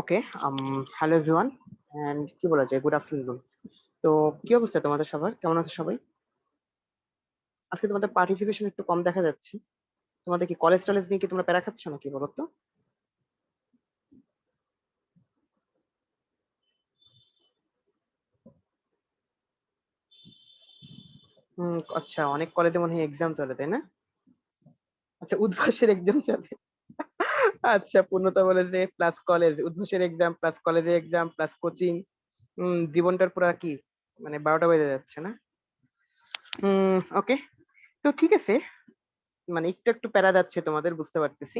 Okay, hello everyone and কি বলা যায় গুড আফটারনুন। তো কি অবস্থা তোমাদের সবার? কেমন আছো সবাই? আজকে তোমাদের পার্টিসিপেশন একটু কম দেখা যাচ্ছে। তোমাদের কি কলেজ-টলেজ নিয়ে কি তোমরা প্যারা খাচ্ছ নাকি বলো তো? আচ্ছা, অনেক কলেজে মনে হয় এক্সাম চলে, তাই না? আচ্ছা, উদ্ভাসের এক্সাম চলে। আচ্ছা, পূর্ণতা বলে যে প্লাস কলেজ, উদ্ভাসের এক্সাম প্লাস কলেজের এক্সাম প্লাস কোচিং। জীবনটার পুরা কি মানে 12টা বেজে যাচ্ছে না? ওকে। তো ঠিক আছে, মানে একটু একটু প্যারা যাচ্ছে তোমাদের, বুঝতে পারতেছি।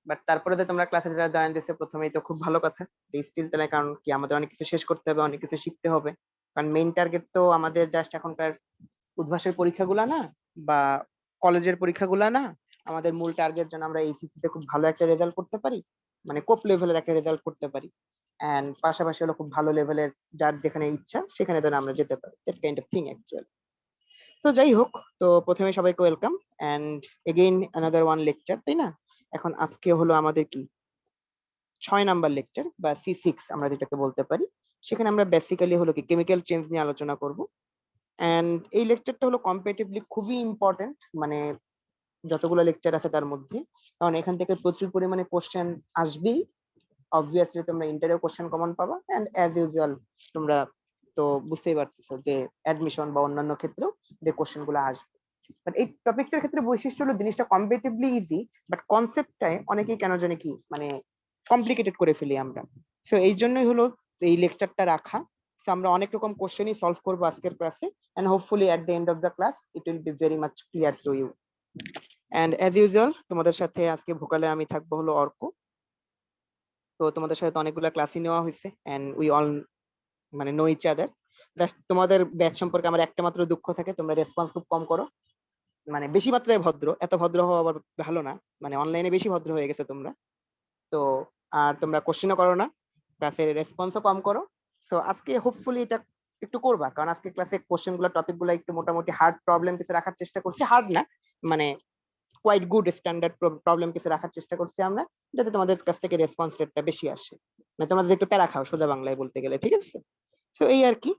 বাট তারপরে যে তোমরা ক্লাসে যারা জয়েন দিচ্ছে প্রথমেই তো খুব ভালো কথা। স্টিল তাহলে কারণ কি আমাদের অনেক কিছু শেষ করতে হবে, অনেক কিছু শিখতে হবে। কারণ মেইন টার্গেট তো আমাদের জাস্ট এখনকার উদ্ভাসের পরীক্ষাগুলা না, বা কলেজের পরীক্ষাগুলা না। আমাদের মূল টার্গেট যেন আমরা এইচএসসি তে খুব ভালো একটা রেজাল্ট করতে পারি, মানে কোপ লেভেলের একটা রেজাল্ট করতে পারি। এন্ড পাশাপাশি হলো খুব ভালো লেভেলের, যার যেখানে ইচ্ছা সেখানে যেন আমরা যেতে পারি, that kind of thing actually. তো যাই হোক, তো প্রথমে সবাইকে welcome and again another one lecture, তাই না? এখন আজকে হলো আমাদের কি 6 নাম্বার লেকচার বা C6 আমরা যেটাকে বলতে পারি। সেখানে আমরা বেসিক্যালি হলো কি কেমিক্যাল চেঞ্জ নিয়ে আলোচনা করব। এন্ড এই লেকচারটা হলো কম্পারেটিভলি খুবই ইম্পর্টেন্ট, মানে যতগুলো লেকচার আছে তার মধ্যে। কারণ এখান থেকে প্রচুর পরিমাণে কোশ্চেন আসবেই। অবভিয়াসলি তোমরা ইন্টারেও কোশ্চেন কমন পাবা এন্ড অ্যাজ ইউজুয়াল তোমরা তো বুঝতেই পারতেছো যে অ্যাডমিশন বা অন্যান্য ক্ষেত্রেও যে কোশ্চেন গুলো আসবে। বাট এই টপিকটার ক্ষেত্রে বৈশিষ্ট্য হলো জিনিসটা কম্পারেটিভলি ইজি, বাট কনসেপ্টটাই অনেকেই কেন জানি কি মানে কমপ্লিকেটেড করে ফেলি আমরা। সো এই জন্যই হলো এই লেকচারটা রাখা। সো আমরা অনেক রকম কোশ্চেনই সলভ করবো আজকের ক্লাসে and hopefully at the end of the class it will be very much clear to you. And as usual তোমাদের সাথে আজকে ভোকালে আমি থাকবো হলো অর্ক। তো তোমাদের সাথে তো অনেকগুলো ক্লাসই নেওয়া হয়েছে এন্ড উই অল মানে নো ইচ আদার। জাস্ট তোমাদের ব্যাচ সম্পর্কে আমার একটা মাত্র দুঃখ থাকে, তোমরা রেসপন্স খুব কম করো। মানে বেশি মাত্রায় ভদ্র, এত ভদ্র হওয়া আবার ভালো না। মানে অনলাইনে বেশি ভদ্র হয়ে গেছে তোমরা। তো আর তোমরা কোশ্চেনও করো না, ক্লাসে রেসপন্সও কম করো। সো আজকে হোপফুলি এটা একটু করবা, কারণ আজকে ক্লাসে কোশ্চেন গুলো টপিক গুলো একটু মোটামুটি হার্ড প্রবলেম কিছু রাখার চেষ্টা করছি, হার্ড না মানে কোয়াইট গুড স্ট্যান্ডার্ড প্রবলেম কিছু রাখার চেষ্টা করছি আমরা, যাতে তোমাদের কাছ থেকে রেসপন্স রেটটা বেশি আসে, মানে তোমরা যদি একটু প্যারা খাও সোজা বাংলায় বলতে গেলে, ঠিক আছে? তো এই আর কি।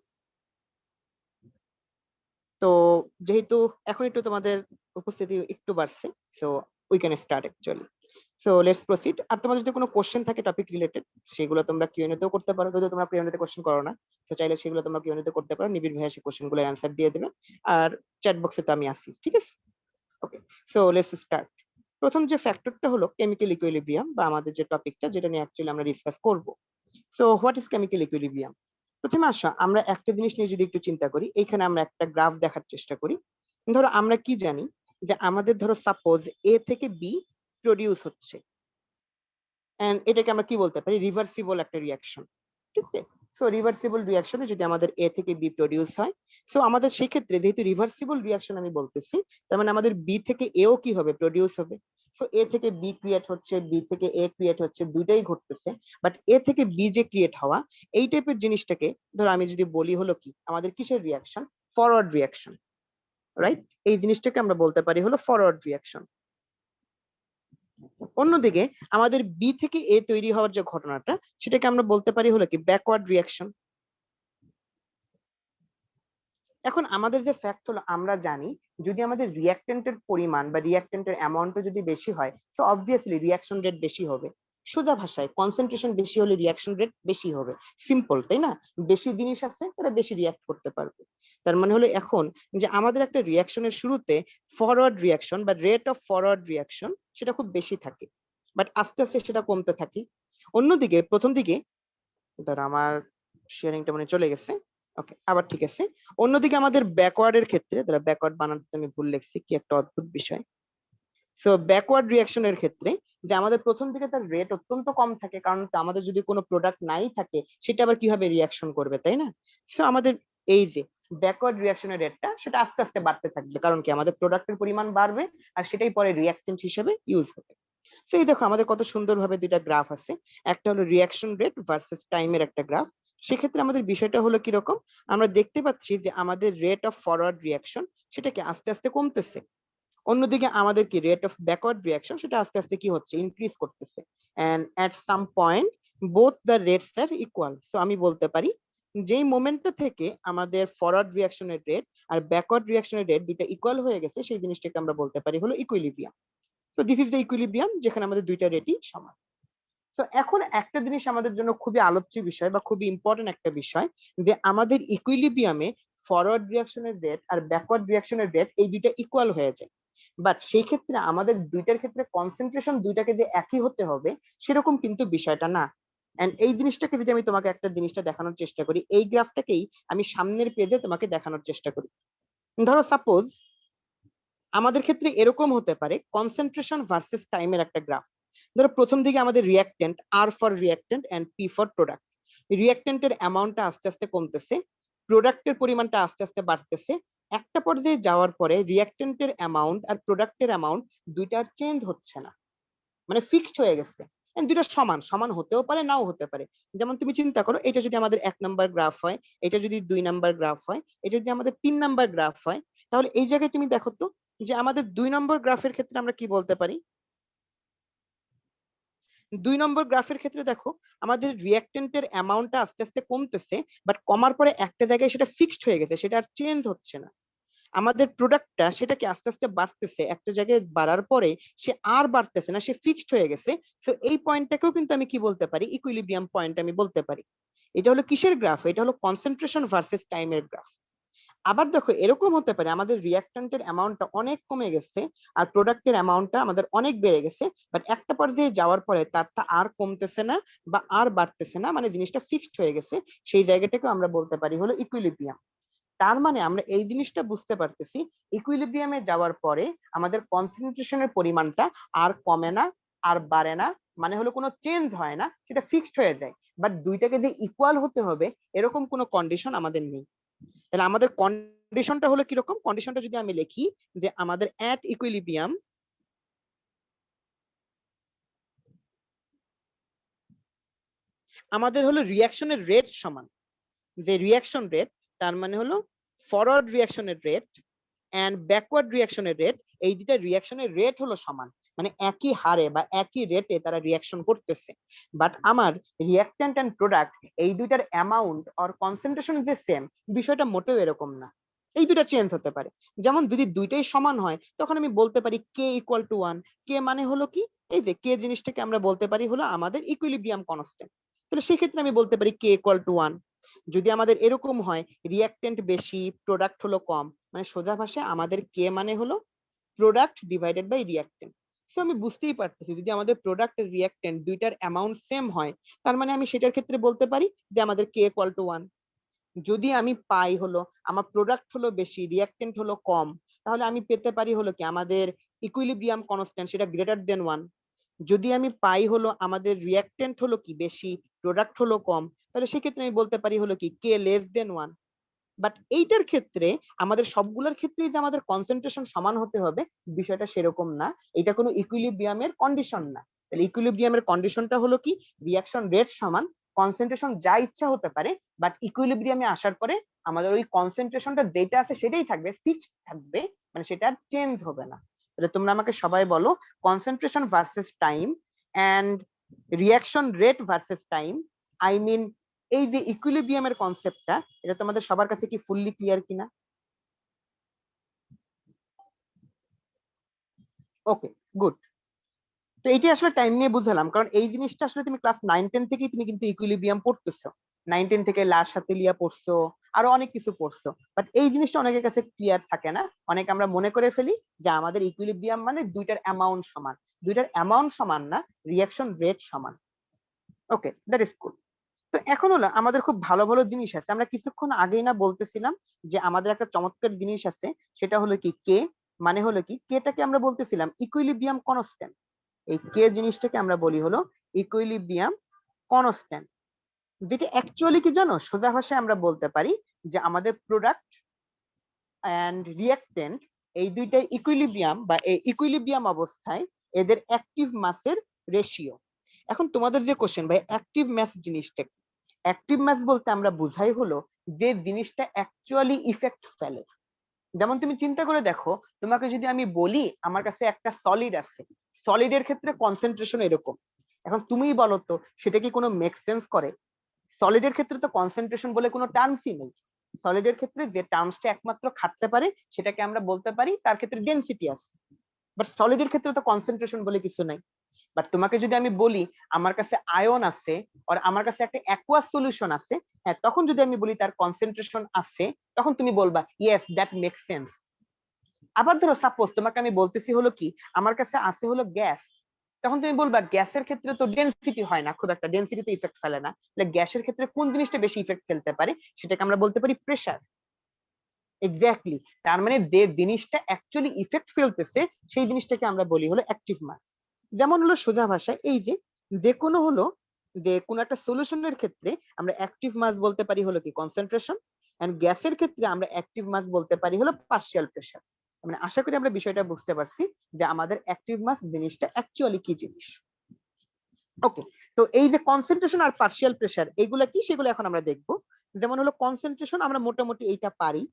তো যেহেতু এখন একটু তোমাদের উপস্থিতি একটু বাড়ছে, so we can start actually. So let's proceed. আর তোমাদের যদি কোনো কোশ্চেন থাকে টপিক রিলেটেড, সেগুলো তোমরা কিউএনএ তেও করতে পারো, যদি তোমরা কিউএনএ তে কোশ্চেন করো না, তো চাইলে সেগুলো তোমরা কিউএনএ তে করতে পারো। নিবিড় ভাইয়া সেই কোশ্চেন গুলোর অ্যান্সার দিয়ে দেবে। আর চ্যাট বক্সে তো আমি আছি, ঠিক আছে? ওকে, সো লেটস স্টার্ট। প্রথম যে ফ্যাক্টরটা হলো কেমিক্যাল ইকুইলিব্রিয়াম, বা আমাদের যে টপিকটা যেটা নিয়ে অ্যাকচুয়ালি আমরা ডিসকাস করব। So what is chemical equilibrium? প্রথমে আসো আমরা একটা জিনিস নিয়ে যদি একটু চিন্তা করি, এইখানে আমরা একটা গ্রাফ দেখার চেষ্টা করি। ধরো আমরা কি জানি যে আমাদের ধরো সাপোজ এ থেকে বি প্রডিউস হচ্ছে, এন্ড এটাকে আমরা কি বলতে পারি, রিভার্সিবল একটা রিয়াকশন, ঠিক আছে? সো রিভার্সিবল রিয়াকশনে যদি আমাদের এ থেকে বি প্রডিউস হয়, সো আমাদের সেই ক্ষেত্রে যেহেতু রিভার্সিবল রিয়াকশন আমি বলতেছি, তার মানে আমাদের বি থেকে এও কি হবে, প্রডিউস হবে। সো এ থেকে বি ক্রিয়েট হচ্ছে, বি থেকে এ ক্রিয়েট হচ্ছে, দুইটাই ঘটতেছে। বাট এ থেকে বি যে ক্রিয়েট হওয়া, এই টাইপের জিনিসটাকে ধরো আমি যদি বলি হলো কি আমাদের কিসের রিয়াকশন, ফরওয়ার্ড রিয়াকশন, রাইট? এই জিনিসটাকে আমরা বলতে পারি হলো ফরওয়ার্ড রিয়াকশন। অন্যদিকে আমাদের বি থেকে এ তৈরি হওয়ার যে ঘটনাটা, সেটাকে আমরা বলতে পারি হলো কি ব্যাকওয়ার্ড রিয়াকশন। এখন আমাদের যে ফ্যাক্ট হলো আমরা জানি যদি আমাদের রিঅ্যাকট্যান্টের পরিমাণ বা রিঅ্যাকট্যান্টের অ্যামাউন্টও যদি বেশি হয়, সো অবভিয়াসলি রিঅ্যাকশন রেট বেশি হবে। সোজা ভাষায় কনসেন্ট্রেশন বেশি হলে রিঅ্যাকশন রেট বেশি হবে। সিম্পল, তাই না? বেশি জিনিস আছে তারা বেশি রিঅ্যাক্ট করতে পারবে। তার মানে হলো এখন যে আমাদের একটা রিঅ্যাকশনের শুরুতে ফরওয়ার্ড রিঅ্যাকশন বা রেট অফ ফরওয়ার্ড রিঅ্যাকশন সেটা খুব বেশি থাকে, বাট আস্তে আস্তে সেটা কমতে থাকে। অন্যদিকে প্রথম দিকে ধর আমার শেয়ারিংটা মানে চলে গেছে। ওকে, আবার ঠিক আছে। অন্যদিকে আমাদের ব্যাকওয়ার্ডের ক্ষেত্রে, ধরো ব্যাকওয়ার্ড বানাতে আমি ভুল লিখছি, কি একটা অদ্ভুত বিষয়। সো ব্যাকওয়ার্ড রিঅ্যাকশনের ক্ষেত্রে যে আমাদের প্রথম দিকে তার রেট অত্যন্ত কম থাকে, কারণ আমাদের যদি কোনো প্রোডাক্ট নাই থাকে সেটা আবার কিভাবে রিঅ্যাকশন করবে, তাই না? সো আমাদের এই যে ব্যাকওয়ার্ড রিঅ্যাকশনের রেটটা সেটা আস্তে আস্তে বাড়তে থাকবে, কারণ কি আমাদের প্রোডাক্টের পরিমাণ বাড়বে আর সেটাই পরে রিঅ্যাকটেন্ট হিসেবে ইউজ হবে। তো এই দেখো আমাদের কত সুন্দরভাবে দুইটা গ্রাফ আছে। একটা হলো রিঅ্যাকশন রেট ভার্সেস টাইমের একটা গ্রাফ। সেক্ষেত্রে আমাদের বিষয়টা হলো কিরকম, আমরা দেখতে পাচ্ছি যে আমাদের রেট অফ ফরওয়ার্ড রিঅ্যাকশন সেটাকে আস্তে আস্তে কমতেছে। অন্যদিকে আমাদের কি রেট অফ ব্যাকওয়ার্ড রিঅ্যাকশন সেটা আস্তে আস্তে কি হচ্ছে, ইনক্রিজ করতেছে। And at some point both the rates are equal. So আমি বলতে পারি যেই মোমেন্টটা থেকে আমাদের ফরওয়ার্ড রিঅ্যাকশনের রেট আর ব্যাকওয়ার্ড রিঅ্যাকশনের রেট দুইটা ইকুয়াল হয়ে গেছে, সেই জিনিসটাকে আমরা বলতে পারি হলো ইকুইলিব্রিয়াম। তো দিস ইজ দ্য ইকুইলিব্রিয়াম, যেখানে আমাদের দুইটা রেটই সমান। তো এখন একটা জিনিস আমাদের জন্য খুবই আলোচ্য বিষয় বা খুবই ইম্পর্টেন্ট একটা বিষয়, যে আমাদের ইকুইলিব্রিয়ামে ফরওয়ার্ড রিঅ্যাকশনের রেট আর ব্যাকওয়ার্ড রিঅ্যাকশনের রেট এই দুইটা ইকুয়াল হয়ে যায়। বাট সেই ক্ষেত্রে আমাদের দুইটার ক্ষেত্রে কনসেন্ট্রেশন দুইটাকে যে একই হতে হবে সেরকম কিন্তু বিষয়টা না। এন্ড এই জিনিসটাকে যদি আমি তোমাকে একটা জিনিসটা দেখানোর চেষ্টা করি, এই গ্রাফটাকেই আমি সামনের পেজে তোমাকে দেখানোর চেষ্টা করি। ধরো সাপোজ আমাদের ক্ষেত্রে এরকম হতে পারে কনসেন্ট্রেশন ভার্সেস টাইমের একটা গ্রাফ। ধরো প্রথম দিকে আমাদের reactant, R for reactant and P for product. রিঅ্যাক্টেন্টের অ্যামাউন্টটা আস্তে আস্তে কমতেছে, প্রোডাক্টের পরিমাণটা আস্তে আস্তে বাড়তেছে। একটা পর্যায়ে যাওয়ার পরে রিঅ্যাক্টেন্টের অ্যামাউন্ট আর প্রোডাক্টের অ্যামাউন্ট দুইটার চেঞ্জ হচ্ছে না, মানে ফিক্সড হয়ে গেছে। দুইটা সমান সমান হতেও পারে, নাও হতে পারে। যেমন তুমি চিন্তা করো, এটা যদি আমাদের 1 নাম্বার গ্রাফ হয়, এটা যদি 2 নাম্বার গ্রাফ হয়, এটা যদি আমাদের 3 নাম্বার গ্রাফ হয়, তাহলে এই জায়গায় তুমি দেখো তো যে আমাদের 2 নম্বর গ্রাফের ক্ষেত্রে আমরা কি বলতে পারি। 2 নম্বর গ্রাফের ক্ষেত্রে দেখো আমাদের রিঅ্যাক্টেন্টের অ্যামাউন্টটা আস্তে আস্তে কমতেছে, বাট কমার পরে একটা জায়গায় সেটা ফিক্সড হয়ে গেছে, সেটা আর চেঞ্জ হচ্ছে না। আমাদের প্রোডাক্টটা সেটাকে আস্তে আস্তে বাড়তেছে, একটা জায়গায় বাড়ার পরে সে আর বাড়তেছে না, সে ফিক্সড হয়ে গেছে। তো এই পয়েন্টটাকেও কিন্তু আমি কি বলতে পারি, ইকুইলিব্রিয়াম পয়েন্ট আমি বলতে পারি। এটা হলো কিসের গ্রাফ? এটা হলো কনসেন্ট্রেশন ভার্সেস টাইমের গ্রাফ। আবার দেখো এরকম হতে পারে আমাদের রিঅ্যাক্ট্যান্টের অ্যামাউন্টটা অনেক কমে গেছে আর প্রোডাক্টের অ্যামাউন্টটা আমাদের অনেক বেড়ে গেছে, বাট একটা পর্যায়ে যাওয়ার পরে তারটা আর কমতেছে না বা আর বাড়তেছে না, মানে জিনিসটা ফিক্সড হয়ে গেছে। সেই জায়গাটাকে আমরা বলতে পারি হলো ইকুইলিব্রিয়াম। তার মানে আমরা এই জিনিসটা বুঝতে পারতেছি, ইকুইলিব্রিয়ামে যাওয়ার পরে আমাদের কনসেন্ট্রেশনের পরিমাণটা আর কমে না, আর বাড়ে না, মানে হলো কোনো চেঞ্জ হয় না, সেটা ফিক্সড হয়ে যায়। বাট দুইটাকে যে ইকুয়াল হতে হবে এরকম কোনো কন্ডিশন আমাদের নেই। তাহলে আমাদের কন্ডিশনটা হলো কিরকম? কন্ডিশনটা যদি আমি লিখি যে আমাদের অ্যাট ইকুইলিব্রিয়াম আমাদের হলো রিঅ্যাকশনের রেট সমান, যে রিঅ্যাকশন রেট তার মানে হলো ফরওয়ার্ড রিঅ্যাকশনের রেট এন্ড ব্যাকওয়ার্ড রিঅ্যাকশনের রেট, এই দুইটা রিঅ্যাকশনের রেট হলো সমান, মানে একই হারে বা একই রেটে তারা রিঅ্যাকশন করতেছে। বাট আমার রিঅ্যাক্ট্যান্ট এন্ড প্রোডাক্ট এই দুইটার অ্যামাউন্ট আর কনসেন্ট্রেশন যে সেম, বিষয়টা মোটেও এরকম না। এই দুইটা চেঞ্জ হতে পারে। যেমন যদি দুইটাই সমান হয় তখন আমি বলতে পারি কে ইকুয়াল টু 1। কে মানে হলো কি, এই যে কে জিনিসটাকে আমরা বলতে পারি হলো আমাদের ইকুইলিব্রিয়াম কনস্ট্যান্ট। তাহলে সেই ক্ষেত্রে আমি বলতে পারি কে ইকুয়াল টু 1। যদি আমাদের এরকম হয় রিঅ্যাক্টেন্ট বেশি প্রোডাক্ট হলো কম, মানে সোজা ভাষায় আমাদের কে মানে হলো প্রোডাক্ট ডিভাইডেড বাই রিঅ্যাক্টেন্ট। সো আমি বুঝতেই পারতেছি যদি আমাদের প্রোডাক্ট আর রিঅ্যাক্টেন্ট দুইটার অ্যামাউন্ট সেম হয়, তার মানে আমি সেটার ক্ষেত্রে বলতে পারি যে আমাদের কে ইকুয়াল টু 1। যদি আমি পাই হলো আমার প্রোডাক্ট হলো বেশি রিঅ্যাক্টেন্ট হলো কম, তাহলে আমি পেতে পারি হলো কি আমাদের ইকুইলিব্রিয়াম কনস্ট্যান্ট সেটা গ্রেটার দেন 1। যদি আমি পাই হলো আমাদের রিঅ্যাক্টেন্ট হলো কি বেশি প্রোডাক্ট হলো কম, তাহলে সেক্ষেত্রে আমি বলতে পারি হলো কি কে লেস দেন 1। বাট এইটার ক্ষেত্রে আমাদের সবগুলোর ক্ষেত্রেই যে আমাদের কনসেন্ট্রেশন সমান হতে হবে বিষয়টা সেরকম না। এটা কোনো ইকুইলিব্রিয়ামের কন্ডিশন না। তাহলে ইকুইলিব্রিয়ামের কন্ডিশনটা হলো কি, রিঅ্যাকশন রেট সমান, কনসেন্ট্রেশন যা ইচ্ছা হতে পারে, বাট ইকুইলিব্রিয়ামে আসার পরে আমাদের ওই কনসেন্ট্রেশনটা যেটা আছে সেটাই থাকবে, ফিক্সড থাকবে, মানে সেটা আর চেঞ্জ হবে না। তাহলে তোমরা আমাকে সবাই বলো concentration versus time and reaction rate versus time, I mean এই যে ইকুইলিব্রিয়ামের কনসেপ্টটা, এটা তোমাদের সবার কাছে কি ফুললি ক্লিয়ার কিনা? ওকে, গুড। তো এইটা আসলে টাইম নিয়ে বুঝালাম, কারণ এই জিনিসটা আসলে তুমি ক্লাস 9-10 থেকেই তুমি কিন্তু ইকুইলিব্রিয়াম পড়তেছো। 9-10 থেকে লাস সাতেলিয়া পড়ছো, আরো অনেক কিছু পড়ছো। বাট এই জিনিসটা অনেকের কাছে ক্লিয়ার থাকে না, অনেকে আমরা মনে করে ফেলি যে আমাদের ইকুইলিব্রিয়াম মানে দুইটার অ্যামাউন্ট সমান। দুইটার অ্যামাউন্ট সমান না, রিঅ্যাকশন রেট সমান। ওকে, দ্যাট ইজ গুড। তো এখন হলো আমাদের খুব ভালো ভালো জিনিস আছে, আমরা কিছুক্ষণ আগেই না বলতেছিলাম যে আমাদের একটা চমৎকার জিনিস আছে, সেটা হলো কি কে। মানে হলো কি কেটাকে আমরা বলতেছিলাম ইকুইলিব্রিয়াম কনস্ট্যান্ট। এই কে জিনিসটাকে আমরা বলি হলো ইকুইলিব্রিয়াম কনস্ট্যান্ট, যেটা অ্যাকচুয়ালি কি জানো, সোজা ভাষায় আমরা বলতে পারি যে আমাদের প্রোডাক্ট এন্ড রিঅ্যাক্টেন্ট এই দুইটাই ইকুইলিব্রিয়াম বা এই ইকুইলিব্রিয়াম অবস্থায় এদের অ্যাক্টিভ মাসের রেশিও। এখন তোমাদের যে কোশ্চেন ভাই অ্যাক্টিভ মাস জিনিসটা কি? অ্যাক্টিভ মাস বলতে আমরা বুঝাই হলো যে জিনিসটা অ্যাকচুয়ালি ইফেক্ট ফেলে। যেমন তুমি চিন্তা করে দেখো, তোমাকে যদি আমি বলি আমার কাছে একটা সলিড আছে, সলিডের ক্ষেত্রে কনসেন্ট্রেশন এরকম, এখন তুমিই বলো তো সেটা কি কোনো মেক সেন্স করে? সলিডের ক্ষেত্রে তো কনসেন্ট্রেশন বলে কোনো টার্মসই নেই। সলিডের ক্ষেত্রে যে টার্মসটা একমাত্র খাটতে পারে সেটাকে আমরা বলতে পারি তার ক্ষেত্রে ডেনসিটি আছে, বাট সলিডের ক্ষেত্রে তো কনসেন্ট্রেশন বলে কিছু নাই। বাট তোমাকে যদি আমি বলি আমার কাছে আয়ন আছে আর আমার কাছে একটা অ্যাকুয়াস সলিউশন আছে, হ্যাঁ তখন যদি আমি বলি তার কনসেন্ট্রেশন আছে, তখন তুমি বলবা ইয়েস দ্যাট মেক্স সেন্স। আবার ধরো সাপোজ তোমাকে আমি বলতেছি হলো কি আমার কাছে আছে হলো গ্যাস, তখন তুমি বলবা গ্যাসের ক্ষেত্রে তো ডেনসিটি হয় না, খুব একটা ডেনসিটিতে ইফেক্ট ফেলে না, তাহলে গ্যাসের ক্ষেত্রে কোন জিনিসটা বেশি ইফেক্ট ফেলতে পারে সেটাকে আমরা বলতে পারি প্রেসার। এক্স্যাক্টলি, তার মানে যে জিনিসটা অ্যাকচুয়ালি ইফেক্ট ফেলতেছে সেই জিনিসটাকে আমরা বলি হলো অ্যাক্টিভ মাস। যেমন হলো সোজা ভাষায় এই যে কোনো হলো যে কোনো একটা সলিউশনের ক্ষেত্রে আমরা অ্যাক্টিভ মাস বলতে পারি হলো কি কনসেন্ট্রেশন, এন্ড গ্যাসের ক্ষেত্রে আমরা অ্যাক্টিভ মাস বলতে পারি হলো পার্শিয়াল প্রেসার। মানে আশা করি আমরা বিষয়টা বুঝতে পারছি যে আমাদের অ্যাক্টিভ মাস জিনিসটা অ্যাকচুয়ালি কি জিনিস। ওকে, তো এই যে কনসেন্ট্রেশন আর পার্শিয়াল প্রেসার এগুলা কি সেগুলো এখন আমরা দেখবো। যেমন হলো কনসেন্ট্রেশন আমরা মোটামুটি এইটা পারি,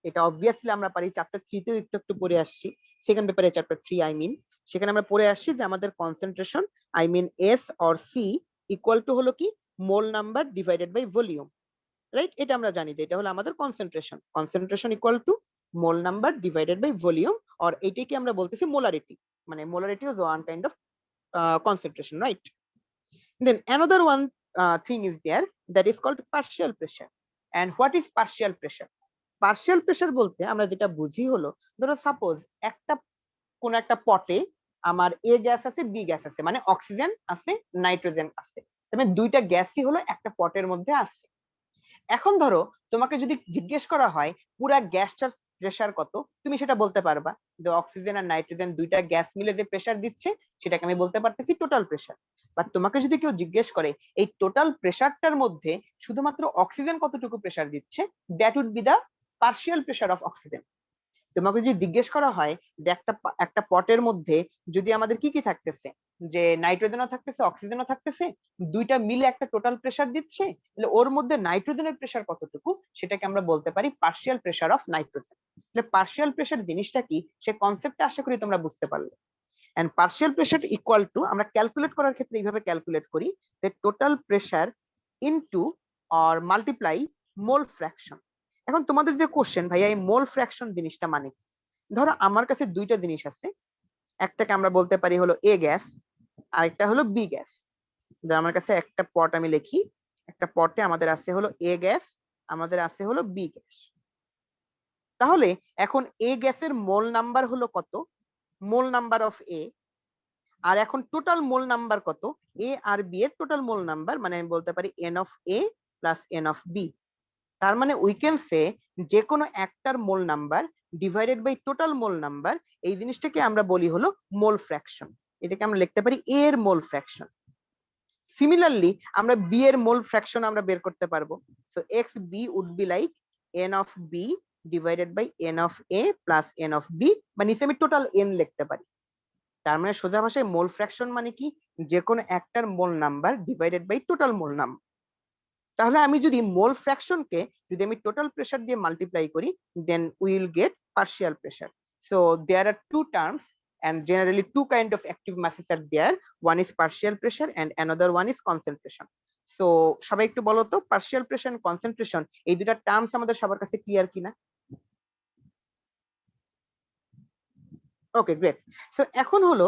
এটা অবভিয়াসলি আমরা পারি, চ্যাপ্টার 3 তেও একটু একটু পড়ে আসছি, সেকেন্ড পেপারে চ্যাপ্টার 3 আই মিন, সেখানে আমরা পড়ে আসছি যে আমাদের concentration I mean S or C equal to হলো কি mole number divided by volume, right? এটা আমরা জানি যে এটা হলো আমাদের concentration, concentration equal to mole number divided by volume, আর এইটাকে আমরা বলতেছি মোলারিটি, মানে molarity is one kind of concentration, right? Then another one thing is there that is called partial pressure. And what is partial pressure? Partial pressure বলতে আমরা যেটা বুঝি হলো ধরো সাপোজ একটা কোন একটা পটে আমার এ গ্যাস আছে বি গ্যাস আছে, মানে অক্সিজেন আছে নাইট্রোজেন আছে, মানে দুইটা গ্যাসই হলো একটা পটের মধ্যে আছে। এখন ধরো তোমাকে যদি জিজ্ঞেস করা হয় পুরা গ্যাসটার প্রেসার কত, তুমি সেটা বলতে পারবা যে অক্সিজেন আর নাইট্রোজেন দুইটা গ্যাস মিলে যে প্রেসার দিচ্ছে সেটাকে আমি বলতে পারতেছি টোটাল প্রেসার। বাট তোমাকে যদি কেউ জিজ্ঞেস করে এই টোটাল প্রেসারটার মধ্যে শুধুমাত্র অক্সিজেন কতটুকু প্রেসার দিচ্ছে, that would be the partial pressure of oxygen. তোমাকে যদি জিজ্ঞেস করা হয় যে একটা পটের মধ্যে যদি আমাদের কি কি থাকতেছে, যে নাইট্রোজেনও থাকতেছে অক্সিজেনও থাকতেছে, দুইটা মিলে একটা টোটাল প্রেসার দিচ্ছে, তাহলে ওর মধ্যে নাইট্রোজেনের প্রেসার কতটুকু সেটাকে আমরা বলতে পারি পার্শিয়াল প্রেসার অফ নাইট্রোজেন। তাহলে পার্শিয়াল প্রেসার জিনিসটা কি সে কনসেপ্টটা আশা করি তোমরা বুঝতে পারলে। And partial pressure equal to আমরা ক্যালকুলেট করার ক্ষেত্রে এইভাবে ক্যালকুলেট করি যে total pressure into or multiply mole fraction. এখন তোমাদের যে কোশ্চেন ভাইয়া এই মোল ফ্র্যাকশন জিনিসটা মানে কি? ধরো আমার কাছে দুইটা জিনিস আছে, একটাকে আমরা বলতে পারি হলো এ গ্যাস আর একটা হলো বি গ্যাস। আমার কাছে একটা পট আমি লিখি, একটা পটে আমাদের আছে হলো এ গ্যাস, আমাদের আছে হলো বি গ্যাস। তাহলে এখন এ গ্যাসের মোল নাম্বার হলো কত, মোল নাম্বার অফ এ, আর এখন টোটাল মোল নাম্বার কত, এ আর বি এর টোটাল মোল নাম্বার, মানে আমি বলতে পারি N of A plus N of B. তার মানে উই ক্যান সে যে কোনো একটার mole number divided by total mole number, এই জিনিসটাকে আমরা বলি হলো মোল ফ্র্যাকশন। এটাকে আমরা লিখতে পারি এ এর মোল ফ্র্যাকশন। সিমিলারলি আমরা বি এর মোল ফ্র্যাকশন আমরা বের করতে পারবো। So X B would be like N of B divided by N of A plus N of B, বা নিচে আমি টোটাল এন লিখতে পারি। তার মানে সোজা ভাষায় মোল ফ্র্যাকশন মানে কি যে কোনো একটার mole number divided by total mole number. তাহলে আমি যদি মোল ফ্র্যাকশনকে যদি আমি টোটাল প্রেসার দিয়ে মাল্টিপ্লাই করি then we will get partial pressure. So there are two terms and generally two kind of active masses are there, one is partial pressure and another one is concentration. So সবাই একটু বলো তো partial pressure and concentration এই দুটা terms আমাদের সবার কাছে clear কিনা? Okay great. সো এখন হলো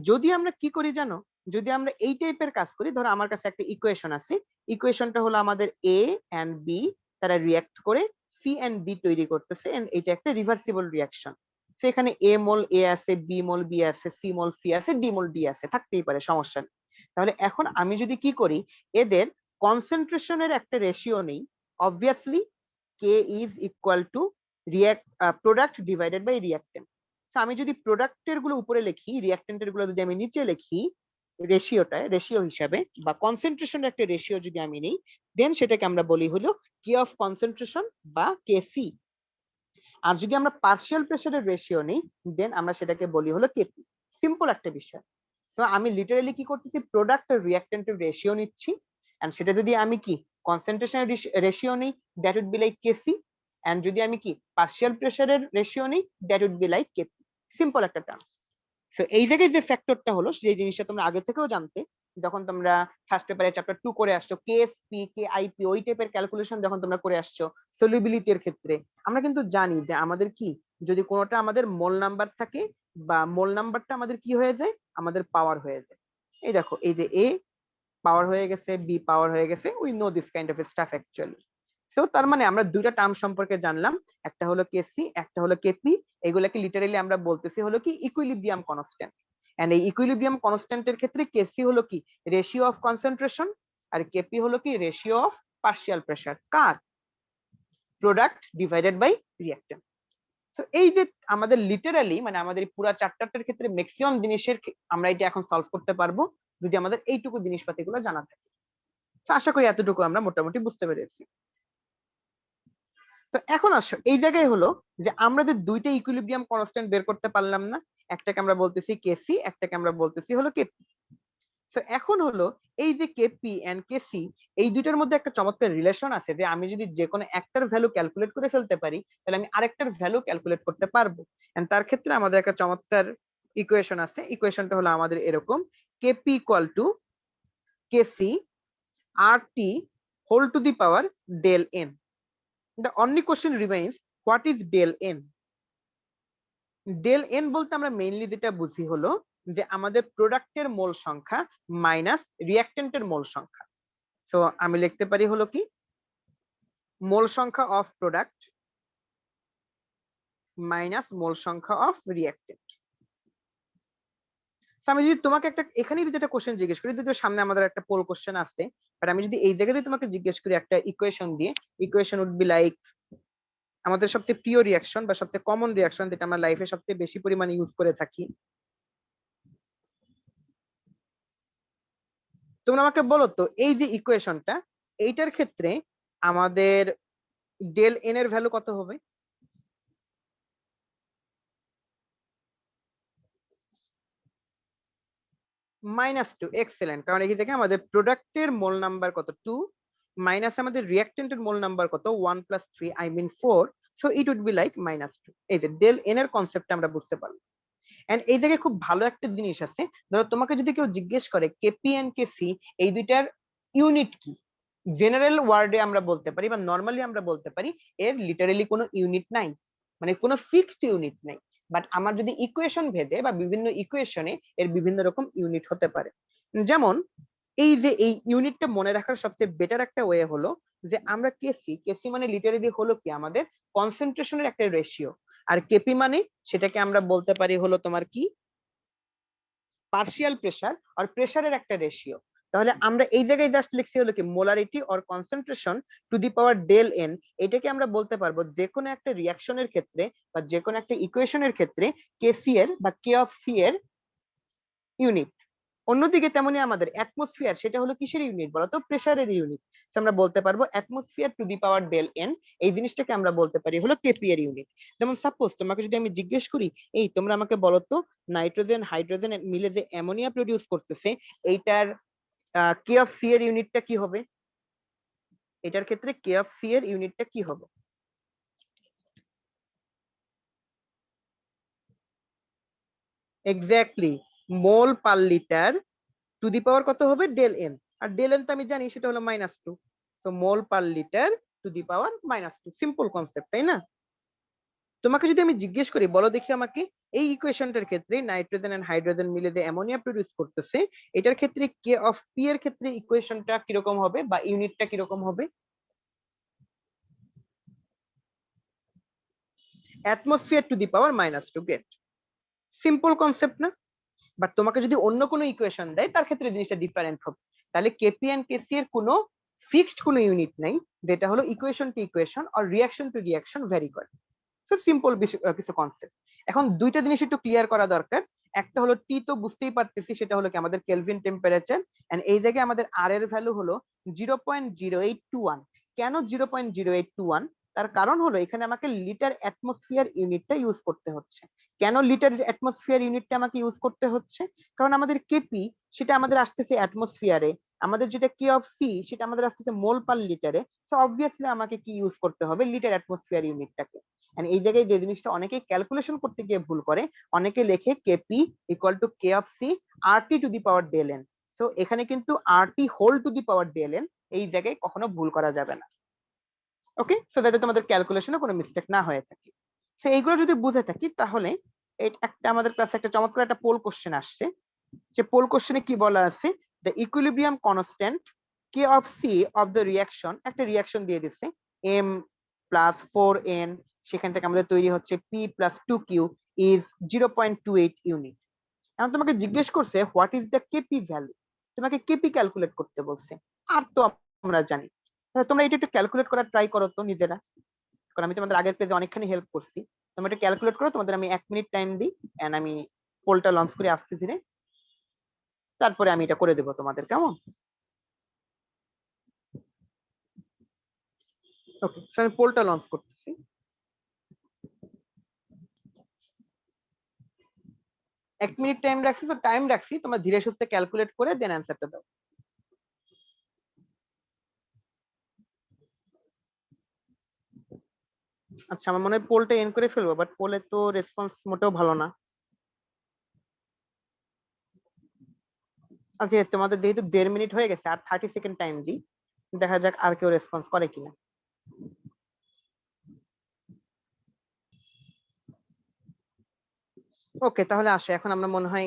যদি আমরা কি করি জানো, যদি আমরা এই টাইপের কাজ করি, ধরো আমার কাছে একটা ইকুয়েশন আছে, ইকুয়েশনটা হলো আমাদের এ এন্ড বি তারা রিঅ্যাক্ট করে সি এন্ড ডি তৈরি করতেছে, এন্ড এটা একটা রিভার্সিবল রিঅ্যাকশন। সেখানে এ মোল এ আছে, বি মোল বি আছে, সি মোল সি আছে, ডি মোল ডি আছে, থাকতেই পারে, সমস্যা নেই। তাহলে এখন আমি যদি কি করি এদের কনসেন্ট্রেশনের একটা রেশিও নেই, obviously K is equal to react product divided by reactant. আমি যদি প্রোডাক্টের গুলো উপরে লিখি, রিঅ্যাক্টেন্টের গুলো যদি আমি নিচে লিখি রেশিও হিসাবে, বা কনসেন্ট্রেশনের একটা রেশিও যদি আমি নিই, দেন সেটাকে আমরা বলি হলো কে অফ কনসেন্ট্রেশন বা কেসি। আর যদি আমরা পার্শিয়াল প্রেসারের রেশিও নিই দেন আমরা সেটাকে বলি হলো কেপি। সিম্পল একটা বিষয়। তো আমি লিটারালি কি করতেছি প্রোডাক্ট আর রিঅ্যাক্টেন্টের রেশিও নিচ্ছি, এন্ড সেটা যদি আমি কি কনসেন্ট্রেশনের রেশিও নিই that would be like Kc, and যদি আমি কি পার্শিয়াল প্রেসারের রেশিও নিই that would be like Kp. Simple একটা টার্ম। সো এই জায়গায় যে ফ্যাক্টরটা হলো সেই জিনিসটা তোমরা আগে থেকেও জানতে যখন তোমরা ফার্স্ট পেপারে চ্যাপ্টার 2 করে আসছো, কেএসপি কেআইপি ওই টাইপের ক্যালকুলেশন যখন তোমরা করে আসছো সলিউবিলিটি এর ক্ষেত্রে, আমরা কিন্তু জানি যে আমাদের কি, যদি কোনোটা আমাদের মোল নাম্বার থাকে বা মোল নাম্বারটা আমাদের কি হয়ে যায়, আমাদের পাওয়ার হয়ে যায়। এই দেখো, এই যে এ পাওয়ার হয়ে গেছে, বি পাওয়ার হয়ে গেছে, we know this kind of staff actually. So তার মানে আমরা দুইটা টার্ম সম্পর্কে জানলাম, একটা হলো কেসি, একটা হলো কেপি। এগুলাকে লিটারালি আমরা বলতেছি হলো কি ইকুইলিব্রিয়াম কনস্ট্যান্ট। এন্ড এই ইকুইলিব্রিয়াম কনস্ট্যান্টের ক্ষেত্রে কেসি হলো কি রেশিও অফ কনসেন্ট্রেশন, আর কেপি হলো কি রেশিও অফ পার্শিয়াল প্রেসার, কার, প্রোডাক্ট ডিভাইডেড বাই রিঅ্যাক্ট্যান্ট। তো এই যে আমাদের লিটারালি মানে আমাদের পুরো চ্যাপ্টারটার ক্ষেত্রে ম্যাক্সিমাম জিনিসের আমরা এটা এখন সলভ করতে পারবো যদি আমাদের এইটুকু জিনিসপাতিগুলো জানা থাকে। তো আশা করি এতটুকু আমরা মোটামুটি বুঝতে পেরেছি। তো এখন আসো এই জায়গায় হলো যে আমরা যে দুইটা ইকুইলিব্রিয়াম কনস্ট্যান্ট বের করতে পারলাম না, একটাকে আমরা বলতেছি কেসি, একটাকে আমরা বলতেছি হলো কেপি। তো এখন হলো এই যে কেপি এন্ড কেসি, এই দুইটার মধ্যে একটা চমৎকার রিলেশন আছে যে আমি যদি যে কোনো একটার ভ্যালু ক্যালকুলেট করে ফেলতে পারি তাহলে আমি আরেকটার ভ্যালু ক্যালকুলেট করতে পারবো। এন্ড তার ক্ষেত্রে আমাদের একটা চমৎকার ইকুয়েশন আছে। ইকুয়েশনটা হলো আমাদের এরকম, Kp equal to KC R T whole to the power del N. The only question remains, what is del n? Del n বলতে আমরা মেইনলি যেটা বুঝি হলো যে আমাদের প্রোডাক্টের মোল সংখ্যা মাইনাস রিঅ্যাক্ট্যান্টের মোল সংখ্যা। সো আমি লিখতে পারি হলো কি মোল সংখ্যা অফ প্রোডাক্ট মাইনাস মোল সংখ্যা অফ রিঅ্যাক্ট্যান্ট। আমি যদি তোমাকে একটা এখানে যদি একটা কোশ্চেন জিজ্ঞেস করি, যদিও সামনে আমাদের একটা পোল কোশ্চেন আছে, বাট আমি যদি এই জায়গাতে তোমাকে জিজ্ঞেস করি একটা ইকুয়েশন দিয়ে, ইকুয়েশন উড বি লাইক, আমাদের সবচেয়ে প্রিয় রিঅ্যাকশন বা সবচেয়ে কমন রিঅ্যাকশন যেটা আমরা লাইফে সবচেয়ে বেশি পরিমাণে ইউজ করে থাকি, তোমরা আমাকে বলো তো এই যে ইকুয়েশনটা, এইটার ক্ষেত্রে আমাদের ডেল এন এর ভ্যালু কত হবে? -2। এক্সেলেন্ট, কারণ এই থেকে আমাদের প্রোডাক্টের মোল নাম্বার কত 2, মাইনাস আমাদের রিঅ্যাক্ট্যান্টের মোল নাম্বার কত 1 + 3 I mean 4। So it would be like -2। এই যে ডেল এন এর কনসেপ্টটা আমরা বুঝতে পারলাম। এন্ড এই জায়গায় খুব ভালো একটা জিনিস আছে, ধরো তোমাকে যদি কেউ জিজ্ঞেস করে কেপি এন্ড কেসি এই দুইটার ইউনিট কি, জেনারেল ওয়ার্ডে আমরা বলতে পারি বা নরমালি আমরা বলতে পারি এর লিটারালি কোনো ইউনিট নাই, মানে কোনো ফিক্সড ইউনিট নাই। বাট আমার যদি ইকুয়েশন ভেদে বা বিভিন্ন ইকুয়েশনে এর বিভিন্ন রকম ইউনিট হতে পারে। যেমন এই যে এই ইউনিটটা মনে রাখার সবচেয়ে বেটার একটা ওয়ে হলো যে আমরা কেসি, কেসি মানে লিটারালি হলো কি আমাদের কনসেন্ট্রেশনের একটা রেশিও, আর কেপি মানে সেটাকে আমরা বলতে পারি হলো তোমার কি পার্শিয়াল প্রেসার আর প্রেসারের একটা রেশিও। তাহলে আমরা এই জায়গায় জাস্ট লিখছি হলো কি molarity or concentration to the power del N. এটাকে আমরা বলতে পারবো যে কোনো একটা রিঅ্যাকশনের ক্ষেত্রে বা যে কোনো একটা ইকুয়েশনের ক্ষেত্রে কেসি এর বা কে অফ সি এর ইউনিট। অন্যদিকে তেমনি আমাদের অ্যাটমসফিয়ার, সেটা হলো কিসের ইউনিট বলতো, প্রেসারের ইউনিট। আমরা বলতে পারবো atmosphere to the power del N, এই জিনিসটাকে আমরা বলতে পারি হলো কেপি এর ইউনিট। যেমন সাপোজ তোমাকে যদি আমি জিজ্ঞেস করি এই তোমরা আমাকে বলো তো নাইট্রোজেন হাইড্রোজেন মিলে যে অ্যামোনিয়া প্রডিউস করতেছে এইটার কে অফ সি এর ইউনিটটা কি হবে? এটার ক্ষেত্রে কে অফ সি এর ইউনিটটা কি হবে? Exactly, mole per litre to the power কত হবে ডেল এন, আর ডেল এন তো আমি জানি সেটা হলো -2। So mole per litre to the power -2, simple concept তাই না? তোমাকে যদি আমি জিজ্ঞেস করি বলো দেখি আমাকে এই ইকুয়েশনটার ক্ষেত্রে নাইট্রোজেন এন্ড হাইড্রোজেন মিলে যে অ্যামোনিয়া প্রডিউস করতেছে এটার ক্ষেত্রে কে অফ পি এর ক্ষেত্রে ইকুয়েশনটা কিরকম হবে বা ইউনিটটা কিরকম হবে? Atmosphere to the power -2। Great, simple concept না? বাট তোমাকে যদি অন্য কোনো ইকুয়েশন দেয় তার ক্ষেত্রে জিনিসটা ডিফারেন্ট হবে। তাহলে কেপি এন্ড কেসি এর কোনো ফিক্সড কোনো ইউনিট নাই, যেটা হলো ইকুয়েশন টু ইকুয়েশন আর রিঅ্যাকশন টু রিঅ্যাকশন ভ্যারি করে। তো সিম্পল কিছু কনসেপ্ট। এখন দুইটা জিনিস একটু ক্লিয়ার করা দরকার। একটা হলো টি তো বুঝতেই পারতেছি, সেটা হলো কি আমাদের কেলভিন টেম্পারেচার, এন্ড এই জায়গায় আমাদের আর এর ভ্যালু হলো 0.0821। কেন 0.0821? তার কারণ হলো এখানে আমাকে লিটার অ্যাটমসফিয়ার ইউনিটটা ইউজ করতে হচ্ছে। কেন লিটার অ্যাটমসফিয়ার ইউনিটটা আমাকে ইউজ করতে হচ্ছে? কারণ আমাদের কেপি সেটা আমাদের আসতেছে অ্যাটমসফিয়ারে, আমাদের যেটা কে অফ সি সেটা আমাদের আসতেছে মোল পার লিটারে। সো অবভিয়াসলি আমাকে কি ইউজ করতে হবে, লিটার অ্যাটমসফিয়ার ইউনিটটাকে। এই জায়গায় যে জিনিসটা অনেকেই ক্যালকুলেশন করতে গিয়ে ভুল করে, অনেকে লেখে Kp equal to K of C R T to the power del N. So এখানে কিন্তু RT whole to the power DLN এই জায়গায় কখনো ভুল করা যাবে না। ওকে, সো যাতে তোমাদের ক্যালকুলেশনে কোনো মিস্টেক না হয়ে থাকে। সো এইগুলো যদি বুঝে থাকি তাহলে একটা আমাদের ক্লাসে একটা চমৎকার একটা পোল কোশ্চেন আসছে। যে পোল কোশ্চেনে কি বলা আছে, the equilibrium constant K of C of the reaction, একটা রিয়াকশন দিয়ে দিচ্ছে m প্লাস 4n, সেখান থেকে আমাদের তৈরি হচ্ছে p plus 2q is 0.28 unit. এখন তোমাকে জিজ্ঞেস করছে what is the KP value, তোমাকে কেপি ক্যালকুলেট করতে বলছে। আর তো আমরা জানি, তোমরা এটা একটু ক্যালকুলেট করার ট্রাই করো তো নিজেরা, কারণ আমি তোমাদের আগের পেজে অনেকখানি হেল্প করছি। তোমরা এটা ক্যালকুলেট করো, তোমাদের আমি 1 মিনিট টাইম দিই এন্ড আমি পোলটা লঞ্চ করে আসতে ধীরে, তারপরে আমি এটা করে দেবো তোমাদের, কেমন? ওকে, আমি পোলটা লঞ্চ করতেছি। এক মিনিট টাইম রাখছি, তো টাইম রাখছি, তোমরা ধীরে সুস্থে ক্যালকুলেট করে দেন অ্যান্সারটা দাও। আচ্ছা, আমার মনে হয় পোলটা এন্ড করে ফেলবো, বাট পোলে তো রেসপন্স মোটেও ভালো না। আচ্ছা, তোমাদের যেহেতু 1.5 মিনিট হয়ে গেছে, আর 30 সেকেন্ড টাইম দিই, দেখা যাক আর কেউ রেসপন্স করে কিনা। ওকে, তাহলে আসো এখন আমরা মনে হয়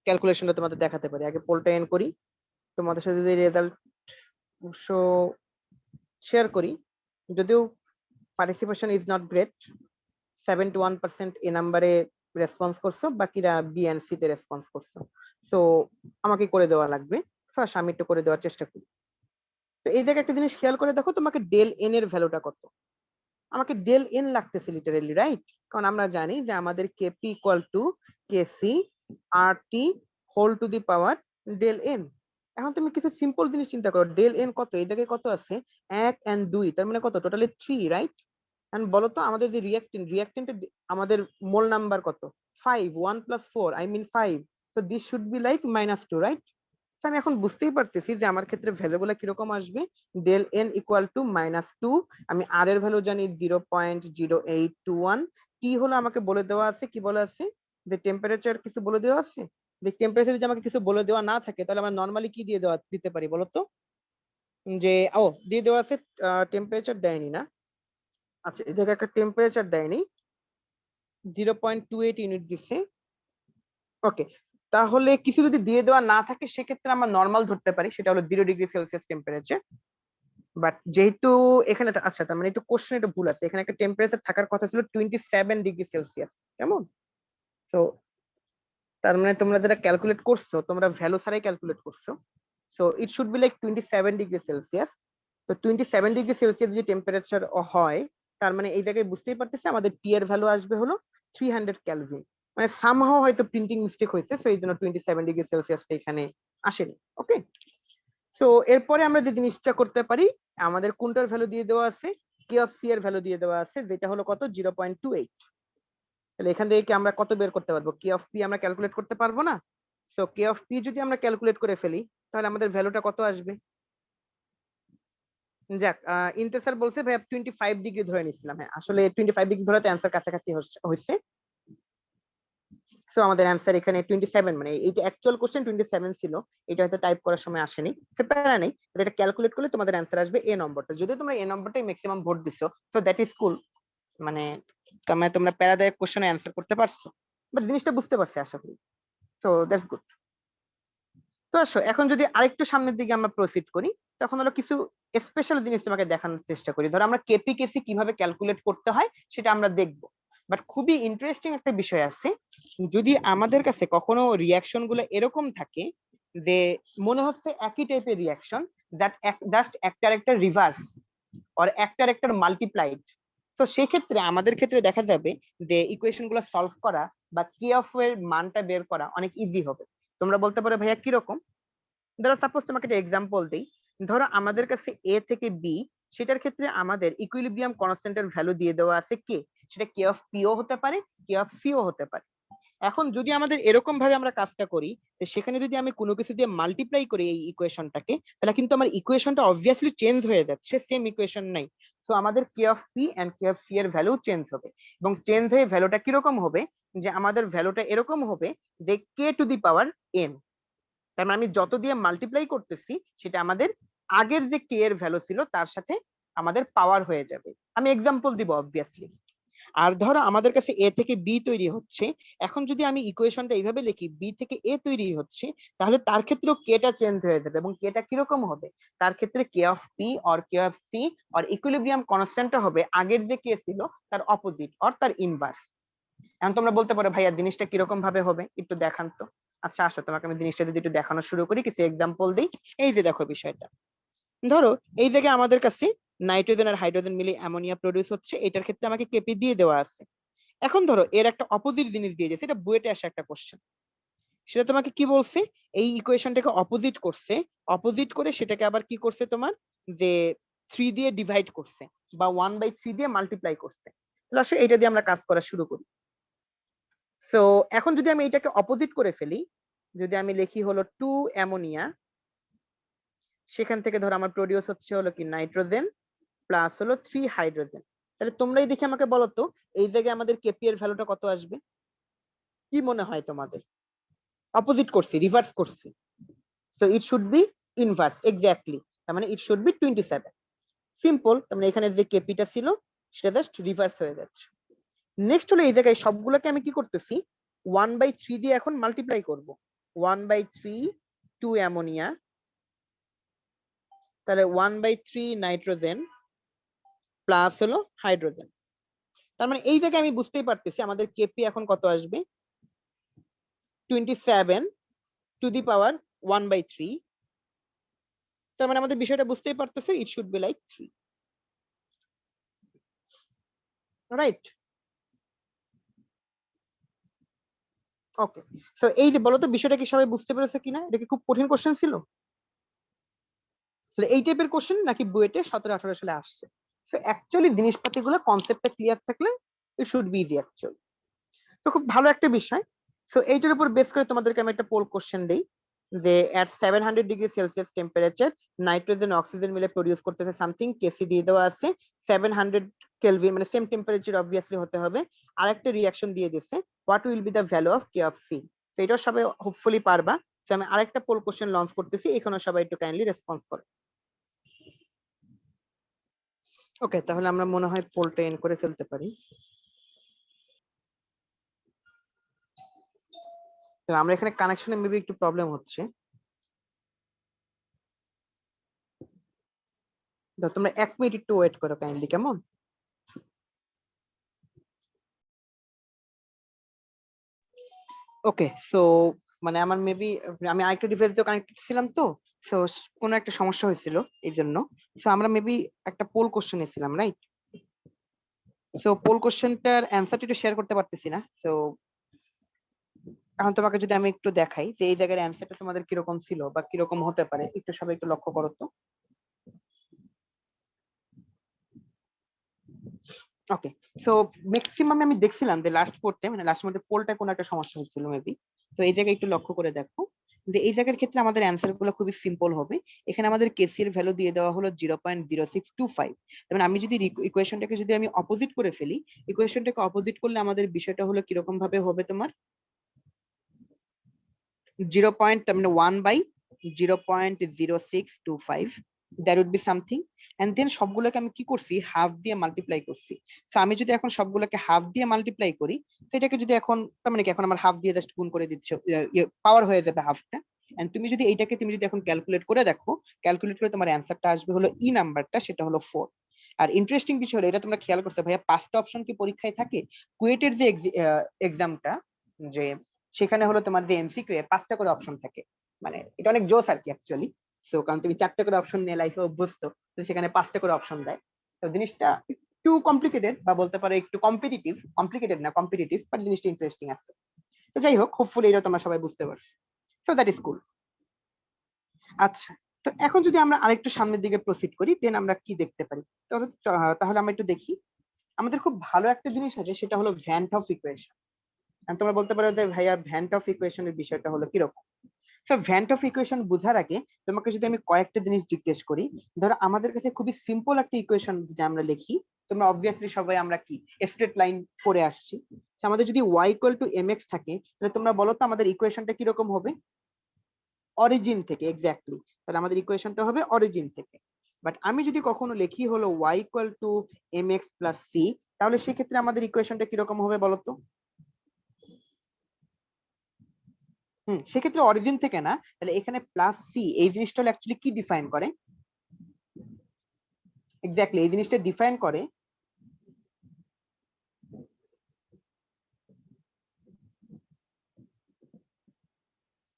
ক্যালকুলেশনটা তোমাদের দেখাতে পারি। আগে পোলটা এন্ড করি, তোমাদের সাথে যদি রেজাল্ট শেয়ার করি, যদিও পার্টিসিপেশন ইজ নট গ্রেট, 71% এ নাম্বারে রেসপন্স করছো, বাকিরা বি এন্ড সি তে রেসপন্স করছো। সো আমাকে করে দেওয়া লাগবে, ফার্স্ট আমি একটু করে দেওয়ার চেষ্টা করি। তো এই জায়গায় একটা জিনিস খেয়াল করে দেখো, তোমাকে ডেল এন এর ভ্যালুটা কত। আমাকে ডেল এন লাগতেছে লিটারেলি, রাইট? কারণ আমরা জানি যে আমাদের Kp equal to KC R T whole to the power del N. এখন তুমি কিছু সিম্পল জিনিস চিন্তা করো, ডেল এন কত, এই জায়গায় কত আছে 1 এন্ড 2, তার মানে কত, টোটালি 3, রাইট? এন্ড বলো তো আমাদের যে রিঅ্যাকটেন্টের আমাদের মোল নাম্বার কত, 5, 1 plus 4 I mean 5, so this should be like -2, right? আমি এখন বুঝতেই পারতেছি যে আমার ক্ষেত্রে ভ্যালুগুলো কিরকম আসবে। ডেল এন ইকুয়াল টু -2, আমি আর এর ভ্যালু জানি 0.0821, টি হলো আমাকে বলে দেওয়া আছে, কি বলে আছে, যে টেম্পারেচার কিছু বলে দেওয়া আছে। যে টেম্পারেচার যদি আমাকে কিছু বলে দেওয়া না থাকে, তাহলে আমরা নরমালি কি দিয়ে দিতে পারি বলো তো, যে দিয়ে দেওয়া আছে, টেম্পারেচার দেয়নি না। আচ্ছা, এই জায়গায় একটা টেম্পারেচার দেয়নি, 0.28 ইউনিট দিচ্ছে। ওকে, তাহলে কিছু যদি দিয়ে দেওয়া না থাকে, সেক্ষেত্রে আমরা নর্মাল ধরতে পারি, সেটা হলো 0°C টেম্পারেচার। বাট যেহেতু এখানে আচ্ছা, তার মানে একটু কোশ্চেন একটু ভুল আছে, এখানে একটা টেম্পারেচার থাকার কথা ছিল 27°C, কেমন? তো তার মানে তোমরা যেটা ক্যালকুলেট করছো, তোমরা ভ্যালু ছাড়াই ক্যালকুলেট করছো, so it should be like 27°C। তো 27°C যদি টেম্পারেচার হয়, তার মানে এই জায়গায় বুঝতেই পারতেছি আমাদের টি এর ভ্যালু আসবে হলো 300 কেলভিন। মানে সামহাও হয়তো প্রিন্টিং মিস্টেক হয়েছে, সো এই জন্য 27°C এখানে আসেনি। ওকে, সো এরপরে আমরা যে জিনিসটা করতে পারি, আমাদের কোনটার ভ্যালু দিয়ে দেওয়া আছে, কে অফ সি এর ভ্যালু দিয়ে দেওয়া আছে, যেটা হলো কত, 0.28। তাহলে এখান থেকে কি আমরা কত বের করতে পারবো, কে অফ পি আমরা ক্যালকুলেট করতে পারবো না? সো কে অফ পি যদি আমরা ক্যালকুলেট করে ফেলি, তাহলে আমাদের ভ্যালুটা কত আসবে? যাক, ইন্তেসার বলছে ভাই 25 ডিগ্রি ধরে নিছিলাম, হ্যাঁ আসলে 25 ডিগ্রি ধরে তো অ্যান্সার কাছাকাছি হচ্ছে। সো আমাদের অ্যান্সার এখানে 27, মানে এইটা অ্যাকচুয়াল কোশ্চেন 27 ছিল, এটা হয়তো টাইপ করার সময় আসেনি, সে প্যারা নেই, এটা ক্যালকুলেট করলে তোমাদের অ্যান্সার আসবে এ নম্বরটা। যদি তোমরা এ নম্বরটাই ম্যাক্সিমাম ভোট দিছো, সো দ্যাট ইজ কুল, মানে তোমরা প্যারাদায়ক কোশ্চেনে অ্যান্সার করতে পারছো, বাট জিনিসটা বুঝতে পারছি আশা করি, সো দ্যাটস গুড। তো আসো এখন যদি আরেকটু সামনের দিকে আমরা প্রসিড করি, তখন হলো কিছু স্পেশাল জিনিস তোমাকে দেখানোর চেষ্টা করি। ধরো আমরা কেপি কেসি কিভাবে ক্যালকুলেট করতে হয় সেটা আমরা দেখবো, বাট খুবই ইন্টারেস্টিং একটা বিষয় আছে। যদি আমাদের কাছে কখনো রিয়াকশন গুলো এরকম থাকে যে মনে হচ্ছে একই টাইপের রিয়াকশন, দ্যাট জাস্ট একটার একটা রিভার্স আর একটার একটা মাল্টিপ্লাইড, তো সেই ক্ষেত্রে আমাদের ক্ষেত্রে দেখা যাবে যে ইকুয়েশন গুলো সলভ করা বা কে অফ এর মানটা বের করা অনেক ইজি হবে। তোমরা বলতে পারো ভাইয়া কিরকম, ধরো সাপোজ তোমাকে একটা এক্সাম্পল দিই, ধরো আমাদের কাছে এ থেকে বি, সেটার ক্ষেত্রে আমাদের ইকুইলিব্রিয়াম কনস্ট্যান্টের ভ্যালু দিয়ে দেওয়া আছে কে, সেটা কে অফ পিও হতে পারে, কে অফ সিও হতে পারে। এখন যদি আমাদের এরকম ভাবে আমরা কাজটা করি, সেখানে যদি আমি কোনো কিছু দিয়ে মাল্টিপ্লাই করি এই ইকুয়েশনটাকে, তাহলে কিন্তু আমার ইকুয়েশনটা অবভিয়াসলি চেঞ্জ হয়ে যাচ্ছে, সেম ইকুয়েশন নাই। সো আমাদের K of P and K of C এর ভ্যালু চেঞ্জ হবে, এবং চেঞ্জ হয়ে ভ্যালুটা কিরকম হবে, যে আমাদের ভ্যালুটা এরকম হবে যে কে টু দি পাওয়ার এন। তার মানে আমি যত দিয়ে মাল্টিপ্লাই করতেছি সেটা আমাদের আগের যে কে এর ভ্যালু ছিল তার সাথে আমাদের পাওয়ার হয়ে যাবে। আমি এক্সাম্পল দিব অবভিয়াসলি। আর ধরো আমাদের কাছে এ থেকে বি তৈরি হচ্ছে, এখন যদি আমি ইকুয়েশনটা এইভাবে লিখি বি থেকে এ তৈরি হচ্ছে, তাহলে তার ক্ষেত্রেও কেটা চেঞ্জ হয়ে যাবে। এবং কেটা কিরকম হবে, তার ক্ষেত্রে K of P or K of C or equilibrium কনস্ট্যান্টটা হবে আগের যে কে ছিল তার অপোজিট অর তার ইনভার্স। এখন তোমরা বলতে পারো ভাইয়া জিনিসটা কিরকম ভাবে হবে একটু দেখান তো। আচ্ছা আসো তোমাকে আমি জিনিসটা যদি একটু দেখানো শুরু করি, কিছু এক্সাম্পল দিই। এই যে দেখো বিষয়টা, ধরো এই জায়গায় আমাদের কাছে নাইট্রোজেন আর হাইড্রোজেন মিলে অ্যামোনিয়া প্রডিউস হচ্ছে, এটার ক্ষেত্রে আমাকে কেপি দিয়ে দেওয়া আছে। এখন ধরো এর একটা অপোজিট জিনিস দিয়ে দিয়েছে, এটা বুয়েটে আসে একটা কোশ্চেন, সেটা তোমাকে কি বলছে, এই ইকুয়েশনটাকে অপোজিট করছে, অপোজিট করে সেটাকে আবার কি করছে তোমার যে 3 দিয়ে ডিভাইড করছে বা 1/3 দিয়ে মাল্টিপ্লাই করছে। তাহলে আসলে এটা দিয়ে আমরা কাজ করা শুরু করি। সো এখন যদি আমি এটাকে অপোজিট করে ফেলি, যদি আমি লিখি হলো 2 অ্যামোনিয়া, সেখান থেকে ধরো আমার প্রডিউস হচ্ছে হলো কি নাইট্রোজেন প্লাস হলো 3 হাইড্রোজেন, তাহলে তোমরাই দেখে আমাকে বলো তো এই জায়গায় আমাদের কেপি এর ভ্যালুটা কত আসবে, কি মনে হয় তোমাদের? অপোজিট করছি, রিভার্স করছি, so it should B inverse exactly, তার মানে ইট শুড বি 27। সিম্পল, তার মানে এখানে যে কেপিটা ছিল সেটা জাস্ট রিভার্স হয়ে যাচ্ছে। নেক্সট হলো এই জায়গায় সবগুলোকে আমি কি করতেছি 1/3 দিয়ে এখন মাল্টিপ্লাই করব। 1/3 2 অ্যামোনিয়া, তাহলে 1/3 নাইট্রোজেন প্লাস হলো হাইড্রোজেন। তার মানে এই জায়গায় আমি বুঝতেই পারতেছি আমাদের কেপি এখন কত আসবে, 27 টু দি পাওয়ার 1/3। তার মানে আমাদের বিষয়টা বুঝতেই পারতেছে, ইট should be like 3, right? Okay, so এই যে বলতো বিষয়টা কি সবাই বুঝতে পেরেছে কিনা, এটা কি খুব কঠিন কোশ্চেন ছিল? এই টাইপের কোশ্চেন নাকি বুয়েটে 17-18 সালে আসছে? সো অ্যাকচুয়ালি জিনিসপাতিগুলো কনসেপ্টটা ক্লিয়ার থাকলে ইট শুড বি ইজি অ্যাকচুয়ালি। তো খুব ভালো একটা বিষয়। সো এইটার উপর বেস করে তোমাদেরকে আমি একটা পোল কোশ্চেন দেই যে এট 700 degree Celsius temperature nitrogen oxygen মিলে প্রডিউস করতেছে সামথিং, কেসি দিয়ে দেওয়া আছে 700 কেলভিন, মানে সেম টেম্পারেচার অবভিয়াসলি হতে হবে। আরেকটা রিঅ্যাকশন দিয়ে দিচ্ছে, what will be the value of K of C. তো এটাও সবাই হোপফুলি পারবা। তো আমি আরেকটা পোল কোশ্চেন লঞ্চ করতেছি, এখানেও সবাই একটু কাইন্ডলি রেসপন্স করে। ওকে, তাহলে আমরা মনে হয় পোলটা এন্ড করে ফেলতে পারি। তো আমরা এখানে কানেকশনে মেবি একটু প্রবলেম হচ্ছে, তো তোমরা 1 মিনিট একটু ওয়েট করো কাইন্ডলি, কেমন? ওকে, সো মানে আমার মেবি আমি আরেকটা ডিভাইস দিয়ে কানেক্টেড ছিলাম, তো সো কোনো একটা সমস্যা হয়েছিল এই জন্য। সো আমরা মেবি একটা পোল কোশ্চেন এসেছিলাম, রাইট? সো পোল কোশ্চেনটার অ্যান্সারটা একটু শেয়ার করতে পারতেছি না। সো এখন তোমাকে যদি আমি একটু দেখাই যে এই জায়গার অ্যান্সারটা তোমাদের কিরকম ছিল বা কিরকম হতে পারে, একটু সবাই একটু লক্ষ্য করো তো। ওকে, সো ম্যাক্সিমাম আমি দেখছিলাম যে লাস্ট পড়তে মানে লাস্ট মধ্যে পোলটা কোনো একটা সমস্যা হচ্ছিল মেবি। তো এই জায়গায় একটু লক্ষ্য করে দেখো যে এই জায়গার ক্ষেত্রে আমাদের অ্যান্সার গুলো খুবই সিম্পল হবে। এখানে আমাদের কেসি এর ভ্যালু দিয়ে দেওয়া হলো 0.0625। মানে আমি যদি ইকুয়েশনটাকে যদি আমি অপোজিট করে ফেলি, ইকুয়েশনটাকে অপোজিট করলে আমাদের বিষয়টা হলো কিরকম ভাবে হবে তোমার 0. তার মানে 1/0.0625, that would be something. And then সবগুলোকে আমি কি করছি হাফ দিয়ে মাল্টিপ্লাই করছি। সো আমি যদি এখন সবগুলোকে হাফ দিয়ে মাল্টিপ্লাই করি, সেটাকে যদি এখন তার মানে কি এখন আমার হাফ দিয়ে জাস্ট গুণ করে দিচ্ছ, পাওয়ার হয়ে যাবে হাফটা। এন্ড তুমি যদি এইটাকে তুমি যদি এখন ক্যালকুলেট করে দেখো, ক্যালকুলেট করে তোমার অ্যান্সারটা আসবে হলো ই নাম্বারটা, সেটা হলো 4। আর ইন্টারেস্টিং বিষয় হলো এটা তোমরা খেয়াল করতে ভাইয়া 5টা অপশন কি পরীক্ষায় থাকে? কুয়েটের যে এক্সামটা, যে সেখানে হলো তোমার যে এমসিকিউ এ 5টা করে অপশন থাকে, মানে এটা অনেক জোস আর কি অ্যাকচুয়ালি। সো কারণ তুমি 4টা করে অপশন নিয়ে লাইফে অভ্যস্ত, তো সেখানে 5টা করে অপশন দেয়। তো জিনিসটা একটু কমপ্লিকেটেড বা বলতে পারো একটু কম্পিটিটিভ, কমপ্লিকেটেড না কম্পিটিটিভ, বাট জিনিসটা ইন্টারেস্টিং আছে। তো যাই হোক, হোপফুলি এটা তোমরা সবাই বুঝতে পারছো। So that is cool. আচ্ছা, তো এখন যদি আমরা আরেকটু সামনের দিকে প্রসিড করি, দেন আমরা কি দেখতে পারি? তাহলে আমরা একটু দেখি, আমাদের খুব ভালো একটা জিনিস আছে, সেটা হলো ভ্যান টফ ইকুয়েশন। তোমরা বলতে পারো যে ভাইয়া ভ্যান টফ ইকুয়েশনের বিষয়টা হলো কিরকম। তো ভ্যান টফ ইকুয়েশন বোঝার আগে তোমাকে যদি আমি কয়েকটা জিনিস জিজ্ঞেস করি, ধরো আমাদের কাছে খুবই সিম্পল একটা ইকুয়েশন যদি আমরা লিখি, তোমরা অবভিয়াসলি সবাই আমরা কি স্ট্রেট লাইন করে আসছি। আমাদের যদি y = mx থাকে, তাহলে তোমরা বলো তো আমাদের ইকুয়েশনটা কিরকম হবে? অরিজিন থেকে, এক্স্যাক্টলি। তাহলে আমাদের ইকুয়েশনটা হবে অরিজিন থেকে। বাট আমি যদি কখনো লিখি হলো y equal to mx plus c, তাহলে সেক্ষেত্রে আমাদের ইকুয়েশনটা কিরকম হবে বলতো? সেক্ষেত্রে অরিজিন থেকে না, তাহলে এখানে প্লাস সি এই জিনিসটা হলো অ্যাকচুয়ালি কি ডিফাইন করে? এক্স্যাক্টলি এই জিনিসটা ডিফাইন করে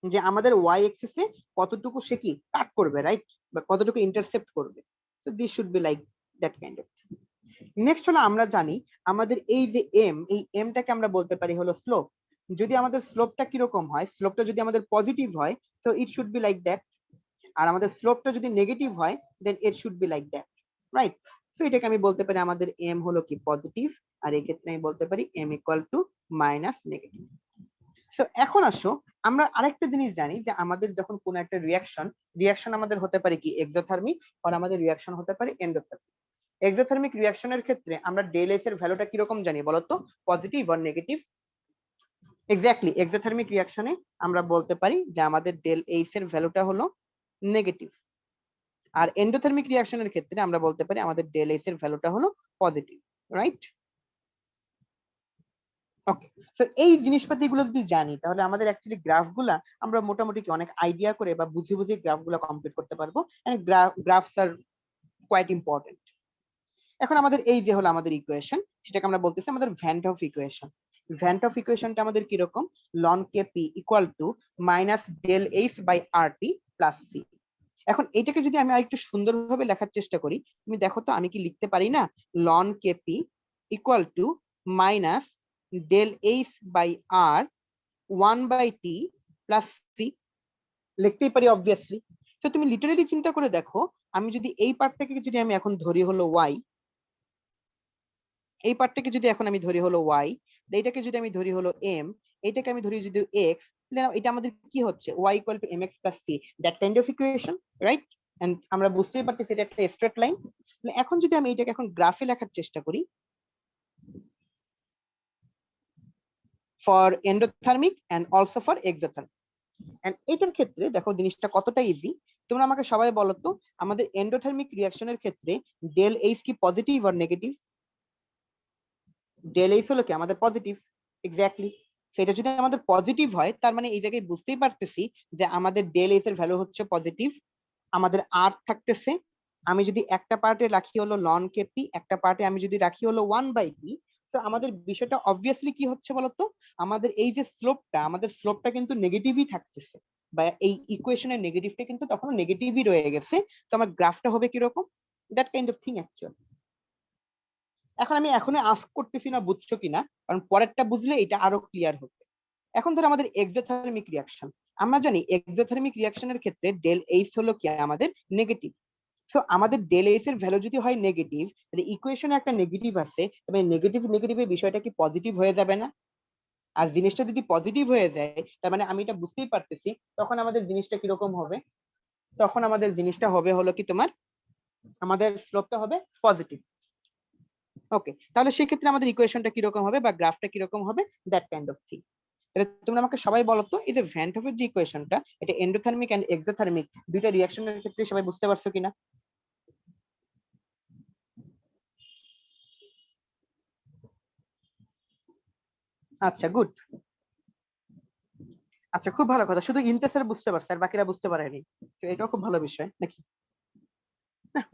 যে আমাদের ওয়াই এক্সিসে কতটুকু সে কি কাট করবে, রাইট? বা কতটুকু ইন্টারসেপ্ট করবে। So this should be like that kind of. Next হলো আমরা জানি আমাদের এই যে এম, এই এমটাকে আমরা বলতে পারি হলো স্লোপ। যদি আমাদের স্লোপটা কিরকম হয়, স্লোপটা যদি আমাদের পজিটিভ হয়, so it should be like that. আর আমাদের স্লোপটা যদি নেগেটিভ হয়, then it should be like that, right? So এটাকে আমি বলতে পারি আমাদের এম হলো কি পজিটিভ, আর এই ক্ষেত্রে আমি বলতে পারি M equal to minus negative. So এখন আসো আমরা আরেকটা জিনিস জানি যে আমাদের যখন কোন একটা রিয়াকশন আমাদের হতে পারে কি এক্সোথার্মিক, আর আমাদের রিয়াকশন হতে পারে এন্ডোথার্মিক। এক্সোথার্মিক রিয়াকশনের ক্ষেত্রে আমরা ডেল এস এর ভ্যালুটা কিরকম জানি বলতো? পজিটিভ আর নেগেটিভ? এক্স্যাক্টলি এক্সোথার্মিক রিয়াকশনে আমরা বলতে পারি যে আমাদের ডেল এইচ এর ভ্যালুটা হলো নেগেটিভ। আর এন্ডোথার্মিক রিয়াকশনের ক্ষেত্রে আমরা বলতে পারি আমাদের ডেল এইচ এর ভ্যালুটা হলো পজিটিভ, রাইট? ওকে। সো এই জিনিসপাতিগুলো যদি জানি, তাহলে আমাদের অ্যাকচুয়ালি গ্রাফগুলা আমরা মোটামুটি কি অনেক আইডিয়া করে বা বুঝে বুঝে গ্রাফগুলা কমপ্লিট করতে পারবো। And graphs are quite important. এখন আমাদের এই যে হলো আমাদের ইকুয়েশন, সেটাকে আমরা বলতেছি আমাদের van Hoff equation. Van Hoff ইকুয়েশনটা আমাদের কিরকম? Ln K P equal to minus del H by R T plus C. এখন এটাকে যদি আমি আরেকটু সুন্দরভাবে লেখার চেষ্টা করি, তুমি দেখো তো আমি কি লিখতে পারি না ln K P equal to minus del H by R 1/t plus C? লিখতেই পারি অবভিয়াসলি। তো তুমি লিটারেলি চিন্তা করে দেখো, আমি যদি এই পার্টটাকে যদি আমি এখন ধরি হলো y, এই পার্টটাকে যদি এখন আমি ধরি হলো y, এইটাকে যদি আমি ধরি হলো m, এটাকে আমি ধরি যদি x, তাহলে এটা আমাদের কি হচ্ছে? y equal to mx plus c, that kind of equation, right? And আমরা বুঝতেই পারতেছি এটা একটা স্ট্রেট লাইন। এখন যদি আমি এটাকে এখন গ্রাফে লেখার চেষ্টা করি for endothermic and also for exothermic, and এটার ক্ষেত্রে দেখো জিনিসটা কতটা ইজি। তোমরা আমাকে সবাই বলো তো, আমাদের এন্ডোথার্মিক রিঅ্যাকশনের ক্ষেত্রে ডেল এইচ কি পজিটিভ আর নেগেটিভ? ডেল এইচ হলো কি আমাদের পজিটিভ, এক্স্যাক্টলি। সেটা যদি আমাদের পজিটিভ হয়, তার মানে এই জায়গায় বুঝতেই পারতেছি যে আমাদের ডেল এইচ এর ভ্যালু হচ্ছে পজিটিভ। আমাদের আর থাকতেছে, আমি যদি একটা পার্টে রাখি হলো লন কেপি, একটা পার্টে আমি যদি রাখি হলো 1/t, তো আমাদের বিষয়টা অবভিয়াসলি কি হচ্ছে বলতো? আমাদের এই যে স্লোপটা, আমাদের স্লোপটা কিন্তু নেগেটিভই থাকতেছে, বা এই ইকুয়েশনের নেগেটিভটা কিন্তু তখন নেগেটিভই রয়ে গেছে। তো আমার গ্রাফটা হবে কিরকম? That kind of thing actually. এখন আমি এখনই আস্ক করতেছি না বুঝছো কিনা, কারণ পরেরটা বুঝলে এটা আরো ক্লিয়ার হবে। এখন ধরো আমাদের এক্সোথার্মিক রিঅ্যাকশন, আমরা জানি এক্সোথার্মিক রিঅ্যাকশনের ক্ষেত্রে ডেল এইচ হলো কি আমাদের নেগেটিভ। সো আমাদের ডেল এইচ এর ভ্যালু যদি হয় নেগেটিভ, তাহলে ইকুয়েশনে একটা নেগেটিভ আছে, তবে নেগেটিভ নেগেটিভের বিষয়টা কি পজিটিভ হয়ে যাবে না? আর জিনিসটা যদি পজিটিভ হয়ে যায়, তার মানে আমি এটা বুঝতেই পারতেছি তখন আমাদের জিনিসটা কিরকম হবে? তখন আমাদের জিনিসটা হবে হলো কি তোমার, আমাদের স্লোপটা হবে পজিটিভ। ওকে, তাহলে সেই ক্ষেত্রে আমাদের ইকুয়েশনটা কিরকম হবে বা গ্রাফটা কিরকম হবে? That kind of thing. তাহলে তোমরা আমাকে সবাই বলো তো, এই যে ভ্যান ডফের যে ইকুয়েশনটা, এটা এন্ডোথার্মিক এন্ড এক্সোথার্মিক দুইটা রিঅ্যাকশনের ক্ষেত্রে সবাই বুঝতে পারছো কিনা? আচ্ছা, গুড। আচ্ছা, খুব ভালো কথা। শুধু ইন্তেসার বুঝতে পারছে আর বাকিরা বুঝতে পারেনি, তো এটাও খুব ভালো বিষয় নাকি?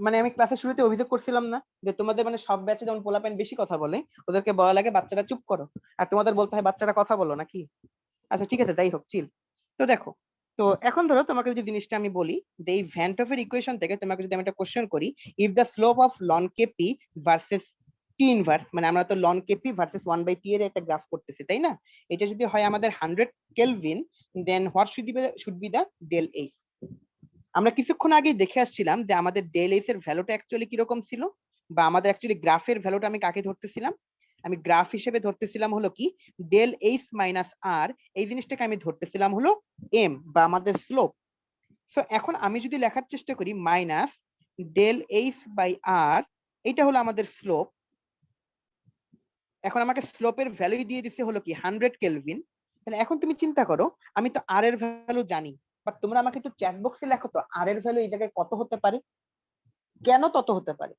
মানে আমি ক্লাসের শুরুতে অভিযোগ করছিলাম না যে তোমাদের মানে সব ব্যাচে যেমন পোলাপাইন বেশি কথা বলে, ওদেরকে বলা লাগে বাচ্চারা চুপ করো, আর তোমাদের বলতে হয় বাচ্চারা কথা বলো নাকি? আচ্ছা ঠিক আছে, যাই হোক, চিল। তো দেখো, তো এখন ধরো তোমাকে যদি জিনিসটা আমি বলি যে এই ভ্যান ডফের ইকুয়েশন থেকে তোমাকে যদি আমি একটা কোশ্চেন করি, if the slope of loan KP versus T inverse, মানে আমরা তো লন কেপি ভার্সেস 1/t এর একটা গ্রাফ করতেছি, তাই না? এটা যদি হয় আমাদের 100 kelvin, then what should be the del H? আমরা কিছুক্ষণ আগে দেখে আসছিলাম যে আমাদের ডেল এইচ এর ভ্যালুটা অ্যাকচুয়ালি কিরকম ছিল, বা আমাদের অ্যাকচুয়ালি গ্রাফের ভ্যালুটা আমি কাকে ধরতেছিলাম? আমি গ্রাফ হিসেবে ধরতেছিলাম হলো কি ডেল এইচ মাইনাস আর, এই জিনিসটাকে আমি ধরতেছিলাম হলো এম বা আমাদের স্লোপ। সো এখন আমি যদি লেখার চেষ্টা করি মাইনাস ডেল এইচ বাই আর, এটা হলো আমাদের স্লোপ। এখন আমাকে স্লোপের ভ্যালু দিয়ে দিচ্ছে হলো কি 100 কেলভিন। তাহলে এখন তুমি চিন্তা করো, আমি তো আর এর ভ্যালু জানি, বাট তোমরা আমাকে একটু চ্যাট বক্সে লেখো তো আর এর ভ্যালু এই জায়গায় কত হতে পারে, কেন তত হতে পারে?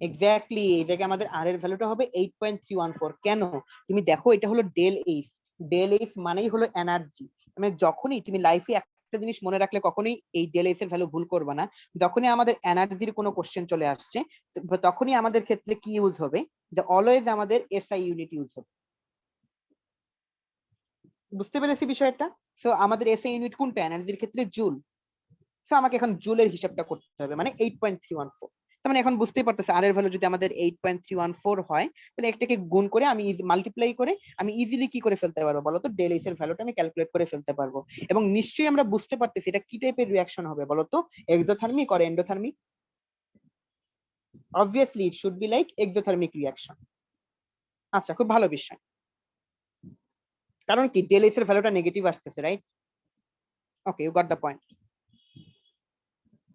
এক্স্যাক্টলি, এই জায়গায় আমাদের আর এর ভ্যালুটা হবে 8.314। কেন? তুমি দেখো এটা হলো ডেল এইচ। ডেল এইচ মানেই হলো এনার্জি। মানে যখনই তুমি লাইফে একটা জিনিস মনে রাখলে কখনোই এই ডেল এইচ এর ভ্যালু ভুল করবে না, যখনই আমাদের এনার্জির কোনো কোশ্চেন চলে আসছে তখনই আমাদের ক্ষেত্রে কি ইউজ হবে, যে অলওয়েজ আমাদের এসআই ইউনিট ইউজ হবে। বুঝতে পেরেছি বিষয়টা? সো আমাদের এসআই ইউনিট কোনটা এনার্জির ক্ষেত্রে? জুল। সো আমাকে এখন জুলের হিসাবটা করতে হবে, মানে 8.314। তার মানে এখন বুঝতেই পারতেছে আর এর ভ্যালু যদি আমাদের 8.314 হয়, তাহলে একটাকে গুণ করে আমি মাল্টিপ্লাই করে আমি ইজিলি কি করে ফেলতে পারবো বলতো, ডেল এইচ এর ভ্যালুটা আমি ক্যালকুলেট করে ফেলতে পারবো। এবং নিশ্চয়ই আমরা বুঝতে পারতেছি এটা কি টাইপের রিঅ্যাকশন হবে বলতো, exothermic or endothermic? Obviously it should be like exothermic reaction. আচ্ছা, খুব ভালো বিষয়। কারণ কি ডেল এইচ এর ভ্যালুটা নেগেটিভ আসতেছে, right? Okay, you got the point.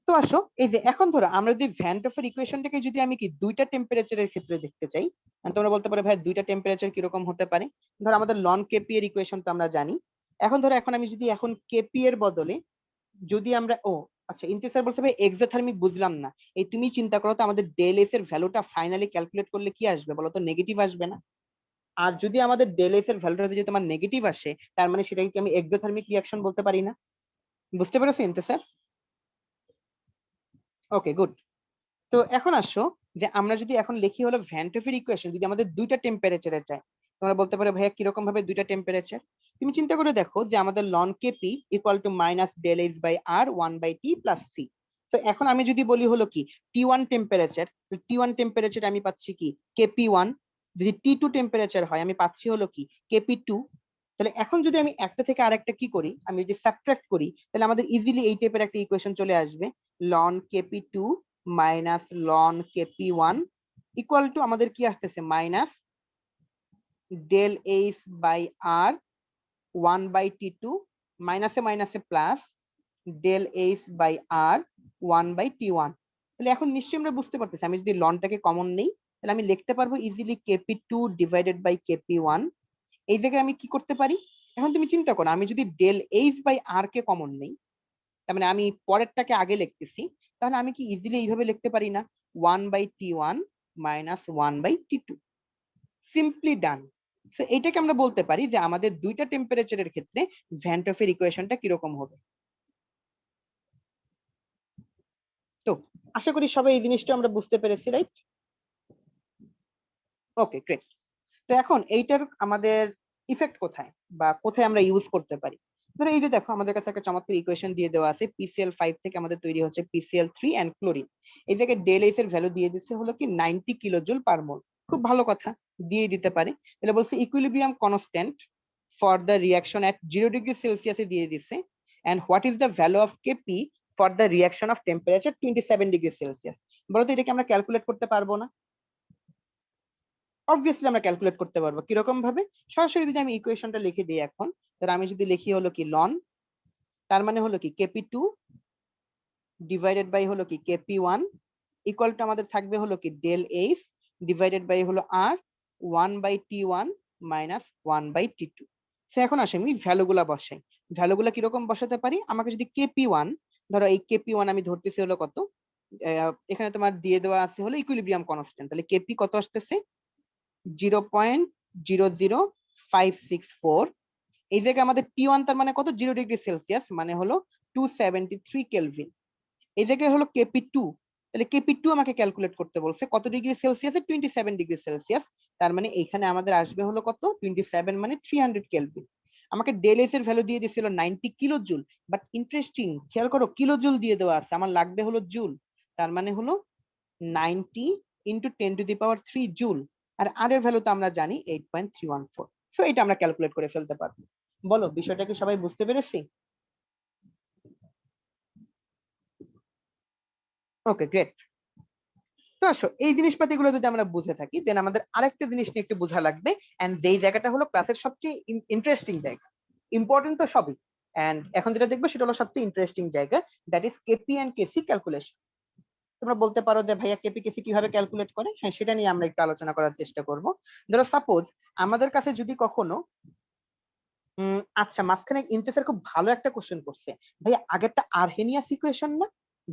তো আসো এই যে এখন ধরো আমরা যদি ভ্যান ডফের ইকুয়েশনটাকে যদি আমি কি দুইটা টেম্পারেচারের ক্ষেত্রে দেখতে চাই, তোমরা বলতে পারো ভাই দুইটা টেম্পারেচার কিরকম হতে পারে? ধরো আমাদের লন কেপি এর ইকুয়েশন তো আমরা জানি। এখন ধরো এখন আমি যদি এখন কেপি এর বদলে যদি আমরা আচ্ছা ইন্টিজার বলতে ভাই এক্সোথার্মিক বুঝলাম না। এই তুমি চিন্তা করো তো আমাদের ডেল এস এর ভ্যালুটা ফাইনালি ক্যালকুলেট করলে কি আসবে বলো তো? নেগেটিভ আসবে না? আর যদি আমাদের ডেল এস এর ভ্যালুটা যদি তোমার নেগেটিভ আসে, তার মানে সেটাকে কি আমি এক্সোথার্মিক রিঅ্যাকশন বলতে পারি না? বুঝতে পেরেছো ইন্টিজার? ওকে, গুড। তো এখন আসো যে আমরা যদি এখন লিখি হলো ভ্যান ডফের ইকুয়েশন যদি আমাদের দুইটা টেম্পারেচারে চাই, তোমরা বলতে পারো ভাইয়া কিরকম ভাবে দুইটা টেম্পারেচার? তুমি চিন্তা করে দেখো যে আমাদের ln Kp equal to minus del H by R 1/t plus C. তো এখন আমি যদি বলি হলো কি T1 টেম্পারেচার, T1 টেম্পারেচার আমি পাচ্ছি কি KP1। যদি T2 টেম্পারেচার হয় আমি পাচ্ছি হলো কি KP2। তাহলে এখন যদি আমি একটা থেকে আরেকটা কি করি, আমি যদি সাবট্রাক্ট করি, তাহলে আমাদের ইজিলি এই টাইপের একটা ইকুয়েশন চলে আসবে, ln KP2 minus ln KP1 equal to আমাদের কি আসতেছে minus del H by R 1/T2 মাইনাসে মাইনাসে plus del H by R 1/T1। তাহলে এখন নিশ্চয়ই আমরা বুঝতে পারতেছি আমি যদি লনটাকে কমন নেই, তাহলে আমি লিখতে পারবো easily KP2 divided by KP1। এই জায়গায় আমি কি করতে পারি, এখন তুমি চিন্তা করো আমি যদি ডেল এইচ বাই আর কে কমন নেই, তার মানে আমি পরেরটাকে আগে লিখতেছি, তাহলে আমি কি ইজিলি এইভাবে লিখতে পারি না 1/T1 মাইনাস 1/T2? সিম্পলি ডান। সো এটাকে আমরা বলতে পারি যে আমাদের দুইটা টেম্পারেচারের ক্ষেত্রে ভ্যান ডফের ইকুয়েশনটা কিরকম হবে। তো আশা করি সবাই এই জিনিসটা আমরা বুঝতে পেরেছি, রাইট? ওকে, গ্রেট। তো এখন এইটার আমাদের ইফেক্ট কোথায় বা কোথায় আমরা ইউজ করতে পারি? ধরো এই যে দেখো আমাদের কাছে একটা চমৎকার ইকুয়েশন দিয়ে দেওয়া আছে, PCl5 থেকে আমাদের তৈরি হচ্ছে PCl3 এন্ড ক্লোরিন। এই জায়গায় ডেল এইচ এর ভ্যালু দিয়ে দিচ্ছে হলো কি 90 কিলোজুল পার মোল। খুব ভালো কথা, দিয়ে দিতে পারে। তাহলে বলছে equilibrium constant for the reaction at 0°C এ দিয়ে দিচ্ছে, and what is the value of Kp for the reaction of temperature 27°C। বলতো এটাকে আমরা ক্যালকুলেট করতে পারবো না? অবভিয়াসলি আমরা ক্যালকুলেট করতে পারবো। কিরকম ভাবে? সরাসরি যদি আমি ইকুয়েশনটা লিখে দিই এখন, তাহলে আমি যদি লিখি হলো কি লন, তার মানে হলো কি KP2 ডিভাইডেড বাই হলো কি KP1 ইকুয়াল টু আমাদের থাকবে হলো কি ডেল এইচ ডিভাইডেড বাই হলো আর 1/T1 মাইনাস 1/T2। সো এখন আসে আমি ভ্যালুগুলা বসাই। ভ্যালুগুলা কিরকম বসাতে পারি? আমাকে যদি KP1, ধরো এই KP1 আমি ধরতেছি হলো কত, এখানে তোমার দিয়ে দেওয়া আছে হলো ইকুইলিব্রিয়াম কনস্ট্যান্ট, তাহলে KP কত আসতেছে 0.00564। এই জায়গায় আমাদের T1 তার মানে কত 0°C মানে হলো 273 কেলভিন। এই জায়গায় হলো KP2, তাহলে KP2 আমাকে ক্যালকুলেট করতে বলছে কত ডিগ্রি সেলসিয়াসে 27°C। তার মানে এখানে আমাদের আসবে হলো কত 27 মানে 300 কেলভিন। আমাকে ডেল এস এর ভ্যালু দিয়ে দিয়েছিল 90 কিলো জুল, বাট ইন্টারেস্টিং খেয়াল করো কিলো জুল দিয়ে দেওয়া আছে, আমার লাগবে হলো জুল। তার মানে হলো 90 ইন্টু 10⁻³ জুল। আর এর ভ্যালু তো আমরা জানি 8.314। সো এটা আমরা ক্যালকুলেট করে ফেলতে পারবো। বলো বিষয়টা কি সবাই বুঝতে পেরেছি? ওকে, গ্রেট। তো আসো এই জিনিসপাতিগুলো যদি আমরা বুঝে থাকি, দেন আমাদের আরেকটা জিনিস নিয়ে একটু বোঝা লাগবে, এন্ড যেই জায়গাটা হলো ক্লাসের সবচেয়ে ইন্টারেস্টিং জায়গা। ইম্পর্টেন্ট তো সবই, এন্ড এখন যেটা দেখবো সেটা হলো সবচেয়ে ইন্টারেস্টিং জায়গা, that is Kp and Kc calculation. তোমরা বলতে পারো যে ভাইয়া কেপিকেসি কিভাবে ক্যালকুলেট করে, হ্যাঁ সেটা নিয়ে আমরা একটু আলোচনা করার চেষ্টা করব। ধরো সাপোজ আমাদের কাছে যদি কখনো আচ্ছা মাঝখানে ইন্টেসের খুব ভালো একটা কোশ্চেন করছে, ভাই আগেরটা আরহেনিয়াস ইকুয়েশন না,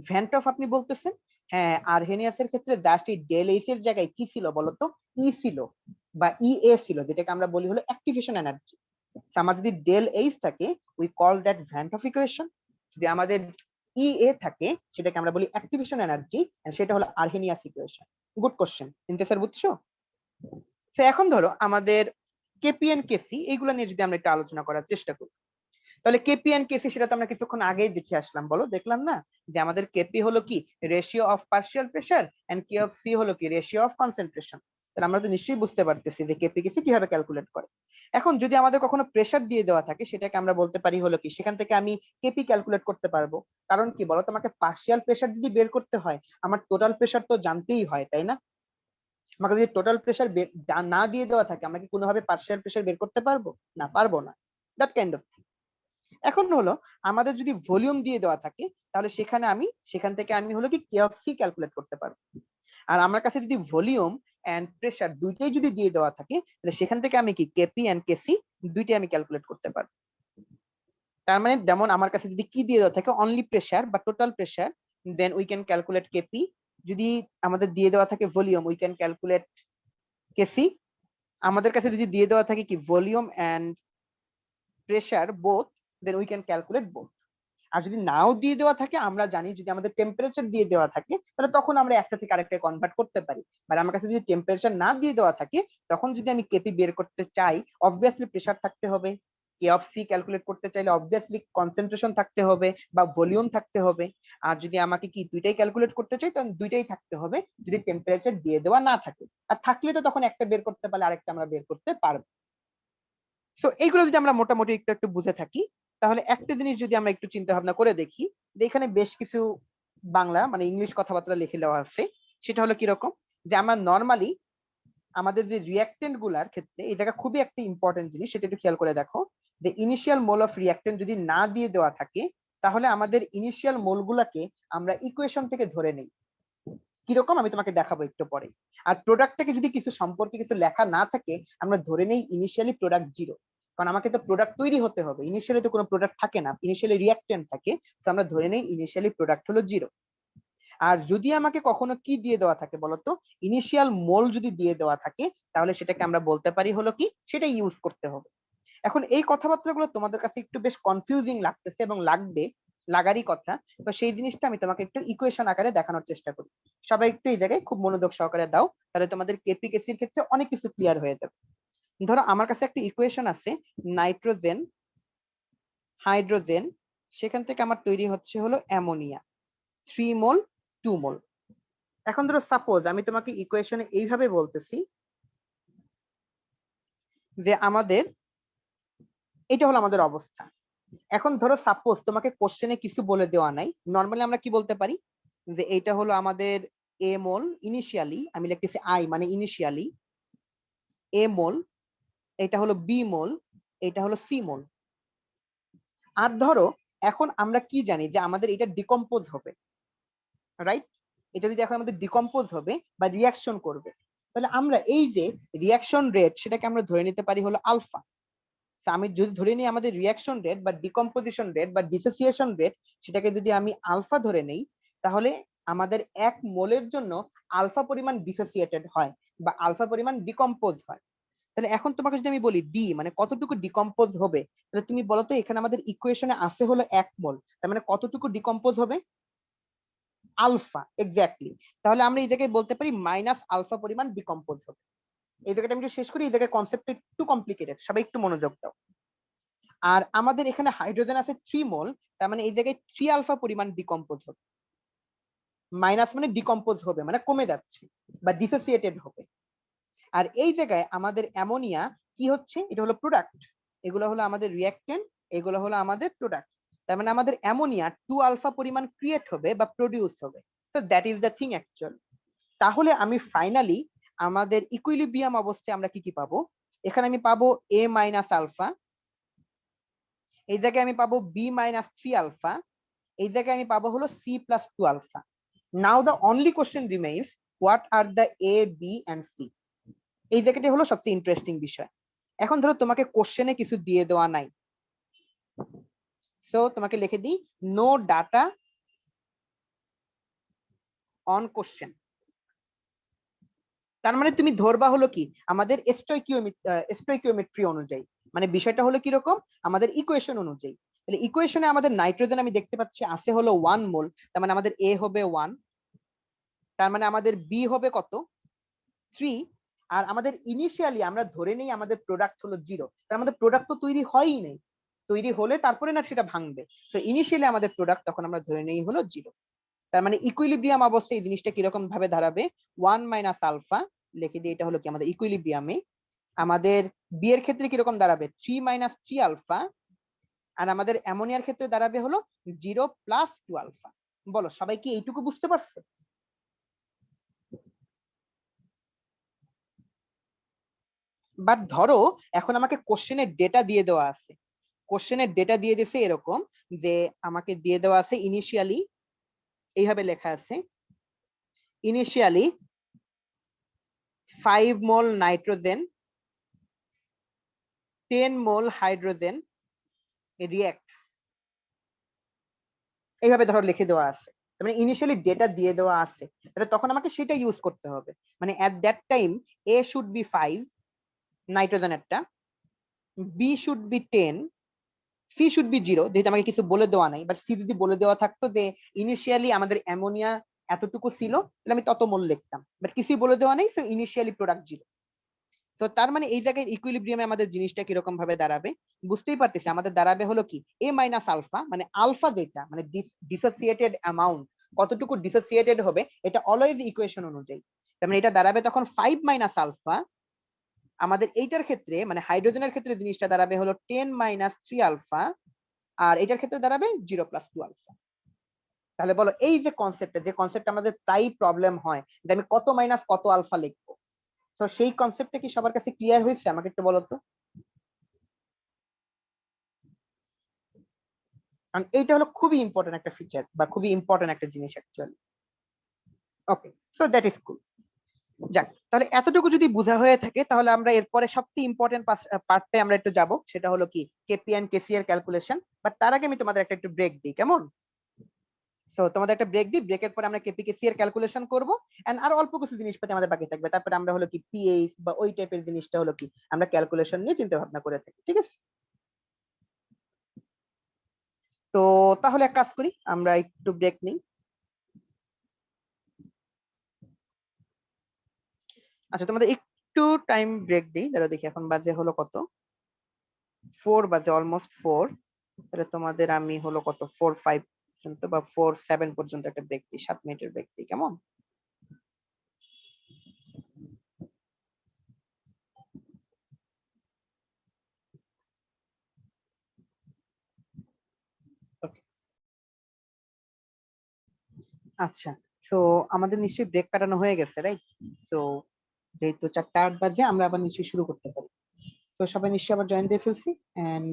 ভ্যান্ট অফ আপনি বলতেছেন, হ্যাঁ আরহেনিয়াসের ক্ষেত্রে জাস্ট এই ডেল এইচ এর জায়গায় কি ছিল বলতো, ই ছিল বা ই এ ছিল, যেটাকে আমরা বলি হলো অ্যাক্টিভেশন এনার্জি। আমার যদি ডেল এইচ থাকে we call that vent of equation, যদি আমাদের ই এ থাকে সেটাকে আমরা বলি অ্যাক্টিভেশন এনার্জি, সেটা হলো আরহেনিয়াস ইকুয়েশন। গুড কোশ্চেন ইন্টেসের, বুঝছো? তো এখন ধরো আমাদের কেপি এন্ড কেসি এইগুলো নিয়ে যদি আমরা একটু আলোচনা করার চেষ্টা করি, তাহলে কেপি এন্ড কেসি সেটা তো আমরা কিছুক্ষণ আগেই দেখে আসলাম, বলো দেখলাম না যে আমাদের কেপি হলো কি ratio of partial pressure and K of C হলো কি রেশিও অফ কনসেন্ট্রেশন। তাহলে আমরা তো নিশ্চয়ই বুঝতে পারতেছি যে কেপি কেসি কিভাবে ক্যালকুলেট করে। এখন যদি আমাদের কখনো প্রেসার দিয়ে দেওয়া থাকে সেটাকে আমরা বলতে পারি হলো কি সেখান থেকে আমি কেপি ক্যালকুলেট করতে পারবো। কারণ কি বলো, তোমাকে পার্শিয়াল প্রেসার যদি বের করতে হয় আমার টোটাল প্রেসার তো জানতেই হয়, তাই না? আমাকে যদি টোটাল প্রেসার না দিয়ে দেওয়া থাকে আমরা কি কোনোভাবে পার্শিয়াল প্রেসার বের করতে পারবো? না, পারবো না। That kind of. এখন হলো আমাদের যদি ভলিউম দিয়ে দেওয়া থাকে তাহলে সেখান থেকে আমি হলো কি কে অফ সি ক্যালকুলেট করতে পারবো। আর আমার কাছে যদি ভলিউম এন্ড প্রেসার দুইটাই যদি দিয়ে দেওয়া থাকে তাহলে সেখান থেকে আমি কি কেপি এন্ড কেসি দুইটাই আমি ক্যালকুলেট করতে পারবো। তার মানে যেমন আমার কাছে যদি কি দিয়ে দেওয়া থাকে অনলি প্রেসার বা total pressure, then we can calculate KP. যদি আমাদের দিয়ে দেওয়া থাকে volume we can calculate KC. আমাদের কাছে যদি দিয়ে দেওয়া থাকে কি volume and pressure both, then we can calculate both. আর যদি নাও দিয়ে দেওয়া থাকে আমরা জানি যদি আমাদের টেম্পারেচার দিয়ে দেওয়া থাকে তাহলে তখন আমরা একটা থেকে আরেকটা কনভার্ট করতে পারি। আর আমার কাছে যদি টেম্পারেচার না দিয়ে দেওয়া থাকে তখন যদি আমি কেপি বের করতে চাই অবভিয়াসলি প্রেসার থাকতে হবে, কে অফ সি ক্যালকুলেট করতে চাইলে অবভিয়াসলি কনসেন্ট্রেশন থাকতে হবে বা ভলিউম থাকতে হবে। আর যদি আমাকে কি দুইটাই ক্যালকুলেট করতে চাই তখন দুইটাই থাকতে হবে যদি টেম্পারেচার দিয়ে দেওয়া না থাকে। আর থাকলে তো তখন একটা বের করতে পারলে আরেকটা আমরা বের করতে পারবো। তো এইগুলো যদি আমরা মোটামুটি একটু একটু বুঝে থাকি তাহলে একটা জিনিস যদি আমরা একটু চিন্তা ভাবনা করে দেখি যে এখানে বেশ কিছু বাংলা মানে ইংলিশ কথাবার্তা লিখে দেওয়া আছে। সেটা হলো কিরকম, যে আমরা নর্মালি আমাদের যে রিঅ্যাক্টেন্ট গুলার ক্ষেত্রে এই জায়গা খুবই একটা ইম্পর্টেন্ট জিনিস, সেটা একটু খেয়াল করে দেখো যে ইনিশিয়াল মোল অফ রিঅ্যাক্টেন্ট যদি না দিয়ে দেওয়া থাকে তাহলে আমাদের ইনিশিয়াল মোল গুলাকে আমরা ইকুয়েশন থেকে ধরে নেই। কিরকম আমি তোমাকে দেখাবো একটু পরে। আর প্রোডাক্টটাকে যদি কিছু সম্পর্কে কিছু লেখা না থাকে আমরা ধরে নেই ইনিশিয়ালি প্রোডাক্ট জিরো, কারণ আমাকে তো প্রোডাক্ট তৈরি হতে হবে, ইনিশিয়ালি তো কোনো প্রোডাক্ট থাকে না, ইনিশিয়ালি রিঅ্যাক্টেন্ট থাকে। তো আমরা ধরে নেই ইনিশিয়ালি প্রোডাক্ট হলো জিরো। আর যদি আমাকে কখনো কি দিয়ে দেওয়া থাকে বলতো, ইনিশিয়াল মোল যদি দিয়ে দেওয়া থাকে তাহলে সেটাকে আমরা বলতে পারি হলো কি সেটা ইউজ করতে হবে। এখন এই কথাবার্তাগুলো তোমাদের কাছে একটু বেশ কনফিউজিং লাগতেছে এবং লাগবে, লাগারই কথা। তো সেই জিনিসটা আমি তোমাকে একটু ইকুয়েশন আকারে দেখানোর চেষ্টা করি। সবাই একটু এই জায়গায় খুব মনোযোগ সহকারে দাও, তাহলে তোমাদের কেপিকেসির ক্ষেত্রে অনেক কিছু ক্লিয়ার হয়ে যাবে। ধরো আমার কাছে একটা ইকুয়েশন আছে, নাইট্রোজেন, হাইড্রোজেন, সেখান থেকে আমার তৈরি হচ্ছে হলো অ্যামোনিয়া, 3 মোল 2 মোল। এখন ধরো সাপোজ আমি তোমাকে ইকুয়েশনে এইভাবে বলতেছি যে আমাদের এটা হলো আমাদের অবস্থা। এখন ধরো সাপোজ তোমাকে কোশ্চেনে কিছু বলে দেওয়া নাই, নরমালি আমরা কি বলতে পারি যে এইটা হলো আমাদের এ মোল, ইনিশিয়ালি আমি লিখতেছি আই মানে ইনিশিয়ালি এ মোল, এটা হলো বি মোল, এটা হলো সি মোল। আর ধরো এখন আমরা কি জানি যে আমাদের এটা ডিকম্পোজ হবে, রাইট? এটা যদি এখন আমাদের ডিকম্পোজ হবে বা রিয়াকশন করবে তাহলে আমরা এই যে রিয়াকশন রেট সেটাকে আমরা ধরে নিতে পারি হলো আলফা। আমি যদি ধরে নিই আমাদের রিয়াকশন রেট বা ডিকম্পোজিশন রেট বা ডিসোসিয়েশন রেট সেটাকে যদি আমি আলফা ধরে নেই তাহলে আমাদের 1 মোলের জন্য আলফা পরিমাণ ডিসোসিয়েটেড হয় বা আলফা পরিমাণ ডিকম্পোজ হয়। তাহলে এখন তোমাকে যদি আমি বলি ডি মানে কতটুকু ডিকম্পোজ হবে, তাহলে তুমি বলো তো এখানে আমাদের ইকুয়েশনে আছে হলো 1 মোল, তার মানে কতটুকু ডিকম্পোজ হবে? Alpha, exactly. তাহলে আমরা এই জায়গায় বলতে পারি মাইনাস আলফা পরিমাণ ডিকম্পোজ হবে। এই জায়গাটা আমি একটু শেষ করি, এই জায়গায় কনসেপ্ট একটু কমপ্লিকেটেড, সবাই একটু মনোযোগ দাও। আর আমাদের এখানে হাইড্রোজেন আছে 3 মোল, তার মানে এই জায়গায় 3 আলফা পরিমাণ ডিকম্পোজ হবে। মাইনাস মানে ডিকম্পোজ হবে মানে কমে যাচ্ছে বা ডিসোসিয়েটেড হবে। আর এই জায়গায় আমাদের অ্যামোনিয়া কি হচ্ছে, এটা হলো প্রোডাক্ট, এগুলো হলো আমাদের রিঅ্যাক্টেন্ট, এগুলো হলো আমাদের প্রোডাক্ট। তার মানে আমাদের অ্যামোনিয়া 2 আলফা পরিমাণ ক্রিয়েট হবে বা প্রোডিউস হবে। তো that is the thing actual. তাহলে আমি ফাইনালি আমাদের ইকুইলিব্রিয়াম অবস্থায় আমরা কি কি পাবো, এখানে আমি পাবো এ মাইনাস আলফা, এই জায়গায় আমি পাবো বি মাইনাস 3 আলফা, এই জায়গায় আমি পাবো হলো C plus 2 alpha. Now the only question remains, what are the A, B and C. এই জায়গাটি হলো সবচেয়ে ইন্টারেস্টিং বিষয়। এখন ধরো তোমাকে কোশ্চেনে কিছু দিয়ে দেওয়া নাই, সো তোমাকে লিখে দিই নো ডাটা অন কোশ্চেন। তার মানে তুমি ধরবা হলো কি আমাদের স্টয়কিওমেট্রি অনুযায়ী, মানে বিষয়টা হলো কিরকম আমাদের ইকুয়েশন অনুযায়ী। তাহলে ইকুয়েশনে আমাদের নাইট্রোজেন আমি দেখতে পাচ্ছি আছে হলো 1 মোল, তার মানে আমাদের এ হবে 1, তার মানে আমাদের বি হবে কত 3, আর আমাদের ইনিশিয়ালি আমরা ধরে নেই আমাদের প্রোডাক্ট হলো 0, তার আমাদের প্রোডাক্ট তো তৈরি হয়ই নাই, তৈরি হলে তারপরে না সেটা ভাঙবে। তো ইনিশিয়ালি আমাদের প্রোডাক্ট তখন আমরা ধরে নেই হলো 0। তার মানে ইকুইলিব্রিয়াম অবস্থায় এই জিনিসটা কিরকম ভাবে দাঁড়াবে 1 মাইনাস আলফা, লিখে দিই এটা হলো কি আমাদের ইকুইলিব্রিয়ামে। আমাদের বি এর ক্ষেত্রে কিরকম দাঁড়াবে 3 মাইনাস 3 আলফা, আর আমাদের অ্যামোনিয়ার ক্ষেত্রে দাঁড়াবে হলো 0 প্লাস 2 আলফা। বলো সবাই কি এইটুকু বুঝতে পারছো? বাট ধরো এখন আমাকে কোশ্চেনের ডেটা দিয়ে দেওয়া আছে, কোশ্চেনের ডেটা দিয়ে দিয়েছে এরকম যে আমাকে দিয়ে দেওয়া আছে ইনিশিয়ালি এইভাবে লেখা আছে, initially 5 mole nitrogen 10 mole hydrogen reacts, এইভাবে ধরো লিখে দেওয়া আছে। মানে ইনিশিয়ালি ডেটা দিয়ে দেওয়া আছে, তাহলে তখন আমাকে সেটা ইউজ করতে হবে। মানে at that time A should be 5 নাইট্রোজেনেরটা, B should be 10, C should be 0, যেহেতু আমাকে কিছু বলে দেওয়া নাই। বাট সি যদি বলে দেওয়া থাকতো যে ইনিশিয়ালি আমাদের অ্যামোনিয়া এতটুকু ছিল, তাহলে আমি তত মোল লিখতাম। বাট কিছুই বলে দেওয়া নেই, সো ইনিশিয়ালি প্রোডাক্ট 0। তো তার মানে এই জায়গায় ইকুইলিব্রিয়ামে আমাদের জিনিসটা কিরকম ভাবে দাঁড়াবে বুঝতেই পারতেছি। আমাদের দাঁড়াবে হলো কি এ মাইনাস আলফা, মানে আলফা যেটা মানে ডিসোসিয়েটেড অ্যামাউন্ট, কতটুকু ডিসোসিয়েটেড হবে এটা অলওয়েজ ইকুয়েশন অনুযায়ী। তার মানে এটা দাঁড়াবে তখন 5 মাইনাস আলফা। আমাদের এইটার ক্ষেত্রে মানে হাইড্রোজেনের ক্ষেত্রে জিনিসটা দাঁড়াবে হলো 10 মাইনাস 3 আলফা, আর এটার ক্ষেত্রে দাঁড়াবে 0 প্লাস 2 আলফা। তাহলে বলো এই যে কনসেপ্টটা আমাদের প্রায় প্রবলেম হয় যে আমি কত মাইনাস কত আলফা লিখবো, তো সেই কনসেপ্টটা কি সবার কাছে ক্লিয়ার হয়েছে আমাকে একটু বলো তো। কারণ এইটা হলো খুবই ইম্পর্টেন্ট একটা ফিচার বা খুবই ইম্পর্টেন্ট একটা জিনিস actually. Okay, so that is cool. যাক, তাহলে এতটুকু যদি বোঝা হয়ে থাকে তাহলে আমরা এরপরে সবচেয়ে ইম্পর্টেন্ট পার্টে আমরা একটু যাব, সেটা হলো কি কেপি এন্ড কেসি এর ক্যালকুলেশন। বাট তার আগে আমি তোমাদের একটা একটু ব্রেক দিই, কেমন? সো তোমাদের একটা ব্রেক দিই, ব্রেকের পরে আমরা কেপি কেসি এর ক্যালকুলেশন করবো, এন্ড আর অল্প কিছু জিনিসপাতি আমাদের বাকি থাকবে। তারপরে আমরা হলো কি পিএইচ বা ওই টাইপের জিনিসটা হলো কি আমরা ক্যালকুলেশন নিয়ে চিন্তা ভাবনা করে থাকি, ঠিক আছে? তো তাহলে এক কাজ করি, আমরা একটু ব্রেক নিই। আচ্ছা, তোমাদের একটু টাইম ব্রেক দিই, দাঁড়া দেখি এখন বাজে হলো কত, 4 বাজে, অলমোস্ট 4। তাহলে তোমাদের আমি হলো কত 4-5 পর্যন্ত বা 4-7 পর্যন্ত একটা ব্রেক দিই, 7 মিনিটের ব্রেক দিই, কেমন? Okay. আচ্ছা, তো আমাদের নিশ্চয়ই ব্রেক কাটানো হয়ে গেছে, রাইট? তো যেহেতু 4টা 8 বাজে আমরা আবার নিশ্চয়ই শুরু করতে পারি। তো সবাই নিশ্চয়ই আবার জয়েন দিয়ে ফেলছি, এন্ড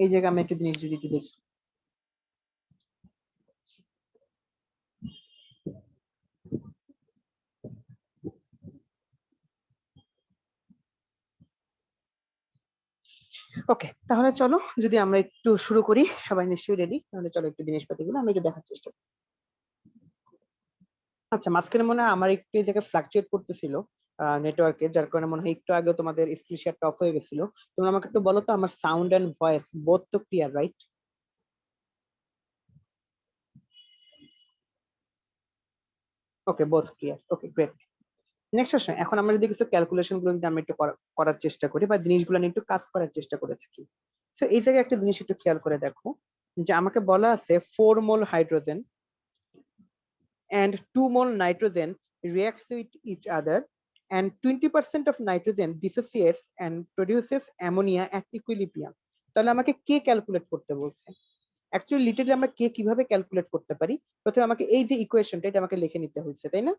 এই জায়গায় আমরা একটু জিনিস যদি একটু দেখি। ওকে, তাহলে চলো যদি আমরা একটু শুরু করি, সবাই নিশ্চয়ই রেডি, তাহলে চলো একটু জিনিসপাতিগুলো আমরা একটু দেখার চেষ্টা করি। আচ্ছা, মাঝখানে মনে হয় আমার একটু এই জায়গায় ফ্লাকচুয়েট করতেছিল নেটওয়ার্কে, যার কারণে মনে হয় একটু আগে তোমাদের স্ক্রিন শেয়ারটা অফ হয়ে গেছিল। তোমরা আমাকে একটু বলো তো আমার সাউন্ড এন্ড ভয়েস বোথ তো clear, right? Okay, both clear, okay great. Next আসলে এখন আমরা যদি কিছু ক্যালকুলেশন গুলো যদি আমরা একটু করার চেষ্টা করি বা জিনিসগুলো নিয়ে একটু কাজ করার চেষ্টা করে থাকি। তো এই জায়গায় একটা জিনিস একটু খেয়াল করে দেখো, যে আমাকে বলা আছে 4 মোল hydrogen and 2 mole nitrogen reacts with each other, and 20% of nitrogen dissociates and produces ammonia at equilibrium. তাহলে আমাকে কে ক্যালকুলেট করতে বলছে? অ্যাকচুয়ালি লিটারালি আমরা কে কিভাবে ক্যালকুলেট করতে পারি, প্রথমে আমাকে এই যে ইকুয়েশনটা এটা আমাকে লিখে নিতে হচ্ছে, তাই না?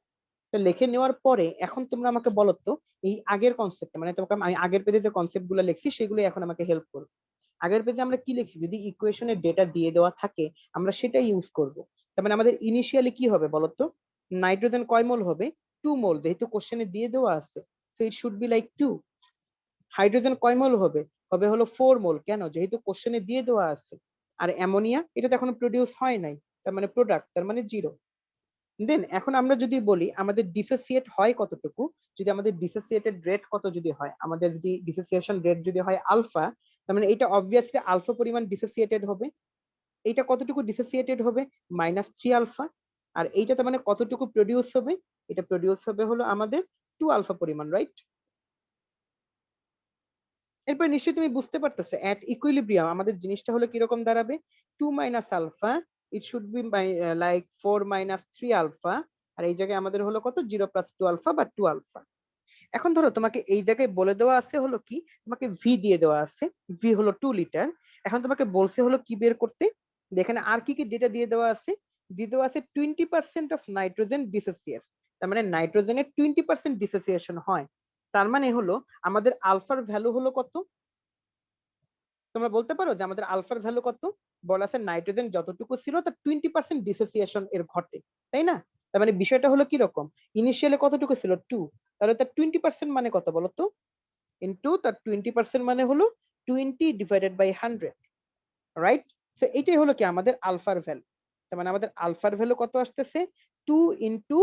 তো লিখে নেওয়ার পরে এখন তোমরা আমাকে বলো তো এই আগের কনসেপ্ট, মানে তোমাকে আমি আগের পেজে যে কনসেপ্ট গুলো লিখছি সেগুলো এখন আমাকে হেল্প করবে। আগের পেজে আমরা কি লিখছি, যদি ইকুয়েশনের ডেটা দিয়ে দেওয়া থাকে আমরা সেটা ইউজ করব। তার মানে আমাদের ইনিশিয়ালি কি হবে বলতো, নাইট্রোজেন কয় মোল হবে, 2 মোল, যেহেতু কোশ্চেনে দিয়ে দেওয়া আছে, so it should be like 2। Hydrogen কয় মোল হবে, হবে হলো 4 মোল, কেন, যেহেতু কোশ্চেনে দিয়ে দেওয়া আছে। আর অ্যামোনিয়া এটা তো এখনো প্রডিউস হয় নাই, তার মানে প্রোডাক্ট, তার মানে 0। দেন এখন আমরা যদি বলি আমাদের ডিসোসিয়েট হয় কতটুকু, যদি আমাদের ডিসোসিয়েটেড রেট কত যদি হয়, আমাদের যদি ডিসোসিয়েশন রেট যদি হয় আলফা, তার মানে এটা অবভিয়াসলি আলফা পরিমাণ ডিসোসিয়েটেড হবে। এইটা কতটুকু ডিসোসিয়েটেড হবে, -3 আলফা। আর এইটা তার মানে কতটুকু প্রডিউস হবে, এটা প্রডিউস হবে হলো আমাদের 2 আলফা পরিমাণ, রাইট। এরপর নিশ্চয়ই তুমি বুঝতে পারতেছো এট ইকুইলিব্রিয়াম আমাদের জিনিসটা হলো কিরকম দাঁড়াবে, 2 minus alpha, it should be like 4 minus 3 alpha. আর এই জায়গায় আমাদের হলো কত, 0 প্লাস 2 আলফা বা 2 আলফা। এখন ধরো তোমাকে এই জায়গায় বলে দেওয়া আছে হলো কি, তোমাকে ভি দিয়ে দেওয়া আছে, ভি হলো 2 লিটার। এখন তোমাকে বলছে হলো কি বের করতে, এখানে আর কি কি ডেটা দিয়ে দেওয়া আছে, দিয়ে দেওয়া আছে 20% অফ নাইট্রোজেন ডিসোসিয়েটস, তার মানে নাইট্রোজেনের 20% ডিসোসিয়েশন হয়। তার মানে হলো আমাদের আলফার ভ্যালু হলো কত, তোমরা বলতে পারো যে আমাদের আলফার ভ্যালু কত, বলা আছে নাইট্রোজেন যতটুকু ছিল তার 20% ডিসোসিয়েশন এর ঘটে, তাই না। তার মানে বিষয়টা হলো কি রকম, ইনিশিয়ালি কতটুকু ছিল 2, তাহলে তার 20% মানে কত বলতো, ইনটু তার 20% মানে হলো 20 ডিভাইডেড বাই 100, রাইট। সো এটাই হলো কি আমাদের আলফার ভ্যালু। তার মানে আমাদের আলফার ভ্যালু কত আসতেছে, 2 ইনটু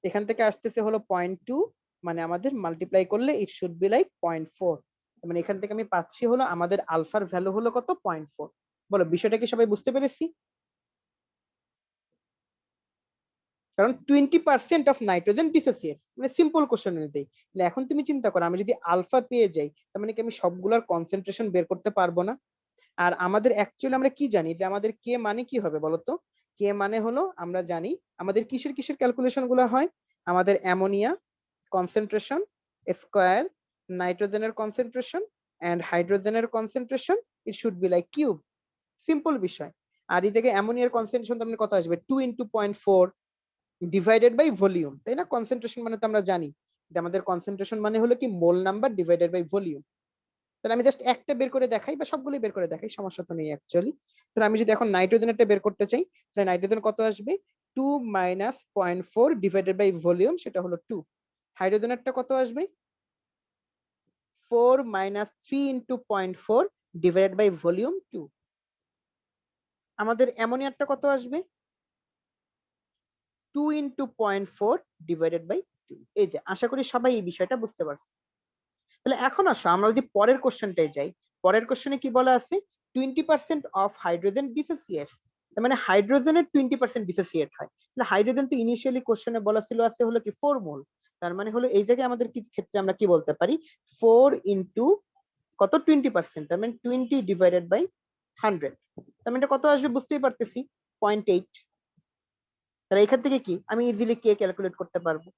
এখান থেকে আসতেছে হলো 0.2, মানে আমাদের মাল্টিপ্লাই করলে ইট শুড বি লাইক 0.4। মানে এখান থেকে আমি পাচ্ছি হলো আমাদের আলফার ভ্যালু হলো কত, 0.4। বলো বিষয়টা কি সবাই বুঝতে পেরেছি, কারণ 20% অফ নাইট্রোজেন ডিসোসিয়েটস, মানে সিম্পল কোশ্চেন অনুযায়ী। তাহলে এখন তুমি চিন্তা করো আমি যদি আলফা পেয়ে যাই, তার মানে কি আমি সবগুলোর কনসেন্ট্রেশন বের করতে পারবো না। আর আমাদের অ্যাকচুয়ালি আমরা কি জানি যে আমাদের কে মানে কি হবে বলতো, কে মানে হলো আমরা জানি আমাদের কিসের কিসের ক্যালকুলেশন গুলো হয়, আমাদের অ্যামোনিয়া কনসেন্ট্রেশন স্কয়ার, নাইট্রোজেনের কনসেন্ট্রেশন এন্ড হাইড্রোজেনের concentration, it should be like cube, simple বিষয়। আর এই থেকে অ্যামোনিয়ার কনসেন্ট্রেশন তার মানে কত আসবে, 2 ইনটু 0.4 ডিভাইডেড বাই ভলিউম, তাই না। কনসেন্ট্রেশন মানে তো আমরা জানি যে আমাদের কনসেন্ট্রেশন মানে হলো কি mole number divided by volume. তাহলে আমি জাস্ট একটা বের করে দেখাই বা সবগুলোই বের করে দেখাই, সমস্যা তো নেই অ্যাকচুয়ালি। তাহলে আমি যদি এখন নাইট্রোজেনেরটা বের করতে চাই, তাহলে নাইট্রোজেন কত আসবে, 2 মাইনাস 0.4 ডিভাইডেড বাই ভলিউম, সেটা হলো 2। হাইড্রোজেনেরটা কত আসবে, 4 minus 3 into 0.4 divided by volume 2। আমাদের অ্যামোনিয়ারটা কত আসবে, 2 ইন্টু 0.4 ডিভাইডেড বাই 2। এই যে আশা করি সবাই এই বিষয়টা বুঝতে পারছে। তাহলে এখন আসো আমরা যদি পরের কোশ্চেনটাই যাই, পরের কোশ্চেনে কি বলা আছে, 20% অফ হাইড্রোজেন ডিসোসিয়েটস, তার মানে হাইড্রোজেনের 20% ডিসোসিয়েট হয়। তাহলে হাইড্রোজেন তো ইনিশিয়ালি কোশ্চেনে বলা ছিল আছে হলো কি 4 মোল, তার মানে হলো এই জায়গায় আমাদের কি ক্ষেত্রে আমরা কি বলতে পারি, 4 ইনটু কত 20%, তার মানে 20 ডিভাইডেড বাই 100, তার মানে এটা কত আসবে বুঝতেই পারতেছি, 0.8। তাহলে এখান থেকে কি আমি ইজিলি কে ক্যালকুলেট করতে পারবো।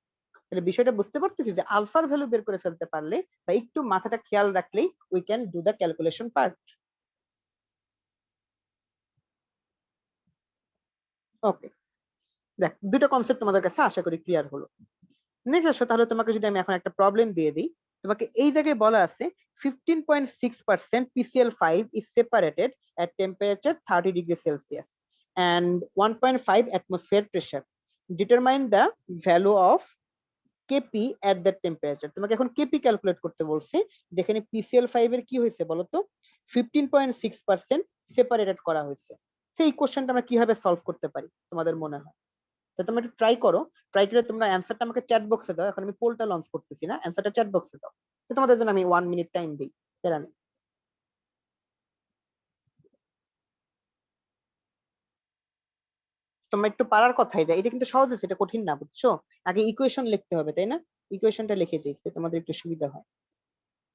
তাহলে বিষয়টা বুঝতে পারতেছি যে আলফার ভ্যালু বের করে ফেলতে পারলে বা একটু মাথাটা খেয়াল রাখলেই we can do the calculation part. Okay, দেখ দুটো কনসেপ্ট তোমাদের কাছে আশা করি ক্লিয়ার হলো। নেক্সট আসো তাহলে তোমাকে যদি আমি এখন একটা প্রবলেম দিয়ে দিই, তোমাকে এই জায়গায় বলা আছে 15.6% PCl5 is separated at temperature 30 degree Celsius and 1.5 atmosphere pressure. Determine the value of KP at that temperature. তোমাকে এখন কেপি ক্যালকুলেট করতে বলছে, যেখানে PCl5 এর কি হয়েছে বলতো 15.6% সেপারেটেড করা হয়েছে। সেই কোশ্চেনটা আমরা কিভাবে সলভ করতে পারি তোমাদের মনে হয়, তো তোমরা একটু ট্রাই করো। ট্রাই করে তোমরা অ্যানসারটা আমাকে চ্যাট বক্সে দাও, এখন আমি পোলটা লঞ্চ করতেছি না, অ্যানসারটা চ্যাট বক্সে দাও। তো তোমাদের জন্য আমি 1 মিনিট টাইম দিই, প্যারা নেই। তোমরা একটু পারার কথাই যায়, এটা কিন্তু সহজ আছে, এটা কঠিন না বুঝছো। আগে ইকুয়েশন লিখতে হবে তাই না, ইকুয়েশনটা লিখে দিচ্ছি তোমাদের একটু সুবিধা হয়।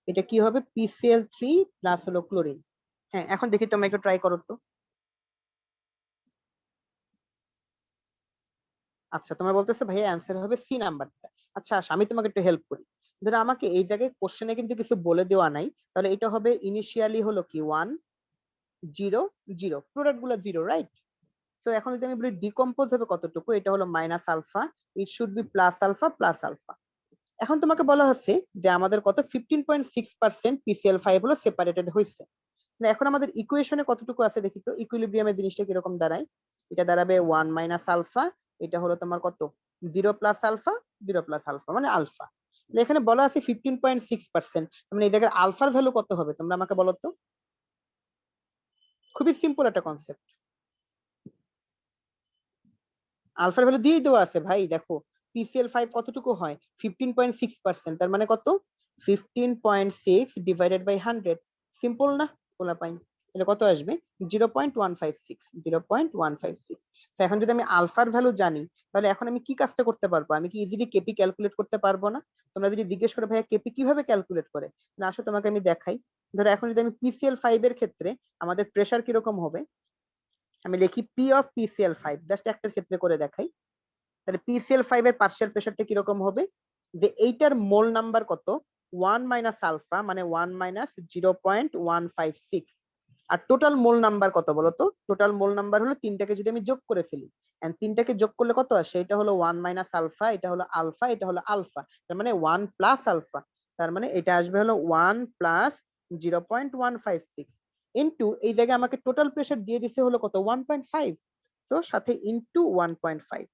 এটা কি হবে, PCl3 প্লাস হলো ক্লোরিন। হ্যাঁ এখন দেখি তোমরা একটু ট্রাই করো তো। আচ্ছা তোমরা বলতেছো ভাইয়া অ্যান্সার হবে সি নাম্বারটা। আচ্ছা আচ্ছা, আমি তোমাকে একটু হেল্প করি। ধরো আমাকে এই জায়গায় কোশ্চেনে কিন্তু কিছু বলে দেওয়া নাই, তাহলে এটা হবে ইনিশিয়ালি হলো কি 1 0 0, প্রোডাক্ট গুলো 0, রাইট। তো এখন যদি আমি বলি ডিকম্পোজ হবে কতটুকু, এটা হলো minus alpha, it should be plus alpha plus alpha. এখন তোমাকে বলা হচ্ছে যে আমাদের কত 15.6% PCl5 হলো সেপারেটেড হয়েছে। এখন আমাদের ইকুয়েশনে কতটুকু আছে দেখি তো, ইকুইলিব্রিয়ামের জিনিসটা কিরকম দাঁড়ায়। এটা দাঁড়াবে 1 মাইনাস আলফা, এটা হলো তোমার কত 0 প্লাস আলফা, 0 প্লাস আলফা মানে আলফা। এখানে বলা আছে 15.6%, মানে এই জায়গায় আলফার ভ্যালু কত হবে তোমরা আমাকে বলো তো। খুবই সিম্পল একটা কনসেপ্ট, আলফার ভ্যালু দিয়েই দেওয়া আছে ভাই। দেখো PCl5 কতটুকু হয় 15.6%, তার মানে কত 15.6 ডিভাইডেড বাই 100। সিম্পল না বলা পাই, তাহলে কত আসবে 0.156, 0.156। এখন যদি আমি আলফার ভ্যালু জানি, তাহলে এখন আমি কি কাজটা করতে পারবো, আমি কি ইজিলি কেপি ক্যালকুলেট করতে পারবো না? তোমরা যদি জিজ্ঞেস করো ভাইয়া কেপি কিভাবে ক্যালকুলেট করে, না আসলে তোমাকে আমি দেখাই। ধরো এখন যদি আমি PCl5 এর ক্ষেত্রে আমাদের প্রেসার কিরকম হবে, আমি লিখি পি অফ PCl5, জাস্ট একটার ক্ষেত্রে করে দেখাই। তাহলে PCl5 এর পার্শিয়াল প্রেসারটা কিরকম হবে, যে এইটার মোল নাম্বার কত 1 মাইনাস আলফা, মানে 1 মাইনাস 0.156। আর টোটাল মোল নাম্বার কত বলতো, টোটাল মোল নাম্বার হলো তিনটাকে যদি আমি যোগ করে ফেলি, এন্ড তিনটাকে যোগ করলে কত আসে, এটা হলো 1 মাইনাস আলফা, এটা হলো আলফা, এটা হলো আলফা, তার মানে 1 প্লাস আলফা, তার মানে এটা আসবে হলো 1 প্লাস 0.156 ইনটু এই জায়গায় আমাকে টোটাল প্রেসার দিয়ে দিতে হলো কত 1.5, সো সাথে ইনটু 1.5।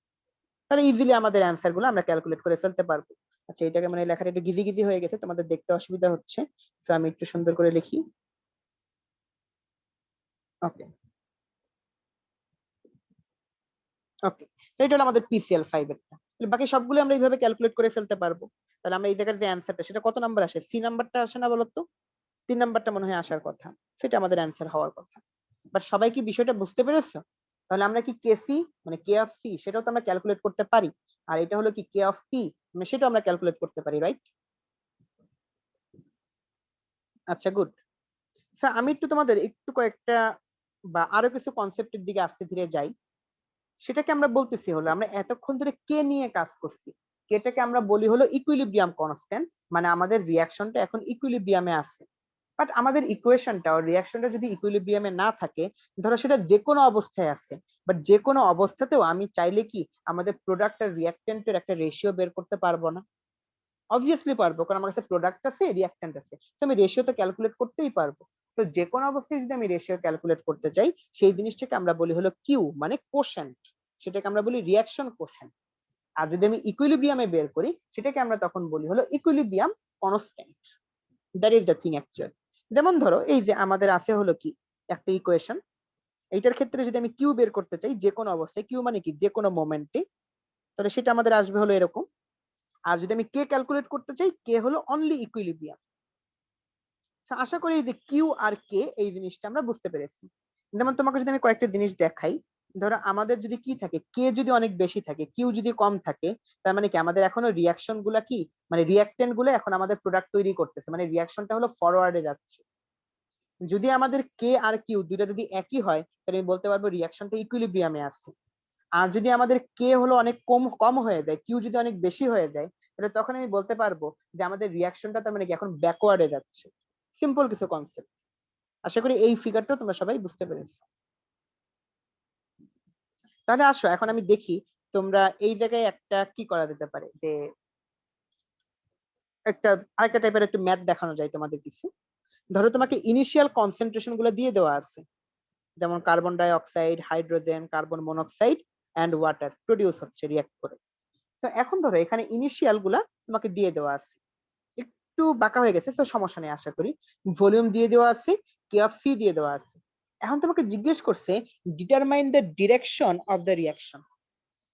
তাহলে ইজিলি আমাদের অ্যান্সার গুলো আমরা ক্যালকুলেট করে ফেলতে পারবো। আচ্ছা এটাকে মানে লেখাটা একটু গিজি গিজি হয়ে গেছে, তোমাদের দেখতে অসুবিধা হচ্ছে, তো আমি একটু সুন্দর করে লিখি। ওকে ওকে, তো এটা হলো আমাদের PCl5 এরটা। তাহলে বাকি সবগুলো আমরা এইভাবে ক্যালকুলেট করে ফেলতে পারবো। তাহলে আমরা এই জায়গার যে অ্যান্সারটা সেটা কত নাম্বার আসে, সি নাম্বারটা আসে না বলতো? 3 নাম্বারটা মনে হয় আসার কথা, সেটা আমাদের অ্যান্সার হওয়ার কথা। বাট সবাই কি বিষয়টা বুঝতে পেরেছো? তাহলে আমরা কি কেসি মানে কে অফ সি সেটাও তো আমরা ক্যালকুলেট করতে পারি, আর এটা হলো কি কে অফ পি মানে সেটাও আমরা ক্যালকুলেট করতে পারি, রাইট? আচ্ছা গুড। স্যার আমি একটু তোমাদের একটু কয়েকটা বা আরো কিছু কনসেপ্টের দিকে আস্তে ধীরে যাই। সেটাকে আমরা বলতেছি হলো আমরা এতক্ষণ ধরে কে নিয়ে কাজ করছি, কেটাকে আমরা বলি হলো ইকুইলিব্রিয়াম কনস্ট্যান্ট, মানে আমাদের রিয়াকশনটা এখন ইকুইলিব্রিয়ামে আছে। বাট আমাদের ইকুয়েশনটা ও রিয়াকশনটা যদি ইকুইলিব্রিয়ামে না থাকে, ধরো সেটা যে কোনো অবস্থায় আছে, বাট যে কোনো অবস্থাতেও আমি চাইলে কি আমাদের প্রোডাক্ট আর রিয়াক্টেন্টের একটা রেশিও বের করতে পারবো না? অবভিয়াসলি পারবো, কারণ আমার কাছে প্রোডাক্ট আছে রিয়াক্ট্যান্ট আছে, তো আমি রেশিও তো ক্যালকুলেট করতেই পারবো। তো যে কোনো অবস্থায় যদি আমি রেশিও ক্যালকুলেট করতে চাই, সেই জিনিসটাকে আমরা বলি হলো কিউ মানে কোশেন্ট, সেটাকে আমরা বলি রিয়াকশন কোশেন্ট। আর যদি আমি ইকুইলিব্রিয়ামে বের করি, সেটাকে আমরা তখন বলি হলো equilibrium constant. That is the thing actually. যেমন ধরো এই যে আমাদের আছে হলো কি একটা ইকুয়েশন, এইটার ক্ষেত্রে যদি আমি কিউ বের করতে চাই যে কোনো অবস্থায়, কিউ মানে কি যে কোনো মোমেন্টে, তাহলে সেটা আমাদের আসবে হলো এরকম। আর যদি আমি কে ক্যালকুলেট করতে চাই, কে হলো অনলি ইকুইলিব্রিয়াম। আশা করি যে কিউ আর কে এই জিনিসটা আমরা বুঝতে পেরেছি। যেমন তোমাকে যদি আমি কয়েকটা জিনিস দেখাই, ধরো আমাদের যদি কি থাকে, কে যদি অনেক বেশি থাকে কিউ যদি কম থাকে, তার মানে কি আমাদের এখনো রিয়াকশন গুলা কি মানে রিয়াক্টেন্ট গুলো এখন আমাদের প্রোডাক্ট তৈরি করতেছে, মানে রিয়াকশনটা হলো ফরওয়ার্ডে যাচ্ছে। যদি আমাদের কে আর কিউ দুইটা যদি একই হয়, তাহলে আমি বলতে পারবো রিয়াকশনটা ইকুইলিব্রিয়ামে আছে। আর যদি আমাদের কে হলো অনেক কম কম হয়ে যায়, কিউ যদি অনেক বেশি হয়ে যায়, তাহলে তখন আমি বলতে পারবো যে আমাদের রিয়াকশনটা তার মানে কি এখন ব্যাকওয়ার্ডে যাচ্ছে। সিম্পল কিছু কনসেপ্ট, আশা করি এই ফিগারটা তোমরা সবাই বুঝতে পেরেছো। তাহলে আসো এখন আমি দেখি তোমরা এই জায়গায় একটা কি করা যেতে পারে, যে একটা আরেকটা টাইপের একটু ম্যাথ দেখানো যায় তোমাদের কিছু। ধরো তোমাকে ইনিশিয়াল কনসেন্ট্রেশন গুলো দিয়ে দেওয়া আছে, যেমন carbon die oxide, hydrogen, carbon monoxide and water produce হচ্ছে রিঅ্যাক্ট করে। তো এখন ধরো এখানে ইনিশিয়াল গুলা তোমাকে দিয়ে দেওয়া আছে, একটু বাঁকা হয়ে গেছে তো সমস্যা নেই আশা করি। ভলিউম দিয়ে দেওয়া আছে, কে অফ সি দিয়ে দেওয়া আছে। এখন তোমাকে জিজ্ঞেস করছে determine the direction of the reaction.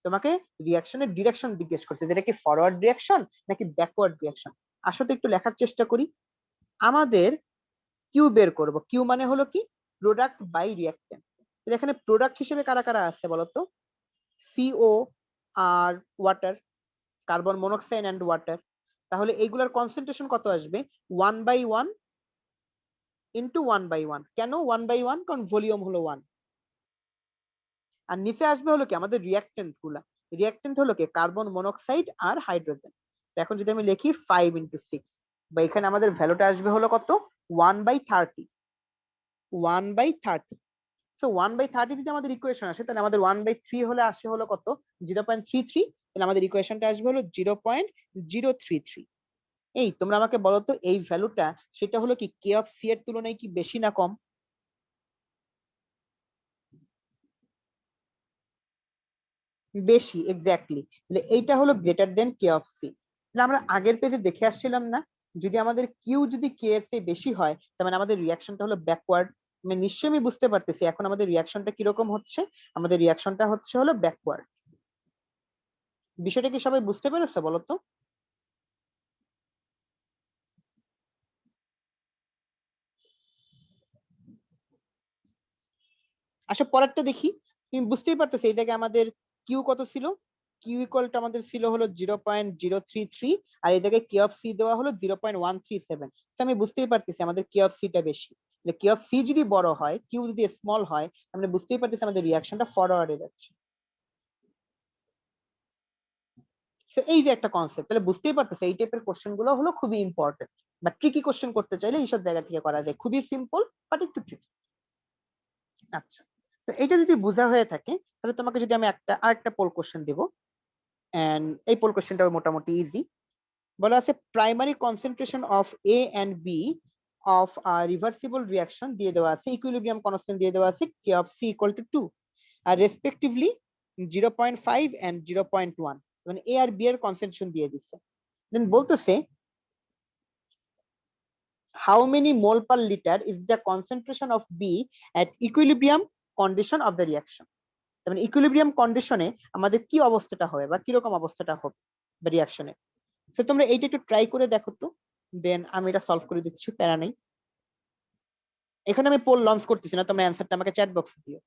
তোমাকে রিয়াকশনের ডিরেকশন জিজ্ঞেস করছে, যেটা কি ফরওয়ার্ড রিয়াকশন নাকি ব্যাকওয়ার্ড রিয়াকশন। আসলে একটু লেখার চেষ্টা করি। আমাদের কিউ বের করব, কিউ মানে হলো কি প্রোডাক্ট বাই রিয়াক্টেন্ট। এখানে প্রোডাক্ট হিসেবে কারা কারা আছে বলতো, সিও আর water, carbon monoxide and water. তাহলে এইগুলার কনসেন্ট্রেশন কত আসবে 1/1 ইন্টু 1/1। কেন 1/1? কারণ ভলিউম হলো 1। আর নিচে আসবে হলো কি আমাদের রিয়াক্টেন্ট গুলা, রিয়াক্টেন্ট হলো কি কার্বন মনোক্সাইড আর হাইড্রোজেন। এখন যদি আমি লিখি 5 × 6, বা এখানে আমাদের ভ্যালুটা আসবে হলো কত 1/30, 1/30। সো 1/30 যদি আমাদের ইকুয়েশন আসে, তাহলে আমাদের 1/3 হলে আসে হলো কত 0.33, তাহলে আমাদের ইকুয়েশনটা আসবে হলো 0.033। এই তোমরা আমাকে বলো তো এই ভ্যালুটা সেটা হলো কি কে অফ সি এর তুলনায় কি বেশি না কম? বেশি, এক্স্যাক্টলি। তাহলে এইটা হলো greater than K of C. তাহলে আমরা আগের পেজে দেখে আসছিলাম না, যদি আমাদের কিউ যদি কে এর চেয়ে বেশি হয় তার মানে আমাদের রিয়াকশনটা হলো ব্যাকওয়ার্ড। আমি নিশ্চয়ই আমি বুঝতে পারতেছি এখন আমাদের রিয়াকশনটা কিরকম হচ্ছে, আমাদের রিয়াকশনটা হচ্ছে হলো ব্যাকওয়ার্ড। বিষয়টা কি সবাই বুঝতে পেরেছে বলতো? আচ্ছা পরেরটা দেখি। তুমি বুঝতেই পারতেছো এই জায়গায় আমাদের কিউ কত ছিল, কিউ ইকুয়াল টু আমাদের ছিল হলো 0.033, আর এই জায়গায় কে অফ সি দেওয়া হলো 0.137। আমি বুঝতেই পারতেছি আমাদের কে অফ সিটা বেশি। কে অফ সি যদি বড় হয়, কিউ যদি স্মল হয়, আমরা বুঝতেই পারতেছি আমাদের রিয়াকশনটা ফরওয়ার্ডে যাচ্ছে। তো এই যে একটা কনসেপ্ট, তাহলে বুঝতেই পারতেছে এই টাইপের কোশ্চেন গুলো হলো খুবই ইম্পর্টেন্ট। বা ট্রিকি কোশ্চেন করতে চাইলে এইসব জায়গা থেকে করা যায়, খুবই সিম্পল বাট একটু ট্রিকি। আচ্ছা, তো এটা যদি বোঝা হয়ে থাকে তাহলে তোমাকে যদি আমি আরেকটা পোল কোশ্চেন দিব, এন্ড এই পোল কোশ্চেনটা মোটামুটি ইজি। বলা আছে primary concentration of A and B of reversible reaction দিয়ে দেওয়া আছে, ইকুইলিব্রিয়াম কনস্ট্যান্ট দিয়ে দেওয়া আছে K of C equal to 2 আর রেসপেক্টিভলি 0.5 এন্ড 0.1, মানে এ আর বি এর কনসেন্ট্রেশন দিয়ে দিচ্ছে। দেন বলতেছে how many mole per liter is the concentration of B at equilibrium condition of the reaction। মানে ইকুইলিব্রিয়াম কন্ডিশনে আমাদের কি অবস্থাটা হবে বা কিরকম অবস্থাটা হবে বা রিয়াকশনে। তো তোমরা এইটা একটু ট্রাই করে দেখো তো, দেন আমি এটা সলভ করে দিচ্ছি, প্যারা নেই। এখানে আমি পোল লঞ্চ করতেছি না, তোমরা অ্যানসারটা আমাকে চ্যাট বক্সে দিও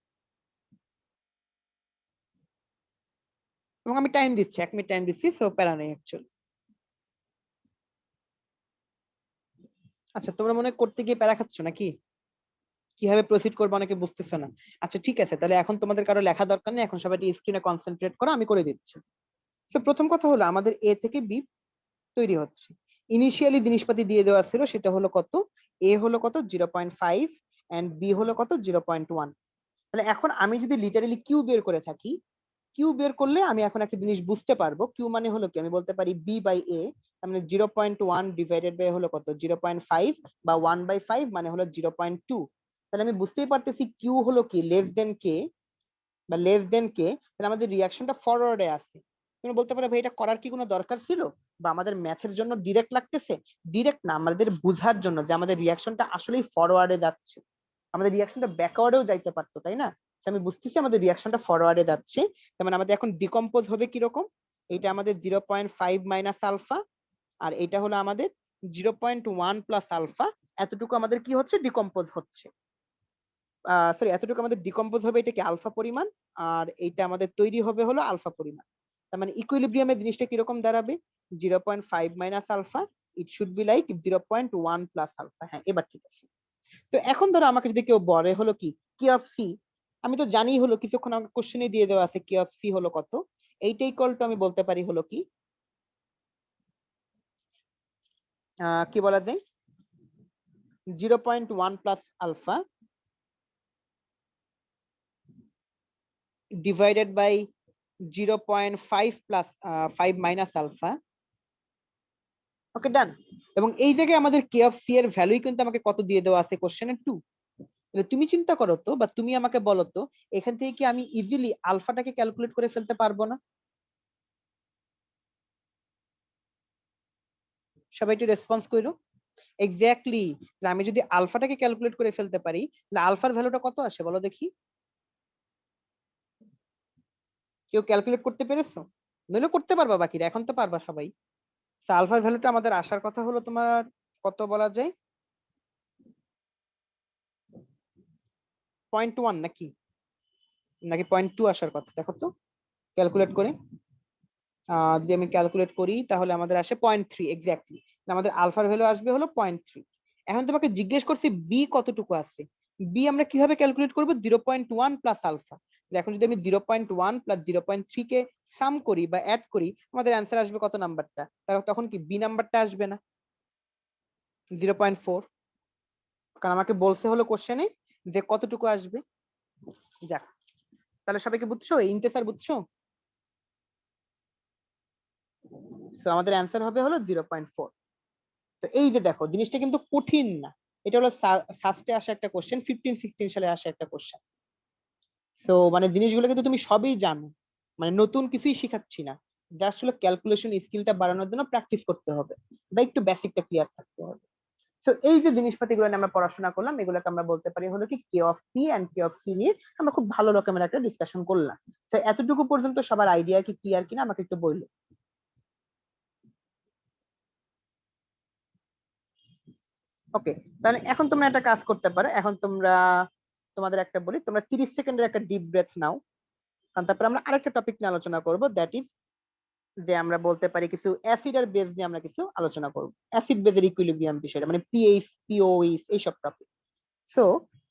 এবং আমি টাইম দিচ্ছি, 1 মিনিট টাইম দিচ্ছি, সো প্যারা নেই অ্যাকচুয়ালি। আচ্ছা তোমরা মনে হয় করতে গিয়ে প্যারা খাচ্ছ নাকি, কিভাবে প্রসিড করবো অনেকে বুঝতেছে না। আচ্ছা ঠিক আছে, তাহলে এখন তোমাদের কারো লেখা দরকার নেই, এখন সবাই স্ক্রিনে কনসেন্ট্রেট করো, আমি করে দিচ্ছি। তো প্রথম কথা হলো আমাদের এ থেকে বি তৈরি হচ্ছে। ইনিশিয়ালি জিনিসপাতি দিয়ে দেওয়া ছিল, সেটা হলো কত, এ হলো কত 0.5 এন্ড বি হলো কত 0.1। তাহলে এখন আমি যদি লিটারালি কিউ বের করে থাকি, কিউ বের করলে আমি এখন একটা জিনিস বুঝতে পারবো, কিউ মানে হলো কি, আমি বলতে পারি বি বাই এ, মানে 0.1 ডিভাইডেড বাই হলো কত 0.5 বা 1/5 মানে হলো 0.2। তাহলে আমি বুঝতেই পারতেছি কিউ হলো কি লেস দেন কে বা লেস দেন কে, তাহলে আমাদের রিয়াকশনটা ফরওয়ার্ডে আছে। তুমি বলতে পারো ভাই এটা করার কি কোনো দরকার ছিল বা আমাদের ম্যাথের জন্য ডিরেক্ট লাগতেছে, ডিরেক্ট না, আমাদের বুঝার জন্য যে আমাদের রিয়াকশনটা আসলেই ফরওয়ার্ডে যাচ্ছে। আমাদের রিয়াকশনটা ব্যাকওয়ার্ডেও যাইতে পারতো, তাই না? আমি বুঝতেছি আমাদের রিয়াকশনটা ফরওয়ার্ডে যাচ্ছে, তার মানে আমাদের এখন ডিকম্পোজ হবে কিরকম, এটা আমাদের 0.5 মাইনাস আলফা, আর এটা হলো আমাদের 0.1 প্লাস আলফা। এতটুকু আমাদের কি হচ্ছে, ডিকম্পোজ হচ্ছে। সরি, এতটুকু আমাদের ডিকম্পোজ হবে, এটা কি আলফা পরিমাণ, আর এইটা আমাদের তৈরি হবে হলো আলফা পরিমাণ। তার মানে ইকুইলিব্রিয়ামের জিনিসটা কিরকম দাঁড়াবে, 0.5 minus alpha, it should be like 0.1 plus alpha. হ্যাঁ এবার ঠিক আছে। তো এখন ধরো আমাকে যদি কেউ বলে হলো কি কে অফ সি, আমি তো জানি হলো কিছুক্ষণ আমাকে কোশ্চেনে দিয়ে দেওয়া আছে কে অফ সি হলো কত, এইটা ইকুয়াল টু আমি বলতে পারি হলো কি কি বলা যায় 0.1 plus alpha divided by 0.5 plus 5 minus alpha. Okay done. এবং এই জায়গায় আমাদের কে অফ সি এর ভ্যালুই কিন্তু আমাকে কত দিয়ে দেওয়া আছে কোশ্চেনে 2। তুমি চিন্তা করো তো, বা তুমি আমাকে বলো তো, এখান থেকে কি আমি ইজিলি আলফাটাকে ক্যালকুলেট করে ফেলতে পারবো না? সবাই একটু রেসপন্স করো। এক্স্যাক্টলি, আমি যদি আলফাটাকে ক্যালকুলেট করে ফেলতে পারি তাহলে আলফার ভ্যালুটা কত আসে বলো দেখি, কেউ ক্যালকুলেট করতে পেরেছো? নইলে করতে পারবা বাকিরা, এখন তো পারবা সবাই। আলফার ভ্যালুটা আমাদের আসার কথা হলো তোমার কত বলা যায়, 0.1 নাকি, নাকি 0.2 আসার কথা, দেখো তো ক্যালকুলেট করে। যদি আমি ক্যালকুলেট করি তাহলে আমাদের আসে 0.3 এক্স্যাক্টলি, আমাদের আলফার ভ্যালু আসবে হলো 0.3। এখন তোমাকে জিজ্ঞেস করছি বি কতটুকু আছে, বি আমরা কিভাবে ক্যালকুলেট করবো, 0.1 প্লাস আলফা। এখন যদি আমি 0.1 প্লাস 0.3 কে সাম করি বা অ্যাড করি, আমাদের অ্যান্সার আসবে কত নাম্বারটা, তখন কি বি নাম্বারটা আসবে না 0.4, কারণ আমাকে বলছে হলো কোশ্চেনে যে কতটুকু আসবে। যাক, তাহলে সবাইকে বুঝছো, ইন্তেসার বুঝছো? তো আমাদের অ্যান্সার হবে হলো 0.4। তো এই যে দেখো জিনিসটা কিন্তু কঠিন না, এটা হলো সাস্টে আসা একটা কোশ্চেন, 15-16 সালে আসা একটা কোশ্চেন। তো মানে জিনিসগুলো কিন্তু তুমি সবই জানো, মানে নতুন কিছুই শিখাচ্ছি না, জাস্ট হলো ক্যালকুলেশন স্কিলটা বাড়ানোর জন্য প্র্যাকটিস করতে হবে বা একটু বেসিকটা ক্লিয়ার থাকতে হবে। তো এই যে জিনিসপাতিগুলো নিয়ে আমরা পড়াশোনা করলাম, এগুলোকে আমরা বলতে পারি হলো কি K of P and K of C নিয়ে আমরা খুব ভালো রকমের একটা ডিসকাশন করলাম। তো এতটুকু পর্যন্ত সবার আইডিয়া কি ক্লিয়ার কিনা আমাকে একটু বললো। ওকে, তাহলে এখন তোমরা একটা কাজ করতে পারো, এখন তোমরা তোমাদের একটা বলি, তোমরা 30 সেকেন্ডের একটা ডিপ ব্রেথ নাও, কারণ তারপর আমরা আরেকটা টপিক নিয়ে আলোচনা করব, দ্যাট ইজ যে আমরা বলতে পারি কিছু অ্যাসিড আর বেস নিয়ে আমরা কিছু আলোচনা করব, অ্যাসিড বেজের ইকুইলিব্রিয়াম বিষয়টা, মানে পিএইচ পিওইচ এইসব টপিক। সো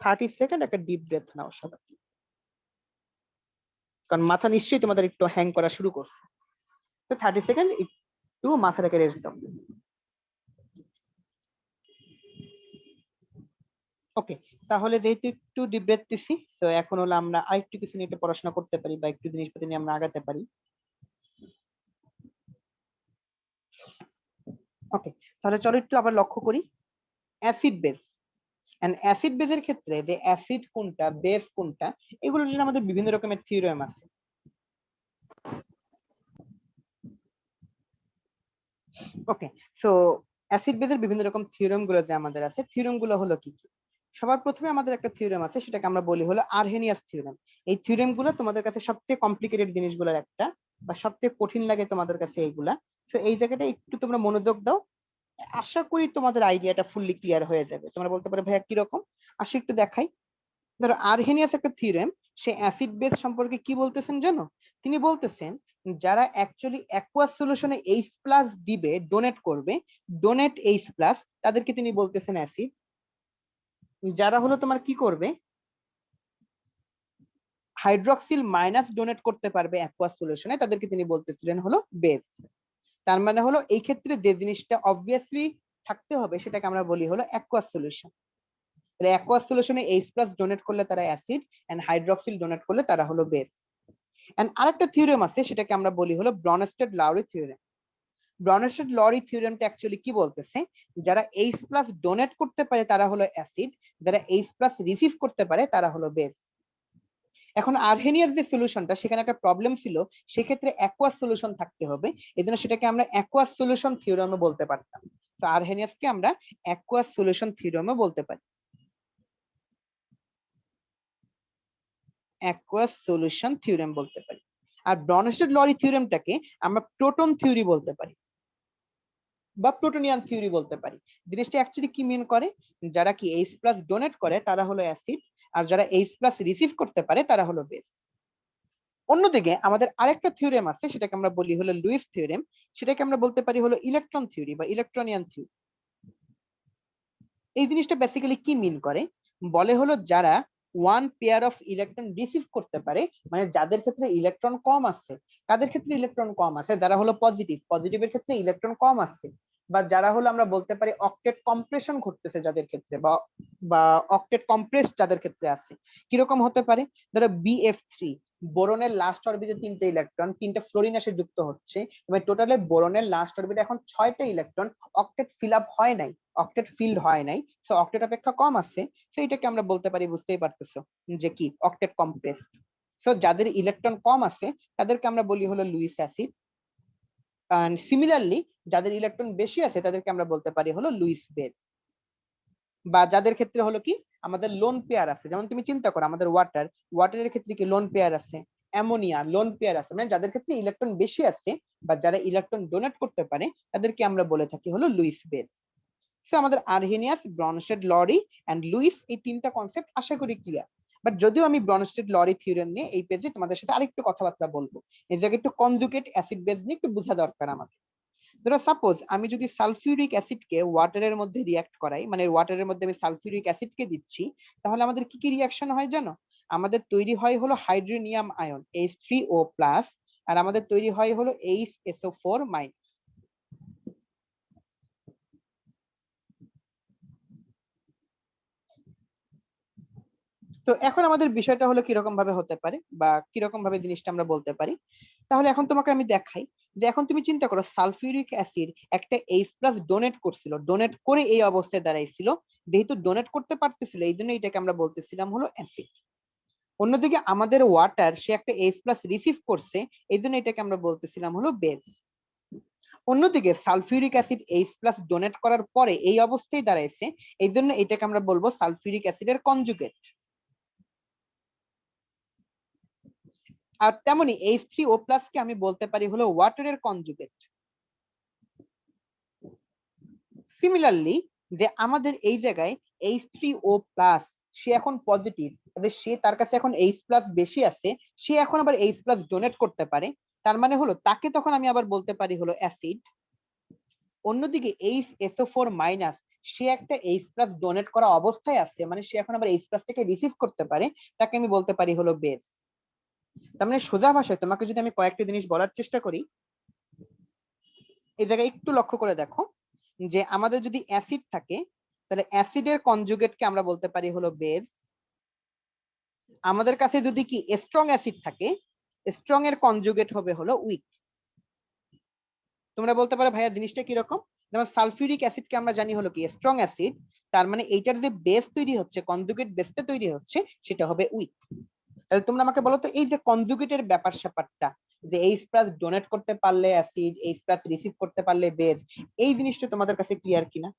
30 সেকেন্ড একটা ডিপ ব্রেথ নাও সবাই, কারণ মাথা নিশ্চয়ই তোমাদের একটু হ্যাং করা শুরু করছে। তো 30 সেকেন্ড একটু মাথাটাকে রেস্ট দাও। ওকে, তাহলে যেহেতু একটু ডিপ ব্রেথ দিছি, তো এখন হলো আমরা আরেকটু কিছু নিয়ে একটু পড়াশোনা করতে পারি বা একটু জিনিসপাতি নিয়ে আমরা আগাতে পারি। ওকে, তাহলে চলো একটু আবার লক্ষ্য করি অ্যাসিড বেস। এন্ড অ্যাসিড বেজের ক্ষেত্রে যে অ্যাসিড কোনটা বেস কোনটা এগুলোর জন্য আমাদের বিভিন্ন রকমের থিওরেম আছে। ওকে, সো অ্যাসিড বেজের বিভিন্ন রকম থিওরেম গুলো যে আমাদের আছে, থিওরেম গুলো হলো কি কি? সবার প্রথমে আমাদের একটা থিওরেম আছে, সেটাকে আমরা বলি হলো আরহেনিয়াস থিওরেম। এই থিওরেম গুলো তোমাদের কাছে সবচেয়ে কমপ্লিকেটেড জিনিসগুলোর একটা, বা সবচেয়ে কঠিন লাগে তোমাদের কাছে এইগুলা। তো এই জায়গাটা একটু তোমরা মনোযোগ দাও, আশা করি তোমাদের আইডিয়াটা ফুললি ক্লিয়ার হয়ে যাবে। তোমরা বলতে পারো ভাইয়া কিরকম, আসি একটু দেখাই। ধরো আরহেনিয়াস একটা থিওরেম, সে অ্যাসিড বেস সম্পর্কে কি বলতেছেন জানো? তিনি বলতেছেন যারা অ্যাকচুয়ালি অ্যাকুয়াস সলিউশনে এইচ প্লাস দিবে, ডোনেট করবে, ডোনেট এইচ প্লাস, তাদেরকে তিনি বলতেছেন অ্যাসিড। যারা হলো তোমার কি করবে, হাইড্রক্সিল মাইনাস ডোনেট করতে পারবে অ্যাকুয়াস সলিউশনে, তাদেরকে তিনি বলতেছিলেন হলো বেস। তার মানে হলো এই ক্ষেত্রে যে জিনিসটা অবভিয়াসলি থাকতে হবে সেটাকে আমরা বলি হলো অ্যাকুয়াস সলিউশন। তাহলে অ্যাকুয়াস সলিউশনে এইচ প্লাস ডোনেট করলে তারা অ্যাসিড, এন্ড হাইড্রক্সিল ডোনেট করলে তারা হলো বেস। এন্ড আরেকটা থিওরেম আছে, সেটাকে আমরা বলি হলো ব্রনস্টেড লাউরি থিওরেম। ব্রনস্টেড লাউরি থিওরেমটা অ্যাকচুয়ালি কি বলতেছে, যারা এইচ প্লাস ডোনেট করতে পারে তারা হলো অ্যাসিড, যারা এইচ প্লাস রিসিভ করতে পারে তারা হলো বেস। এখন আরহেনিয়াস যে সলিউশনটা, সেখানে একটা প্রবলেম ছিল, সেক্ষেত্রে অ্যাকুয়াস সলিউশন থাকতে হবে, এজন্য সেটাকে আমরা অ্যাকুয়াস সলিউশন থিওরেমও বলতে পারতাম। তো আরহেনিয়াসকে আমরা অ্যাকুয়াস সলিউশন থিওরেমও বলতে পারি, অ্যাকুয়াস সলিউশন থিওরেম বলতে পারি। আর ব্রনস্টেড লরি থিওরেমটাকে আমরা প্রোটন থিওরি বলতে পারি বা প্রোটোনিয়ান থিওরি বলতে পারি। জিনিসটা অ্যাকচুয়ালি কি মিন করে, যারা কি এইচ প্লাস ডোনেট করে তারা হলো অ্যাসিড, আর যারা এইচ প্লাস রিসিভ করতে পারে তারা হলো বেস। অন্যদিকে আমাদের আরেকটা থিওরেম আছে, সেটাকে আমরা বলি হলো লুইস থিওরেম, সেটাকে আমরা বলতে পারি হলো ইলেকট্রন থিওরি বা ইলেকট্রনিয়ান থিওরি। এই জিনিসটা বেসিক্যালি কি মিন করে, বলে হলো যারা one pair of electron receive করতে পারে, মানে যাদের ক্ষেত্রে ইলেকট্রন কম আছে, কাদের ক্ষেত্রে ইলেকট্রন কম আছে, যারা হলো পজিটিভ, পজিটিভের ক্ষেত্রে ইলেকট্রন কম আছে, বা যারা হলো আমরা বলতে পারি অক্টেট কম্প্রেশন ঘটতেছে যাদের ক্ষেত্রে, বা বা অক্টেট কম্প্রেস যাদের ক্ষেত্রে আছে। কিরকম হতে পারে, ধরো BF3, বোরনের লাস্ট অরবিটে 3টে ইলেকট্রন, 3টে ফ্লোরিন এসে যুক্ত হচ্ছে, এবং টোটালে বোরনের লাস্ট অরবিটে এখন 6টে ইলেকট্রন, অক্টেট ফিল আপ হয় নাই, অক্টেট ফিল্ড হয় নাই, সো অক্টেট অপেক্ষা কম আছে। সো এটাকে আমরা বলতে পারি, বুঝতেই পারতেছো যে কি অক্টেট কম্প্রেস। সো যাদের ইলেকট্রন কম আছে তাদেরকে আমরা বলি হলো লুইস অ্যাসিড, এন্ড সিমিলারলি যাদের ইলেকট্রন বেশি আছে তাদেরকে আমরা বলতে পারি হলো লুইস বেস। বা যাদের ক্ষেত্রে হলো কি আমাদের লোন পেয়ার আছে, যেমন তুমি চিন্তা করো আমাদের ওয়াটারের ক্ষেত্রে কি লোন পেয়ার আছে, অ্যামোনিয়া লোন পেয়ার আছে, মানে যাদের ক্ষেত্রে ইলেকট্রন বেশি আছে বা যারা ইলেকট্রন ডোনেট করতে পারে তাদেরকে আমরা বলে থাকি হলো লুইস বেস। সো আমাদের Arrhenius, Bronsted Lowry and Lewis, এই তিনটা কনসেপ্ট আশা করি ক্লিয়ার। বাট যদিও আমি ব্রনস্টেড লরি থিওরেম নিয়ে এই পেজে তোমাদের সাথে আরেকটু কথাবার্তা বলবো, এই জায়গায় একটু কনজুগেট অ্যাসিড বেস নিয়ে একটু বোঝা দরকার আমাদের। ধরো সাপোজ আমি যদি সালফিউরিক অ্যাসিডকে ওয়াটারের মধ্যে রিয়াক্ট করাই, মানে ওয়াটারের মধ্যে আমি সালফিউরিক অ্যাসিডকে দিচ্ছি, তাহলে আমাদের কি কি রিয়াকশন হয় জানো? আমাদের তৈরি হয় হলো হাইড্রোনিয়াম আয়ন H3O+, আর আমাদের তৈরি হয় হলো HSO4-। তো এখন আমাদের বিষয়টা হলো কিরকম ভাবে হতে পারে বা কিরকম ভাবে জিনিসটা আমরা বলতে পারি। তাহলে এখন তোমাকে আমি দেখাই যে এখন তুমি চিন্তা করো সালফিউরিক অ্যাসিড একটা H+ ডোনেট করছিল, ডোনেট করে এই অবস্থায় দাঁড়াইছিল, যেহেতু ডোনেট করতে পারতেছিল এই জন্য এটাকে আমরা বলতেছিলাম হলো অ্যাসিড। অন্যদিকে আমাদের ওয়াটার সে একটা H+ রিসিভ করছে, এই জন্য এটাকে আমরা বলতেছিলাম হলো বেস। অন্যদিকে সালফিউরিক অ্যাসিড H+ ডোনেট করার পরে এই অবস্থায় দাঁড়াইছে, এই জন্য এটাকে আমরা বলবো সালফিউরিক অ্যাসিডের কনজুগেট। আর তেমনি H3O+ কে আমি বলতে পারি হলো ওয়াটারের কনজুগেট। সিমিলারলি যে আমাদের এই জায়গায় H3O+ সে এখন পজিটিভ, তবে সে তার কাছে এখন H+ বেশি আছে, সে এখন আবার H+ ডোনেট করতে পারে, তার মানে হলো তাকে তখন আমি আবার বলতে পারি হলো অ্যাসিড। অন্যদিকে HSO4- সে একটা H+ ডোনেট করা অবস্থায় আছে, মানে সে এখন আবার H+ থেকে রিসিভ করতে পারে, তাকে আমি বলতে পারি হলো বেস। তার মানে সোজা ভাষায় তোমাকে যদি আমি কয়েকটা জিনিস বলার চেষ্টা করি, এই জায়গায় একটু লক্ষ্য করে দেখো যে আমাদের যদি অ্যাসিড থাকে তাহলে অ্যাসিডের কনজুগেটকে আমরা বলতে পারি হলো বেস। আমাদের কাছে যদি কি স্ট্রং অ্যাসিড থাকে, স্ট্রং এর কনজুগেট হবে হলো উইক। তোমরা বলতে পারো ভাইয়া জিনিসটা কি রকম? যেমন সালফিউরিক অ্যাসিডকে আমরা জানি হলো কি স্ট্রং অ্যাসিড, তার মানে এইটার যে বেস তৈরি হচ্ছে, কনজুগেট বেসটা তৈরি হচ্ছে, সেটা হবে উইক। তাহলে তোমরা আমাকে বলো তো এই যে কনজুগেটের ব্যাপার স্যাপারটা, যে H+ ডোনেট করতে পারলে অ্যাসিড, H+ রিসিভ করতে পারলে বেস, এই জিনিসটা তোমাদের কাছে ক্লিয়ার কিনা?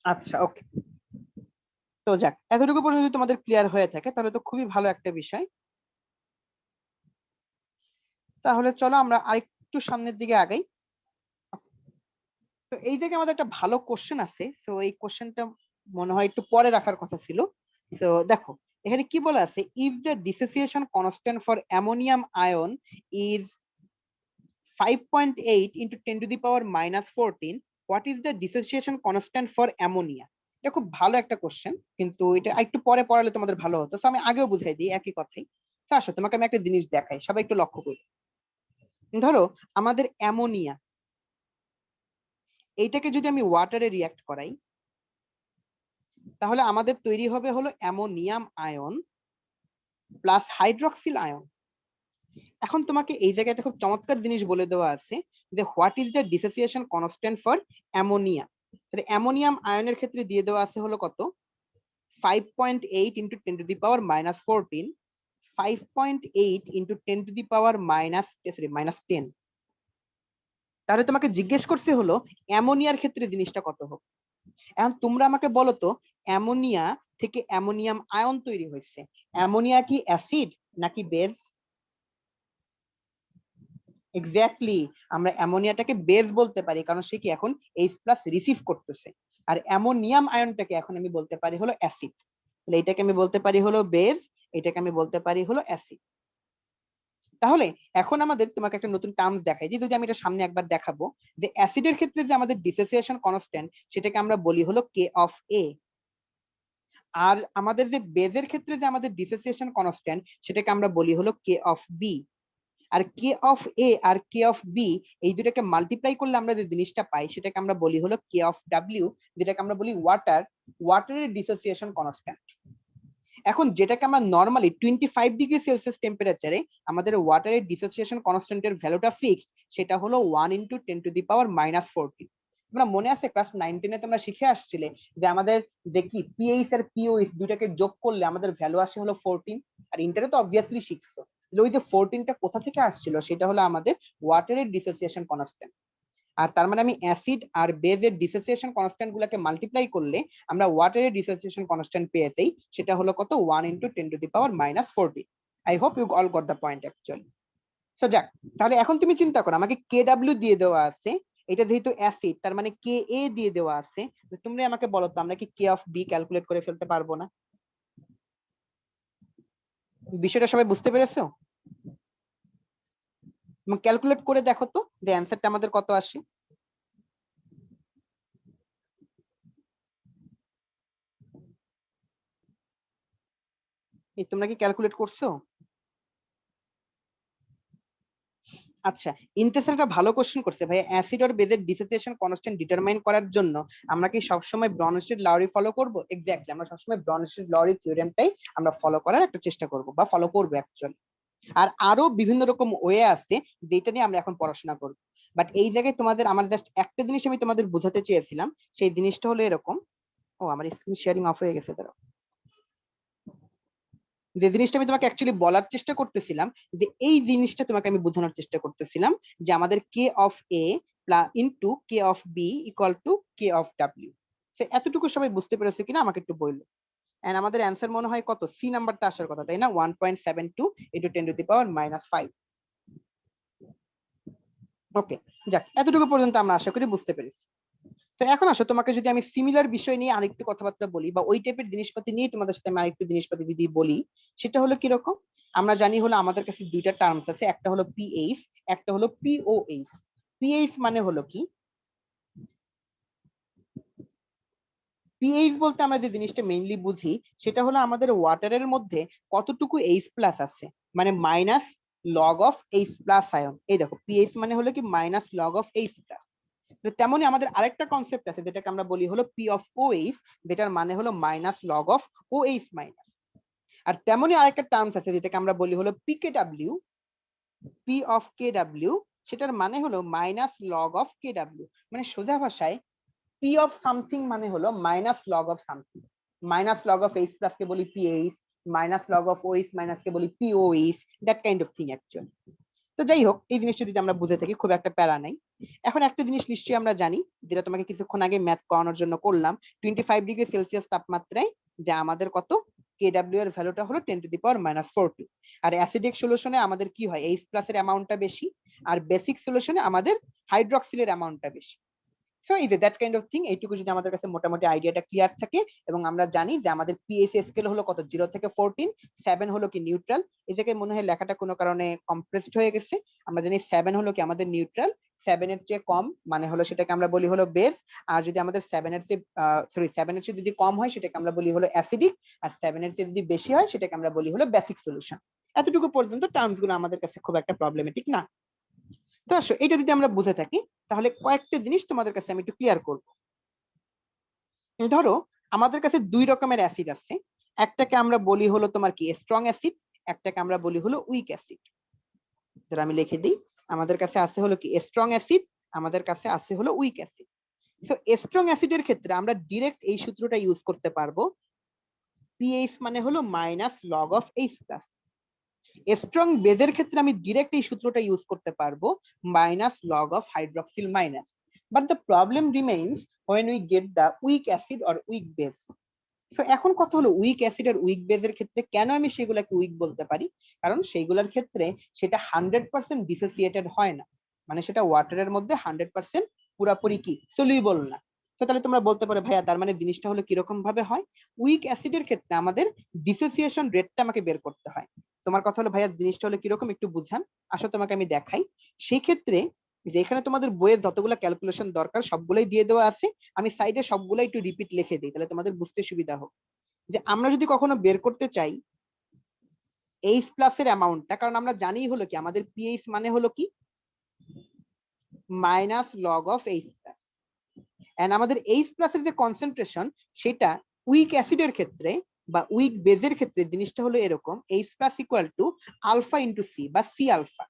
আচ্ছা, ওকে। তো যাক, এতটুকু পর্যন্ত যদি তোমাদের ক্লিয়ার হয়ে থাকে তাহলে তো খুবই ভালো একটা বিষয়। তাহলে চলো আমরা আরেকটু সামনের দিকে আগাই। তো এই জায়গায় আমাদের একটা ভালো কোশ্চেন আছে, তো এই কোশ্চেনটা মনে হয় একটু পরে রাখার কথা ছিল। তো দেখো এখানে কি বলা আছে, if the dissociation constant for ammonium ion is 5.8 into 10 to the power minus 14, what is the dissociation constant for ammonia? এটা খুব ভালো একটা কোশ্চেন, কিন্তু এটা একটু পরে পড়ালে তোমাদের ভালো হতো, তো আমি আগেও বুঝাই দিই একই কথাই। তো আসো তোমাকে আমি একটা জিনিস দেখাই, সবাই একটু লক্ষ্য করি। ধরো আমাদের অ্যামোনিয়া, এইটাকে যদি আমি ওয়াটারে রিয়াক্ট করাই, তাহলে আমাদের তৈরি হবে হলো ammonium ion plus hydroxyl ion. এখন তোমাকে এই জায়গায় একটা খুব চমৎকার জিনিস বলে দেওয়া আছে যে what is the dissociation constant for ammonia. তাহলে অ্যামোনিয়াম আয়নের ক্ষেত্রে দিয়ে দেওয়া আছে হলো কত, 5.8 into 10 to the power minus 14, 5.8 into 10 to the power minus 10। তাহলে তোমাকে জিজ্ঞেস করছে হলো অ্যামোনিয়ার ক্ষেত্রে জিনিসটা কত হবে। এখন তোমরা আমাকে বলো তো, অ্যামোনিয়া থেকে অ্যামোনিয়াম আয়ন তৈরি হয়েছে, অ্যামোনিয়া কি অ্যাসিড নাকি বেস? এক্স্যাক্টলি, আমরা অ্যামোনিয়াটাকে বেস বলতে পারি, কারণ সে কি এখন H+ রিসিভ করতেছে। আর অ্যামোনিয়াম আয়নটাকে এখন আমি বলতে পারি হলো অ্যাসিড। তাহলে এটাকে আমি বলতে পারি হলো বেস, এটাকে আমি বলতে পারি হলো অ্যাসিড। তাহলে এখন আমাদের তোমাকে একটা নতুন টার্মস দেখাই, যে যদি আমি এটা সামনে একবার দেখাবো, যে অ্যাসিডের ক্ষেত্রে যে আমাদের ডিসোসিয়েশন কনস্ট্যান্ট, সেটাকে আমরা বলি হলো K(A). আর আমাদের যে বেজের ক্ষেত্রে যে আমাদের ডিসোসিয়েশন কনস্ট্যান্ট, সেটাকে আমরা বলি হলো K(B). আর K(A) আর K(B) এই দুটাকে মাল্টিপ্লাই করলে আমরা যে জিনিসটা পাই, সেটাকে আমরা বলি হলো K(W), যেটাকে আমরা বলি ওয়াটারের ডিসোসিয়েশন কনস্ট্যান্ট। এখন যেটাকে আমরা নরমালি 25°C টেম্পারেচারে আমাদের ওয়াটারের ডিসোসিয়েশন কনস্ট্যান্টের ভ্যালুটা ফিক্সড, সেটা হলো 1 into 10 to the power minus 14। তোমরা মনে আছে ক্লাস 9-10 তোমরা শিখে আসছিলে যে আমাদের যে কি পিএইচ আর পিওএইচ দুটাকে যোগ করলে আমাদের ভ্যালু আসে হলো 14। আর ইন্টারে তো অবভিয়াসলি শিখছো, ওই যে 14টা কোথা থেকে আসছিল, সেটা হলো আমাদের ওয়াটারের ডিসোসিয়েশন কনস্ট্যান্ট। আর তার মানে আমি অ্যাসিড আর বেজের ডিসোসিয়েশন কনস্ট্যান্ট গুলোকে মাল্টিপ্লাই করলে আমরা ওয়াটারের ডিসোসিয়েশন কনস্ট্যান্ট পেয়ে যাই, সেটা হলো কত, 1 into 10 to the power minus 40। I hope you all got the point actually. So যাক, তাহলে এখন তুমি চিন্তা করো, আমাকে KW দিয়ে দেওয়া আছে, এটা যেহেতু অ্যাসিড তার মানে KA দিয়ে দেওয়া আছে, তুমি আমাকে বলো তো আমরা কি K(B) ক্যালকুলেট করে ফেলতে পারবো না? বিষয়টা সবাই বুঝতে পেরেছো? ক্যালকুলেট করে দেখো তো যে অ্যান্সারটা আমাদের কত আসে। তোমরা কি ক্যালকুলেট করছো? আচ্ছা, ইন্টেন্সর একটা ভালো কোশ্চেন করছে ভাই, অ্যাসিড আর বেজের ডিসোসিয়েশন কনস্ট্যান্ট ডিটারমাইন করার জন্য আমরা কি সবসময় ব্রনস্টেড-লাউরি ফলো করব? এক্স্যাক্টলি, আমরা সবসময় ব্রনস্টেড-লাউরি থিওরেমটাই আমরা ফলো করার একটা চেষ্টা করব বা ফলো করব অ্যাকচুয়ালি। আর আরো বিভিন্ন রকম ওয়ে আছে যেটা নিয়ে আমরা এখন পড়াশোনা করব। বাট এই জায়গায় তোমাদের আমার জাস্ট একটা জিনিস আমি তোমাদের বোঝাতে চেয়েছিলাম, সেই জিনিসটা হলো এরকম। ও আমার স্ক্রিন শেয়ারিং অফ হয়ে গেছে, দাঁড়াও। যে জিনিসটা আমি তোমাকে অ্যাকচুয়ালি বলার চেষ্টা করতেছিলাম, যে এই জিনিসটা তোমাকে আমি বোঝানোর চেষ্টা করতেছিলাম, যে আমাদের K of A into K of B equal to K of W. এতটুকু সবাই বুঝতে পেরেছে কিনা আমাকে একটু বললো। এন্ড আমাদের অ্যান্সার মনে হয় কত, সি নাম্বারটা আসার কথা, তাই না? 1.72 ইনটু 10⁻⁻5। ওকে, যাক, এতটুকু পর্যন্ত আমরা আশা করি বুঝতে পেরেছি। তো এখন আসো, তোমাকে যদি আমি সিমিলার বিষয় নিয়ে আরেকটু কথাবার্তা বলি, বা ওই টাইপের জিনিসপাতি নিয়ে তোমাদের সাথে আমি আরেকটু জিনিসপাতি যদি বলি, সেটা হলো কিরকম। আমরা জানি হলো আমাদের কাছে দুইটা টার্মস আছে, একটা হলো পিএইচ, একটা হলো পিওএইচ। পিএইচ মানে হলো কি, পিএইচ বলতে আমরা যে জিনিসটা মেইনলি বুঝি, সেটা হলো আমাদের ওয়াটারের মধ্যে কতটুকু এইচ প্লাস আছে, মানে minus log of H plus ion. এই দেখো, পিএইচ মানে হলো কি minus log of H plus. তেমনি আমাদের আরেকটা কনসেপ্ট আছে যেটাকে আমরা বলি হলো পি অফ ওএইচ, যেটার মানে হলো minus log of OH minus. আর তেমনি আরেকটা টার্মস আছে যেটাকে আমরা বলি হলো পিকেডব্লিউ, পি অফ কেডব্লিউ, সেটার মানে হলো মাইনাস লগ অফ কেডব্লিউ। মানে সোজা ভাষায় পি অফ সামথিং মানে হলো minus log of something. Minus log of H plus কে বলি pH, minus log of OH minus কে বলি pOH, that kind of thing actually. তো যাই হোক, এই জিনিসটা যদি আমরা বুঝে থাকি খুব একটা প্যারা নাই। এখন একটা জিনিস নিশ্চয়ই আমরা জানি, যেটা তোমাকে কিছুক্ষণ আগে ম্যাথ করানোর জন্য করলাম, 25°C তাপমাত্রায় যে আমাদের কত, কেডব্লিউ এর ভ্যালুটা হলো 10⁻⁻42। আর অ্যাসিডিক সলিউশনে আমাদের কি হয়, এইচ প্লাস এর অ্যামাউন্টটা বেশি, আর বেসিক সলিউশনে আমাদের হাইড্রক্সিলের অ্যামাউন্টটা বেশি। সো এই যে দ্যাট কাইন্ড অফ থিং, এইটুকু যদি আমাদের কাছে মোটামুটি আইডিয়াটা ক্লিয়ার থাকে, এবং আমরা জানি যে আমাদের পিএইচ স্কেল হলো কত, 0 থেকে 14, 7 হলো কি নিউট্রাল। এই জায়গায় মনে হয় লেখাটা কোনো কারণে কম্প্রেসড হয়ে গেছে। আমরা জানি 7 হলো কি আমাদের নিউট্রাল, 7 এর চেয়ে কম মানে হলো সেটাকে আমরা বলি হলো বেস। আর যদি আমাদের 7 এর চেয়ে 7 এর চেয়ে যদি কম হয় সেটাকে আমরা বলি হলো অ্যাসিডিক, আর 7 এর চেয়ে যদি বেশি হয় সেটাকে আমরা বলি হলো বেসিক সলিউশন। এতটুকু পর্যন্ত টার্মস গুলো আমাদের কাছে খুব একটা প্রবলেমেটিক না। তো আসো, এটা যদি আমরা বুঝে থাকি, তাহলে কয়েকটা জিনিস তোমাদের কাছে আমি একটু ক্লিয়ার করব। ধরো আমাদের কাছে দুই রকমের অ্যাসিড আছে, একটাকে আমরা বলি হলো তোমার কি স্ট্রং অ্যাসিড, একটাকে আমরা বলি হলো উইক অ্যাসিড। ধরো আমি লিখে দিই, আমাদের কাছে আছে হলো কি স্ট্রং অ্যাসিড, আমাদের কাছে আছে হলো উইক অ্যাসিড। তো স্ট্রং অ্যাসিডের ক্ষেত্রে আমরা ডিরেক্ট এই সূত্রটা ইউজ করতে পারবো, পিএইচ মানে হলো minus log of H plus. Strong বেজের ক্ষেত্রে আমি ডিরেক্ট এই সূত্রটা ইউজ করতে পারবো, minus log of hydroxyl minus. But the problem remains when we get the weak acid or weak base. So এখন কথা হলো, উইক অ্যাসিড আর উইক বেজের ক্ষেত্রে কেন আমি সেগুলোকে উইক বলতে পারি, কারণ সেইগুলোর ক্ষেত্রে সেটা 100% ডিসোসিয়েটেড হয় না, মানে সেটা ওয়াটারের মধ্যে 100% পুরাপুরি কি সলিউবল না। তো তাহলে তোমরা বলতে পারো ভাইয়া তার মানে জিনিসটা হলো কিরকম ভাবে হয়, উইক অ্যাসিডের ক্ষেত্রে আমাদের ডিসোসিয়েশন রেটটা আমাকে বের করতে হয়। তোমার কথা হলো ভাইয়া জিনিসটা হলো কিরকম একটু বুঝান, আসলে তোমাকে আমি দেখাই। সেই ক্ষেত্রে যেখানে তোমাদের বইয়ের যতগুলো ক্যালকুলেশন দরকার সবগুলোই দিয়ে দেওয়া আছে, আমি সাইডে সবগুলো একটু রিপিট লিখে দিই, তাহলে তোমাদের বুঝতে সুবিধা হোক। যে আমরা যদি কখনো বের করতে চাই এইচ প্লাস এর অ্যামাউন্টটা, কারণ আমরা জানি হলো কি আমাদের পিএইচ মানে হলো কি minus log of H plus, and আমাদের এইচ প্লাস এর যে কনসেন্ট্রেশন সেটা উইক অ্যাসিডের ক্ষেত্রে বা উইক বেজের ক্ষেত্রে জিনিসটা হলো এরকম, H plus equal to alpha into C বা সি আলফা।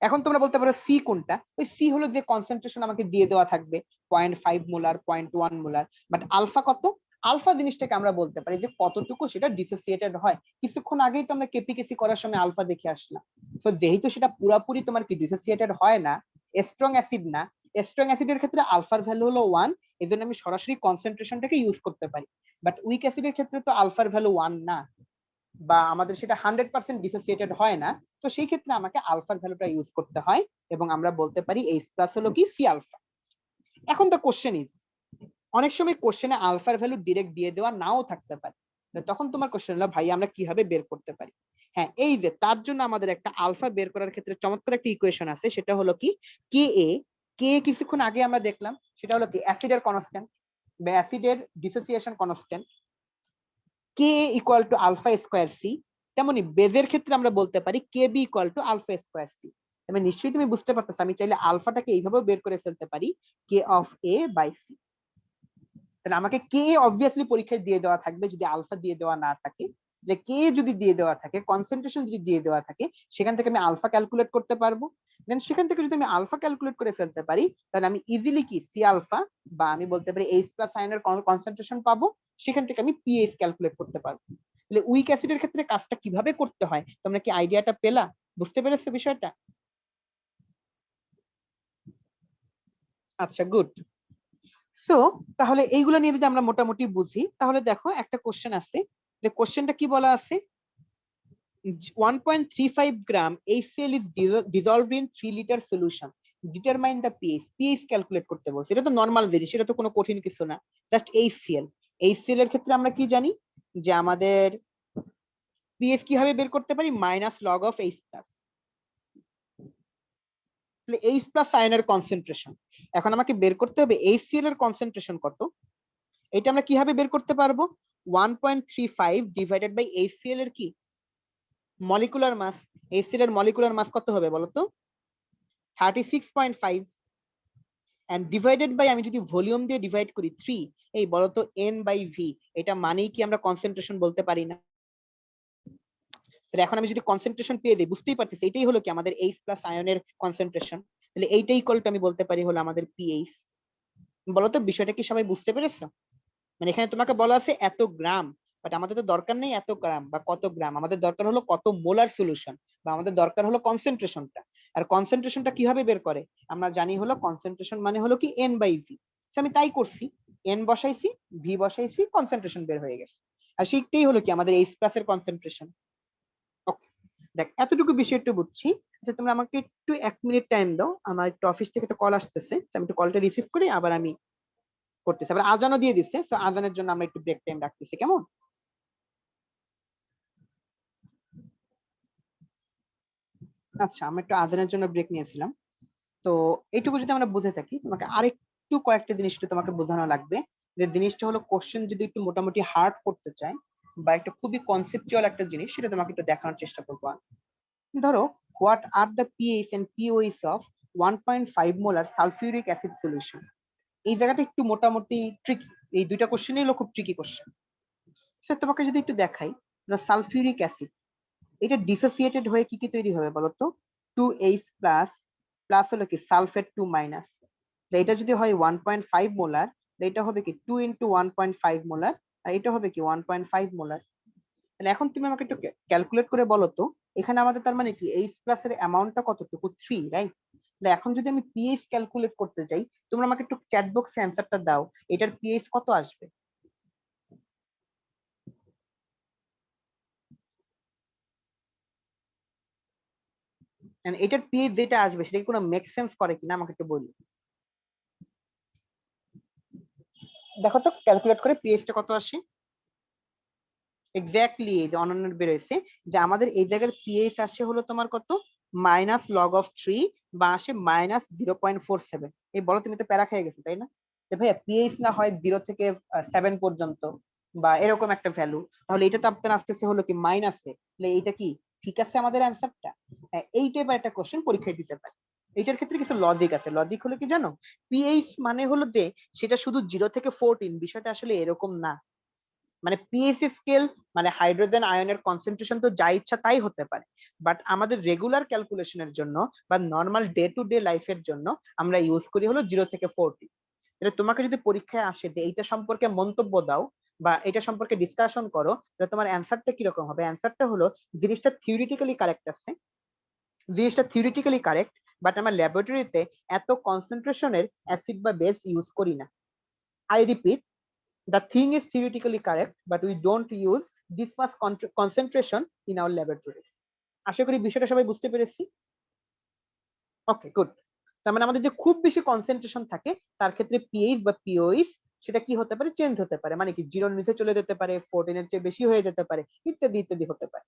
এখন তোমরা বলতে পারো সি কোনটা, ওই সি হলো যে কনসেন্ট্রেশন আমাকে দিয়ে দেওয়া থাকবে 0.5 মোলার 0.1 মোলার। বাট আলফা কত, আলফা জিনিসটাকে আমরা বলতে পারি যে কতটুকু সেটা ডিসোসিয়েটেড হয়। কিছুক্ষণ আগেই তো আমরা কেপিকেসি করার সময় আলফা দেখে আসলাম। তো যেহেতু সেটা পুরাপুরি তোমার কি ডিসোসিয়েটেড হয় না, স্ট্রং অ্যাসিড না, স্ট্রং অ্যাসিডের ক্ষেত্রে আলফার ভ্যালু হলো 1, এজন্য আমি সরাসরি কনসেন্ট্রেশনটাকে ইউজ করতে পারি। বাট উইক অ্যাসিডের ক্ষেত্রে তো আলফার ভ্যালু 1 না, বা আমাদের সেটা 100% ডিসোসিয়েটেড হয় না। তো সেই ক্ষেত্রে আমাকে আলফার ভ্যালুটা ইউজ করতে হয়, এবং আমরা বলতে পারি এইচ প্লাস হলো কি সি আলফা। এখন দ্য কোশ্চেন ইজ, অনেক সময় কোশ্চেনে আলফার ভ্যালু ডিরেক্ট দিয়ে দেওয়া নাও থাকতে পারে, তখন তোমার কোশ্চেন হলো ভাই আমরা কিভাবে বের করতে পারি। হ্যাঁ, এই যে তার জন্য আমাদের একটা আলফা বের করার ক্ষেত্রে চমৎকার একটা ইকুয়েশন আছে, সেটা হলো কি কে এ। কে কিছুক্ষণ আগে আমরা দেখলাম, সেটা হলো কি অ্যাসিডের কনস্ট্যান্ট বা অ্যাসিডের dissociation constant, K equal to alpha square C. তেমনি বেজের ক্ষেত্রে আমরা বলতে পারি K B equal to alpha square C. তবে নিশ্চয়ই তুমি বুঝতে পারতেছো আমি চাইলে আলফাটাকে এইভাবেও বের করে ফেলতে পারি, কে অফ এ বাই সি। তাহলে আমাকে কে অবভিয়াসলি পরীক্ষায় দিয়ে দেওয়া থাকবে যদি আলফা দিয়ে দেওয়া না থাকে। যে কে যদি দিয়ে দেওয়া থাকে, কনসেন্ট্রেশন যদি দিয়ে দেওয়া থাকে, সেখান থেকে আমি আলফা ক্যালকুলেট করতে পারবো। দেন সেখান থেকে যদি আমি আলফা ক্যালকুলেট করে ফেলতে পারি, তাহলে আমি ইজিলি কি সি আলফা বা আমি বলতে পারি এইচ প্লাস আয়নের কনসেন্ট্রেশন পাবো, সেখান থেকে আমি পিএইচ ক্যালকুলেট করতে পারবো। তাহলে উইক অ্যাসিডের ক্ষেত্রে কাজটা কিভাবে করতে হয়, তোমরা কি আইডিয়াটা পেলা? বুঝতে পেরেছো বিষয়টা? আচ্ছা, গুড। সো তাহলে এইগুলো নিয়ে যদি আমরা মোটামুটি বুঝি, তাহলে দেখো একটা কোশ্চেন আছে, যে কোশ্চেনটা কি বলা আছে, 1.35 gram HCl is dissolved in 3 liter solution. Determine the pH. pH calculate করতে বলছে। এটা তো নরমাল জিনিস, এটা তো কোনো কঠিন কিছু না, জাস্ট HCl। HCl এর ক্ষেত্রে আমরা কি জানি, যে আমাদের pH কিভাবে বের করতে পারি, minus log of H plus. তাহলে H প্লাস আয়নের কনসেন্ট্রেশন, এখন আমাকে বের করতে হবে HCl এর কনসেন্ট্রেশন কত। এটা আমরা কিভাবে বের করতে পারবো, 1.35 ডিভাইডেড বাই HCl এর কি মলিকুলার মাস। HCl এর মলিকুলার মাস কত হবে বলতো, 36.5, এন্ড ডিভাইডেড বাই, আমি যদি ভলিউম দিয়ে ডিভাইড করি 3, এই বলতো এন বাই ভি, এটা মানেই কি আমরা কনসেন্ট্রেশন বলতে পারি না? তাহলে এখন আমি যদি কনসেন্ট্রেশন পেয়ে দিই, বুঝতেই পারতেছি এটাই হলো কি আমাদের এইচ প্লাস আয়নের কনসেন্ট্রেশন। তাহলে এইটাই ইকুয়াল টু আমি বলতে পারি হলো আমাদের পিএইচ। বলতো বিষয়টা কি সবাই বুঝতে পেরেছো? মানে এখানে তোমাকে বলা আছে এত গ্রাম, বাট আমাদের তো দরকার নেই এত গ্রাম বা কত গ্রাম, আমাদের দরকার হলো কত মোলার সলিউশন, বা আমাদের দরকার হলো কনসেন্ট্রেশনটা। আর কনসেন্ট্রেশনটা কিভাবে বের করে, আমরা জানি হলো কনসেন্ট্রেশন মানে হলো কি এন বাই ভি। আমি তাই করছি, এন বসাইছি, ভি বসাইছি, কনসেন্ট্রেশন বের হয়ে গেছে। আর সেইটাই হলো কি আমাদের এইচ প্লাস এর কনসেন্ট্রেশন। ওকে, দেখ এতটুকু বিষয় একটু বুঝছি। আচ্ছা, তোমরা আমাকে একটু 1 মিনিট টাইম দাও, আমার একটু অফিস থেকে একটা কল আসতেছে, আমি একটু কলটা রিসিভ করি, আবার আমি করতেছি। আবার আজানও দিয়ে দিচ্ছে, তো আজানের জন্য আমরা একটু ব্রেক টাইম রাখতেছি, কেমন? আচ্ছা, আমরা একটু আজানের জন্য ব্রেক নিয়েছিলাম। তো এইটুকু যদি আমরা বুঝে থাকি, তোমাকে আরেকটু কয়েকটা জিনিস একটু তোমাকে বোঝানো লাগবে। যে জিনিসটা হলো, কোশ্চেন যদি একটু মোটামুটি হার্ড করতে চায় বা একটা খুবই কনসেপচুয়াল একটা জিনিস, সেটা তোমাকে একটু দেখানোর চেষ্টা করবো। ধরো, what are the pH and pOH of 1.5 molar sulphuric acid solution. এই জায়গাটা একটু মোটামুটি ট্রিকি, এই দুইটা কোশ্চেনই হলো খুব ট্রিকি কোশ্চেন। স্যার তোমাকে যদি একটু দেখাই, সালফিউরিক অ্যাসিড, এটা ডিসোসিয়েটেড হয়ে কি কি তৈরি হবে বলতো, 2H প্লাস, প্লাস হলো কি সালফেট 2 মাইনাস। এটা যদি হয় 1.5 মোলার, এটা হবে কি 2 ইন্টু 1.5 মোলার, আর এটা হবে কি 1.5 মোলার। তাহলে এখন তুমি আমাকে একটু ক্যালকুলেট করে বলো তো, এখানে আমাদের তার মানে কি H প্লাস এর অ্যামাউন্টটা কতটুকু, 3, রাইট? তাহলে এখন যদি আমি পিএইচ ক্যালকুলেট করতে চাই, তোমরা আমাকে একটু চ্যাট বক্সে অ্যান্সারটা দাও, এটার পিএইচ কত আসবে? এটার পিএইচ যেটা আসবে সেটা কি কোনো মেক সেন্স করে কিনা আমাকে একটু বলি। দেখো তো ক্যালকুলেট করে পিএইচটা কত আসে। এক্স্যাক্টলি, যে অনন্যর বেরোয়েছে, যে আমাদের এই জায়গার পিএইচ আসে হলো তোমার কত, মাইনাস লগ অফ 3, বা আসে -0.47। এই বলো, তুমি তো প্যারা খেয়ে গেছো তাই না, যে ভাইয়া পিএইচ না হয় 0 থেকে 7 পর্যন্ত বা এরকম একটা ভ্যালু, তাহলে এটা তো আপনার আসতেছে হলো কি মাইনাসে, তাহলে এইটা কি ঠিক আছে আমাদের অ্যান্সারটা? এই টাইপের একটা কোশ্চেন পরীক্ষায় দিতে পারে। এটার ক্ষেত্রে কিছু লজিক আছে, লজিক হলো কি জানো, পিএইচ মানে হলো যে সেটা শুধু 0 থেকে 14, বিষয়টা আসলে এরকম না। মানে পিএইচ স্কেল মানে হাইড্রোজেন আয়নের কনসেন্ট্রেশন তো যা ইচ্ছা তাই হতে পারে, বাট আমাদের রেগুলার ক্যালকুলেশনের জন্য বা নর্মাল ডে টু ডে লাইফের জন্য আমরা ইউজ করি হলো 0 থেকে 14। তাহলে তোমাকে যদি পরীক্ষায় আসে যে এইটা সম্পর্কে মন্তব্য দাও বা এটা সম্পর্কে ডিসকাশন করো, তাহলে তোমার অ্যান্সারটা কিরকম হবে? অ্যান্সারটা হলো, জিনিসটা থিওরিটিক্যালি কারেক্ট আছে, জিনিসটা থিওরিটিক্যালি কারেক্ট, বাট আমরা ল্যাবরেটরিতে এত কনসেন্ট্রেশনের অ্যাসিড বা বেস ইউজ করি না। I repeat, the thing is theoretically correct, but we don't use this much concentration in our laboratory. আশা করি বিষয়টা সবাই বুঝতে পেরেছি। ওকে, গুড। তার মানে আমাদের যে খুব বেশি কনসেন্ট্রেশন থাকে, তার ক্ষেত্রে পিএইচ বা পিওএইচ সেটা কি হতে পারে, চেঞ্জ হতে পারে, মানে কি 0-র নিচে চলে যেতে পারে, 14 এর চেয়ে বেশি হয়ে যেতে পারে, ইত্যাদি ইত্যাদি হতে পারে।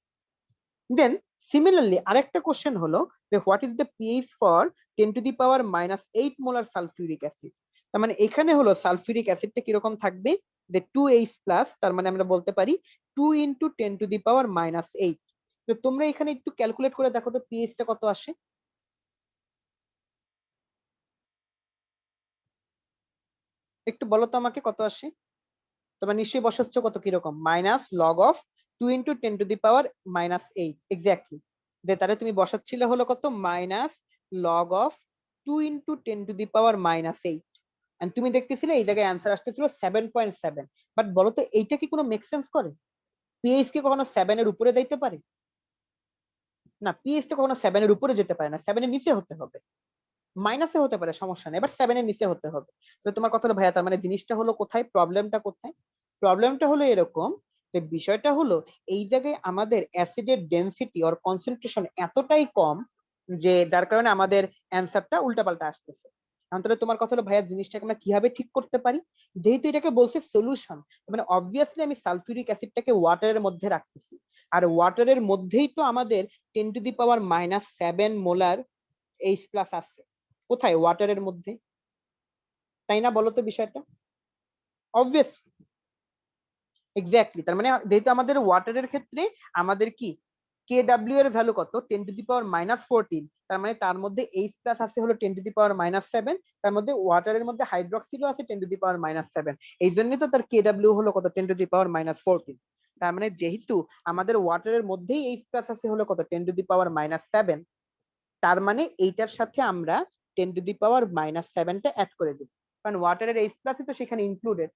দেন সিমিলারলি আরেকটা কোশ্চেন হলো, যে what is the pH for 10⁻⁻8 molar sulphuric acid. তার মানে এখানে হলো সালফিউরিক অ্যাসিডটা কিরকম থাকবে, যে 2H প্লাস, তার মানে আমরা বলতে পারি 2 ইন্টু 10⁻⁻8। তো তোমরা এখানে একটু ক্যালকুলেট করে দেখো তো পিএইচটা কত আসে। একটু বলো তো আমাকে কত আসে। তোমরা নিশ্চয়ই বসাচ্ছ কত, কিরকম, minus log of 2 into 10 to the power -8 exactly. যে তাহলে তুমি বসাচ্ছিলে হলো কত minus log of 2 into 10 to the power -8 and তুমি দেখতেছিলে এই জায়গায় অ্যান্সার আসতেছিল 7.7। বাট বলো তো এইটা কি কোনো মেক সেন্স করে? পিএইচ কি কখনো 7 এর উপরে যাইতে পারে? না, পিএইচ তো কখনো 7 এর উপরে যেতে পারে না, 7 এর নিচে হতে হবে। মাইনাসে হতে পারে, সমস্যা নেই, বাট 7 এর নিচে হতে হবে। তো তোমার কথা হলো ভাইয়া তার মানে জিনিসটা হলো কোথায়, প্রবলেমটা কোথায়? প্রবলেমটা হলো এরকম যে বিষয়টা হলো এই জায়গায় আমাদের অ্যাসিডের ডেনসিটি অর কনসেন্ট্রেশন এতটাই কম যে যার কারণে আমাদের অ্যানসারটা উল্টাপাল্টা আসতেছে। এখন তাহলে তোমার কথা হলো ভাইয়া জিনিসটাকে আমরা কিভাবে ঠিক করতে পারি? যেহেতু এটাকে বলছে সলিউশন, মানে অবভিয়াসলি আমি সালফিউরিক অ্যাসিডটাকে ওয়াটারের মধ্যে রাখতেছি, আর ওয়াটারের মধ্যেই তো আমাদের 10 to the power -7 molar H plus আছে। কোথায়? ওয়াটারের মধ্যে, তাই না? বলো তো বিষয়টা। Obvious, exactly. তার মানে যেহেতু আমাদের ওয়াটারের ক্ষেত্রে আমাদের কি কেডব্লিউ এর ভ্যালু কত 10 টু দি পাওয়ার -14, তার মানে তার মধ্যে H প্লাস আছে হলো 10 টু দি পাওয়ার -7, তার মধ্যে ওয়াটারের মধ্যে হাইড্রক্সিলও আছে 10 টু দি পাওয়ার -7। এই জন্যই তো তার কেডব্লিউ হলো কত 10 টু দি পাওয়ার -14। তার মানে যেহেতু আমাদের ওয়াটারের মধ্যেই H প্লাস আছে হলো কত 10 টু দি পাওয়ার -7, তার মানে এইটার সাথে আমরা 10 টু দি পাওয়ার -7 টা অ্যাড করে দিব, কারণ ওয়াটারের H প্লাসই তো সেখানে ইনক্লুডেড।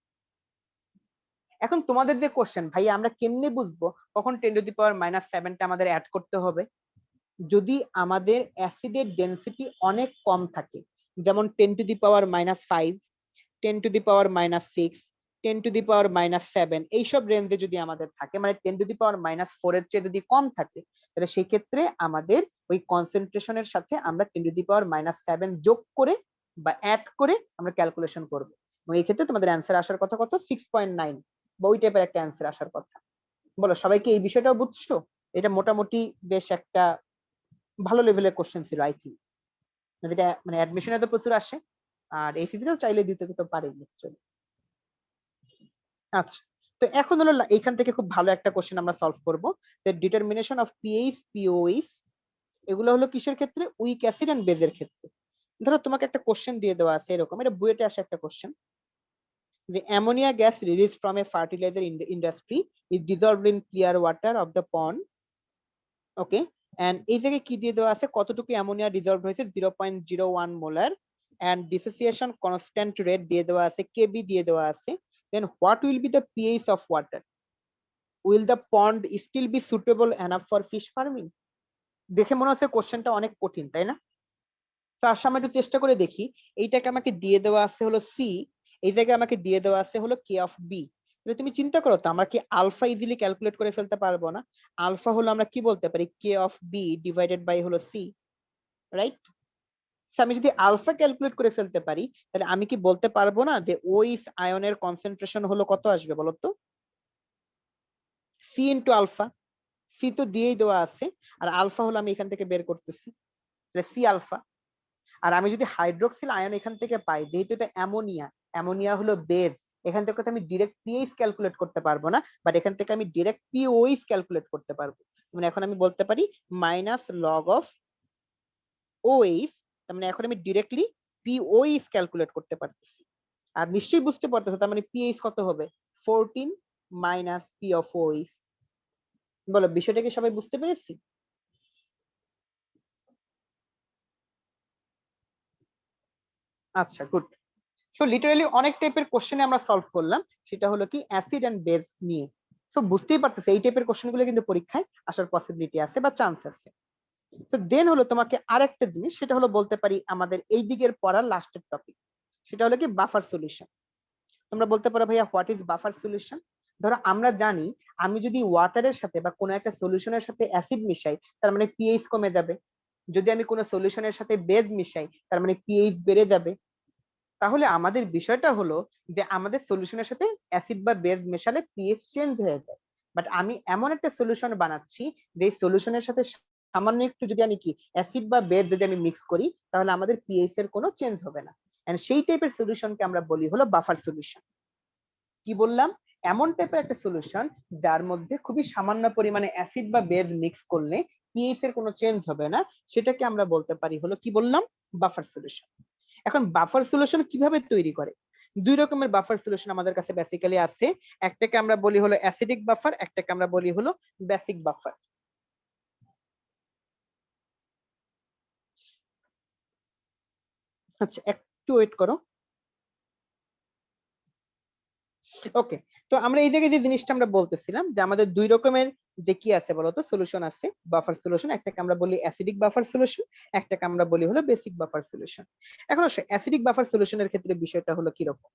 এখন তোমাদের যে কোশ্চেন, ভাই আমরা কেমনে বুঝবো কখন 10 টু দি পাওয়ার -7 টা আমাদের অ্যাড করতে হবে? যদি আমাদের অ্যাসিডের ডেনসিটি অনেক কম থাকে, যেমন 10 to the power -5, 10 to the power -6, 10 to the power -7, এইসব রেঞ্জে যদি আমাদের থাকে, মানে 10 টু দি পাওয়ার -4 এর চেয়ে যদি কম থাকে, তাহলে সেই ক্ষেত্রে আমাদের ওই কনসেন্ট্রেশনের সাথে আমরা 10 টু দি পাওয়ার -7 যোগ করে বা অ্যাড করে আমরা ক্যালকুলেশন করব। এবং এই ক্ষেত্রে তোমাদের অ্যান্সার আসার কথা কত 6.9 বা ওই টাইপের একটা অ্যান্সার আসার কথা। বলো সবাইকে এই বিষয়টাও বুঝছো? এটা মোটামুটি বেশ একটা ভালো লেভেলের কোশ্চেন ছিল আই থিঙ্ক। যেটা মানে অ্যাডমিশনে তো প্রচুর আসে, আর এসিতেও চাইলে দিতে তো পারে নিশ্চয়ই। আচ্ছা, তো এখন হলো এখান থেকে খুব ভালো একটা কোশ্চেন আমরা সলভ করব, যে ডিটারমিনেশন অফ পিএইচ পিওএইচ এগুলো হলো কিসের ক্ষেত্রে? উইক অ্যাসিড এন্ড বেজের ক্ষেত্রে। ধরো তোমাকে একটা কোশ্চেন দিয়ে দেওয়া আছে এরকম, এটা বুয়েটে আসে একটা question, the ammonia gas released from a fertilizer industry is dissolved in clear water of the pond. Okay, and এই জায়গায় কি দিয়ে দেওয়া আছে, কতটুকু অ্যামোনিয়া ডিজলভ হয়েছে 0.01 molar, and dissociation constant rate দিয়ে দেওয়া আছে, kb দিয়ে দেওয়া আছে। then what will be the pH of water? Will the pond still be suitable enough for fish farming? দেখে মনে হচ্ছে কোশ্চেনটা অনেক কঠিন, তাই না? তো আসলে আমরা একটু চেষ্টা করে দেখি। এইটাকে আমাকে দিয়ে দেওয়া আছে হলো সি, এই জায়গায় আমাকে দিয়ে দেওয়া আছে হলো কে অফ বি। তাহলে তুমি চিন্তা করো তো, আমরা কি আলফা ইজিলি ক্যালকুলেট করে ফেলতে পারবো না? আলফা হলো আমরা কি বলতে পারি, কে অফ বি ডিভাইডেড বাই হলো সি, রাইট? আমি যদি আলফা ক্যালকুলেট করে ফেলতে পারি, তাহলে আমি কি বলতে পারবো না যে ওইস আয়নের কনসেন্ট্রেশন হলো কত আসবে বলো তো? C into alpha. সি তো দিয়েই দেওয়া আছে, আর আলফা হলো আমি এখান থেকে বের করতেছি, তাহলে সি আলফা। আর আমি যদি হাইড্রোক্সিল আয়ন এখান থেকে পাই, যেহেতু এটা অ্যামোনিয়া, অ্যামোনিয়া হলো বেজ, এখান থেকে আমি ডিরেক্ট পিএইচ ক্যালকুলেট করতে পারবো না, বাট এখান থেকে আমি ডিরেক্ট পিওএইচ ক্যালকুলেট করতে পারবো। মানে এখন আমি বলতে পারি মাইনাস লগ অফ ওএইচ, তার মানে এখন আমি ডিরেক্টলি পিওএইচ ক্যালকুলেট করতে পারতেছি। আর নিশ্চয়ই বুঝতে পারতেছো তার মানে পিএইচ কত হবে, 14 মাইনাস পি অফ ওএইচ। বলো বিষয়টা কি সবাই বুঝতে পেরেছি? আচ্ছা, গুড। সো লিটারালি অনেক টাইপের কোশ্চেনে আমরা সলভ করলাম, সেটা হলো কি অ্যাসিড এন্ড বেস নিয়ে। সো বুঝতেই পারতেছে এই টাইপের কোশ্চেনগুলো কিন্তু পরীক্ষায় আসার পসিবিলিটি আছে বা চান্স আছে। তো দেন হলো তোমাকে আরেকটা জিনিস, সেটা হলো বলতে পারি আমাদের এই দিকের পড়ার লাস্টের টপিক, সেটা হলো কি বাফার সলিউশন। তোমরা বলতে পারো ভাইয়া হোয়াট ইজ বাফার সলিউশন? ধরো আমরা জানি আমি যদি ওয়াটারের সাথে বা কোনো একটা সলিউশনের সাথে অ্যাসিড মিশাই, তার মানে পিএইচ কমে যাবে। যদি আমি কোনো সলিউশনের সাথে বেজ মিশাই, তার মানে পিএইচ বেড়ে যাবে। তাহলে আমাদের বিষয়টা হলো যে আমাদের সলিউশনের সাথে অ্যাসিড বা বেজ মেশালে পিএইচ চেঞ্জ হয়ে যায়, বাট আমি এমন একটা সলিউশন বানাচ্ছি যে সলিউশনের সাথে সামান্য একটু যদি আমি কি অ্যাসিড বা বেজ যদি আমি মিক্স করি, তাহলে আমাদের পিএইচ এর কোনো চেঞ্জ হবে না। এন্ড সেই টাইপের সলিউশনকে আমরা বলি হলো বাফার সলিউশন। কি বললাম? এমন টাইপের একটা সলিউশন যার মধ্যে খুবই সামান্য পরিমাণে অ্যাসিড বা বেজ মিক্স করলে পিএইচ এর কোনো চেঞ্জ হবে না, সেটাকে আমরা বলতে পারি হলো কি বললাম, বাফার সলিউশন। এখন বাফার সলিউশন কিভাবে তৈরি করে? দুই রকমের বাফার সলিউশন আমাদের কাছে বেসিক্যালি আছে, একটাকে আমরা বলি হলো অ্যাসিডিক বাফার, একটাকে আমরা বলি হলো বেসিক বাফার। আচ্ছা একটু ওয়েট করো। ওকে, তো আমরা এই জায়গায় যে জিনিসটা আমরা বলতেছিলাম যে আমাদের দুই রকমের যে কি আছে বলতো সলিউশন আছে বাফার সলিউশন, একটাকে আমরা বলি অ্যাসিডিক বাফার সলিউশন, একটাকে আমরা বলি হলো বেসিক বাফার সলিউশন। এখন আসলে অ্যাসিডিক বাফার সলিউশনের ক্ষেত্রে বিষয়টা হলো কি রকম,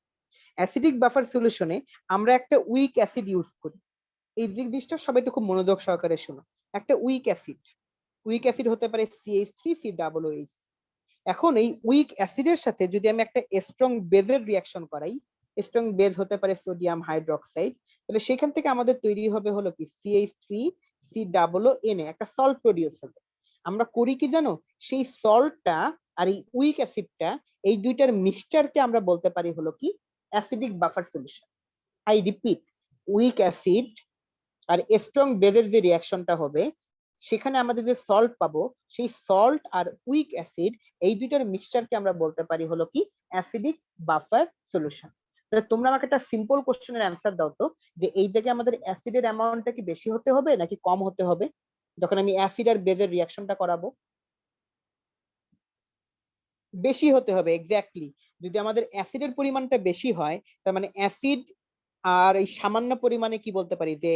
অ্যাসিডিক বাফার সলিউশনে আমরা একটা উইক অ্যাসিড ইউজ করি। এই জিনিসটা সবাই একটু খুব মনোযোগ সহকারে শোনো। একটা উইক অ্যাসিড হতে পারে CH3COOH। এখন এই উইক অ্যাসিডের সাথে যদি আমি একটা স্ট্রং বেজের রিঅ্যাকশন করাই, স্ট্রং বেজ হতে পারে সোডিয়াম হাইড্রোক্সাইড, তাহলে সেখান থেকে আমাদের তৈরি হবে হলো কি CH3COONA, একটা সল্ট প্রডিউস হবে। আমরা করি কি জানো, সেই সল্টটা আর এই উইক অ্যাসিডটা, এই দুইটার মিক্সচারকে আমরা বলতে পারি হলো কি acidic buffer solution. I repeat, weak acid আর স্ট্রং বেজের যে রিঅ্যাকশনটা হবে, সেখানে আমাদের যে সল্ট পাবো, সেই সল্ট আর উইক অ্যাসিড এই দুইটার মিক্সচারকে আমরা বলতে পারি হলো কি অ্যাসিডিক বাফার সলিউশন। তাহলে তোমরা আমাকে একটা সিম্পল কোশ্চেনের অ্যান্সার দাও তো, যে এই জায়গায় আমাদের অ্যাসিডের অ্যামাউন্টটা কি বেশি হতে হবে নাকি কম হতে হবে যখন আমি অ্যাসিড আর বেজের রিঅ্যাকশনটা করাবো? বেশি হতে হবে, এক্স্যাক্টলি। যদি আমাদের অ্যাসিডের পরিমাণটা বেশি হয়, তার মানে অ্যাসিড আর এই সামান্য পরিমাণে কি বলতে পারি যে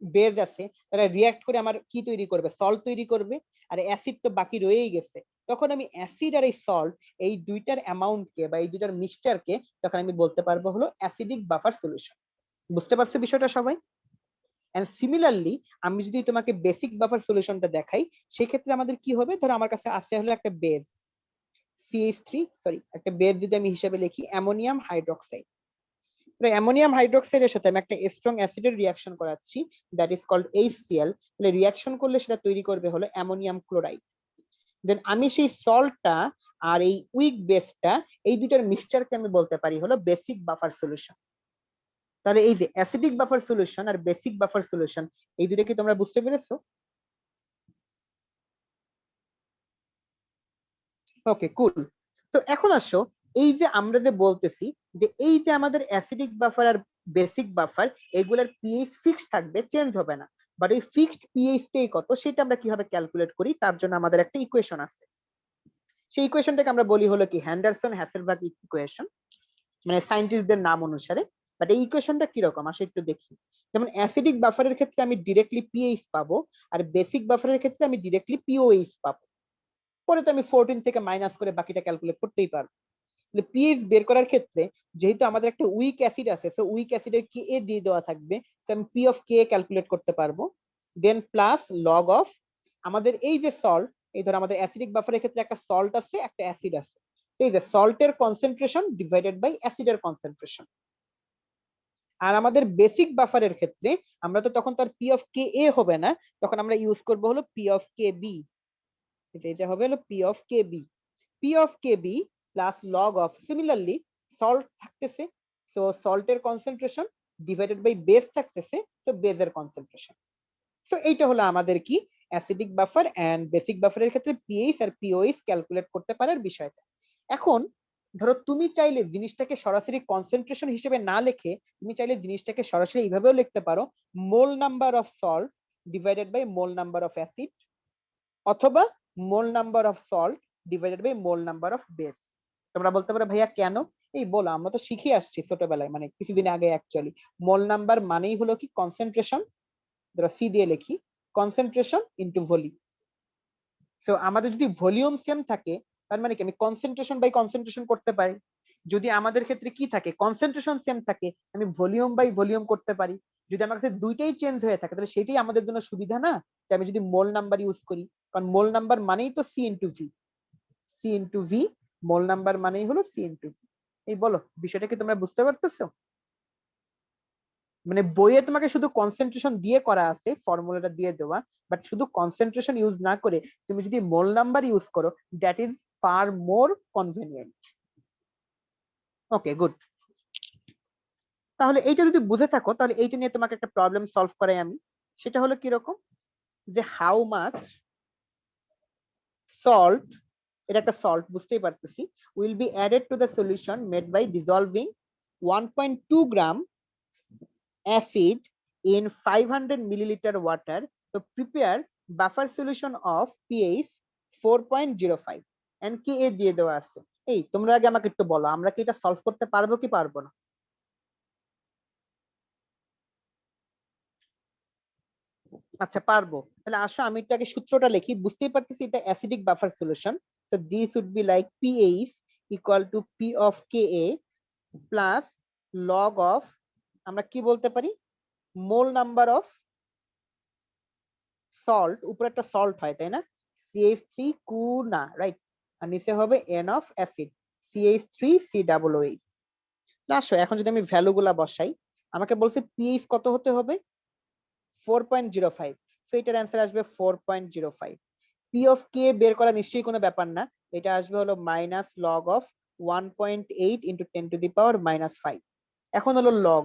বেজ আছে, তারা রিয়াক্ট করে আমার কি তৈরি করবে, সল্ট তৈরি করবে, আর অ্যাসিড তো বাকি রয়েই গেছে। তখন আমি অ্যাসিড আর এই সল্ট, এই দুইটার অ্যামাউন্টকে বা এই দুইটার মিক্সচারকে তখন আমি বলতে পারবো হলো অ্যাসিডিক বাফার সলিউশন। বুঝতে পারছো বিষয়টা সবাই? এন্ড সিমিলারলি আমি যদি তোমাকে বেসিক বাফার সলিউশনটা দেখাই, সেক্ষেত্রে আমাদের কি হবে, ধরো আমার কাছে আছে হলো একটা বেজ একটা বেজ যদি আমি হিসাবে লিখি অ্যামোনিয়াম হাইড্রোক্সাইড। অ্যামোনিয়াম হাইড্রোক্সাইডের সাথে আমি একটা স্ট্রং অ্যাসিডের রিঅ্যাকশন করাচ্ছি, দ্যাট ইজ কল্ড HCl। তাহলে রিঅ্যাকশন করলে সেটা তৈরি করবে হলো অ্যামোনিয়াম ক্লোরাইড। দেন আমি সেই সল্টটা আর এই উইক বেসটা, এই দুইটার মিক্সচারকে আমি বলতে পারি হলো বেসিক বাফার সলিউশন। তাহলে এই যে অ্যাসিডিক বাফার সলিউশন আর বেসিক বাফার সলিউশন, এই দুটো কি তোমরা বুঝতে পেরেছো? ওকে কুল। তো এখন আসো, এই যে আমরা যে বলতেছি যে এই যে আমাদের অ্যাসিডিক বাফার আর বেসিক বাফার, এগুলোর পিএইচ ফিক্স থাকবে, চেঞ্জ হবে না। বাট এই ফিক্সড পিএইচটাই কত, সেটা আমরা কিভাবে ক্যালকুলেট করি, তার জন্য আমাদের একটা ইকুয়েশন আছে। সেই ইকুয়েশনটাকে আমরা বলি হলো কি হ্যান্ডারসন হ্যাসেলবার্গ ইকুয়েশন, মানে সায়েন্টিস্টদের নাম অনুসারে। বাট এই ইকুয়েশনটা কিরকম আসে একটু দেখি। যেমন অ্যাসিডিক বাফারের ক্ষেত্রে আমি ডিরেক্টলি পিএইচ পাবো, আর বেসিক বাফারের ক্ষেত্রে আমি ডিরেক্টলি পিওএইচ পাবো। পরে তো আমি 14 থেকে মাইনাস করে বাকিটা ক্যালকুলেট করতেই পারবো। পিএইচ বের করার ক্ষেত্রে যেহেতু আমাদের একটা উইক অ্যাসিড আছে, সো উইক অ্যাসিডের কে এ দিয়ে দেওয়া থাকবে, সো আমি পি অফ কে ক্যালকুলেট করতে পারবো। দেন প্লাস লগ অফ আমাদের এই যে সল্ট, এই ধর আমাদের অ্যাসিডিক বাফারের ক্ষেত্রে একটা সল্ট আছে, একটা অ্যাসিড আছে, এই যে সল্টের কনসেন্ট্রেশন ডিভাইডেড বাই অ্যাসিডের কনসেন্ট্রেশন। আর আমাদের বেসিক বাফারের ক্ষেত্রে আমরা তো তখন তার পি অফ কে এ হবে না, তখন আমরা ইউজ করব হলো পি অফ কে বি। এটা হবে হলো P of K B. P of K B plus log of similarly salt থাকতেছে, সো সল্টের কনসেন্ট্রেশন ডিভাইডেড বাই বেস থাকতেছে, তো বেজের কনসেন্ট্রেশন। সো এইটা হলো আমাদের কি অ্যাসিডিক বাফার এন্ড বেসিক বাফারের ক্ষেত্রে পিএইচ আর পিওএইচ ক্যালকুলেট করতে পারার বিষয়টা। এখন ধরো তুমি চাইলে জিনিসটাকে সরাসরি কনসেন্ট্রেশন হিসেবে না লিখে, তুমি চাইলে জিনিসটাকে সরাসরি এইভাবেও লিখতে পারো, mole number of salt divided by mole number of acid, অথবা mole number of salt divided by mole number of base. তোমরা বলতে পারো ভাইয়া কেন? এই বলো, আমরা তো শিখে আসছি ছোটবেলায়, মানে কিছুদিন আগে অ্যাকচুয়ালি। মোল নাম্বার মানেই হলো কি কনসেন্ট্রেশন, ধরো সি দিয়ে লিখি, কনসেন্ট্রেশন ইনটু ভলিউম। সো আমাদের যদি ভলিউম সেম থাকে, তার মানে কি আমি কনসেন্ট্রেশন বাই কনসেন্ট্রেশন করতে পারি। যদি আমাদের ক্ষেত্রে কি থাকে, কনসেন্ট্রেশন সেম থাকে, আমি ভলিউম বাই ভলিউম করতে পারি। যদি আমার কাছে দুইটাই চেঞ্জ হয়ে থাকে, তাহলে সেটাই আমাদের জন্য সুবিধা না, যে আমি যদি মোল নাম্বার ইউজ করি। কারণ মোল নাম্বার মানেই তো C into V, C into V, mole number মানেই হলো সি ইনটু ভি। এই বলো, বিষয়টা কি তোমরা বুঝতে পারতেছো? মানে বইয়ে তোমাকে শুধু কনসেন্ট্রেশন দিয়ে করা আছে, ফর্মুলাটা দিয়ে দেওয়া, বাট শুধু কনসেন্ট্রেশন ইউজ না করে তুমি যদি মোল নাম্বার ইউজ করো, that is far more convenient. Okay good. তাহলে এইটা যদি বুঝে থাকো, তাহলে এইটা নিয়ে তোমাকে একটা প্রবলেম সলভ করাই আমি। সেটা হলো কিরকম, যে হাউ মাচ সল্ট, এটা একটা সল্ট বুঝতেই পারতেছি, will be added to the solution made by dissolving 1.2 gram acid in 500 milliliter water, so prepare buffer solution of pH 4.05 and Ka দিয়ে দেওয়া আছে। এই তোমরা আগে আমাকে একটু বলো, আমরা কি এটা সলভ করতে পারবো কি পারবো না? আচ্ছা পারবো, তাহলে আসো আমি একটু আগে সূত্রটা লিখি। বুঝতেই পারতেছি এটা acidic buffer solution, so this would be like pH equal to P of Ka plus log of, আমরা কি বলতে পারি, মোল নাম্বার অফ সল্ট, উপরে একটা সল্ট হয় তাই না, CH3 কু না, রাইট, আর নিচে হবে N অফ অ্যাসিড CH3COOH। আসো এখন যদি আমি ভ্যালু গুলা বসাই, আমাকে বলছে পিএইচ কত হতে হবে, 4.05, সো এটার অ্যান্সার আসবে 4.05। পি অফ কে বের করা নিশ্চয়ই কোনো ব্যাপার না, এটা আসবে হলো মাইনাস লগ অফ 1.8 ইন্টু 10⁻⁻5। এখন হলো লগ,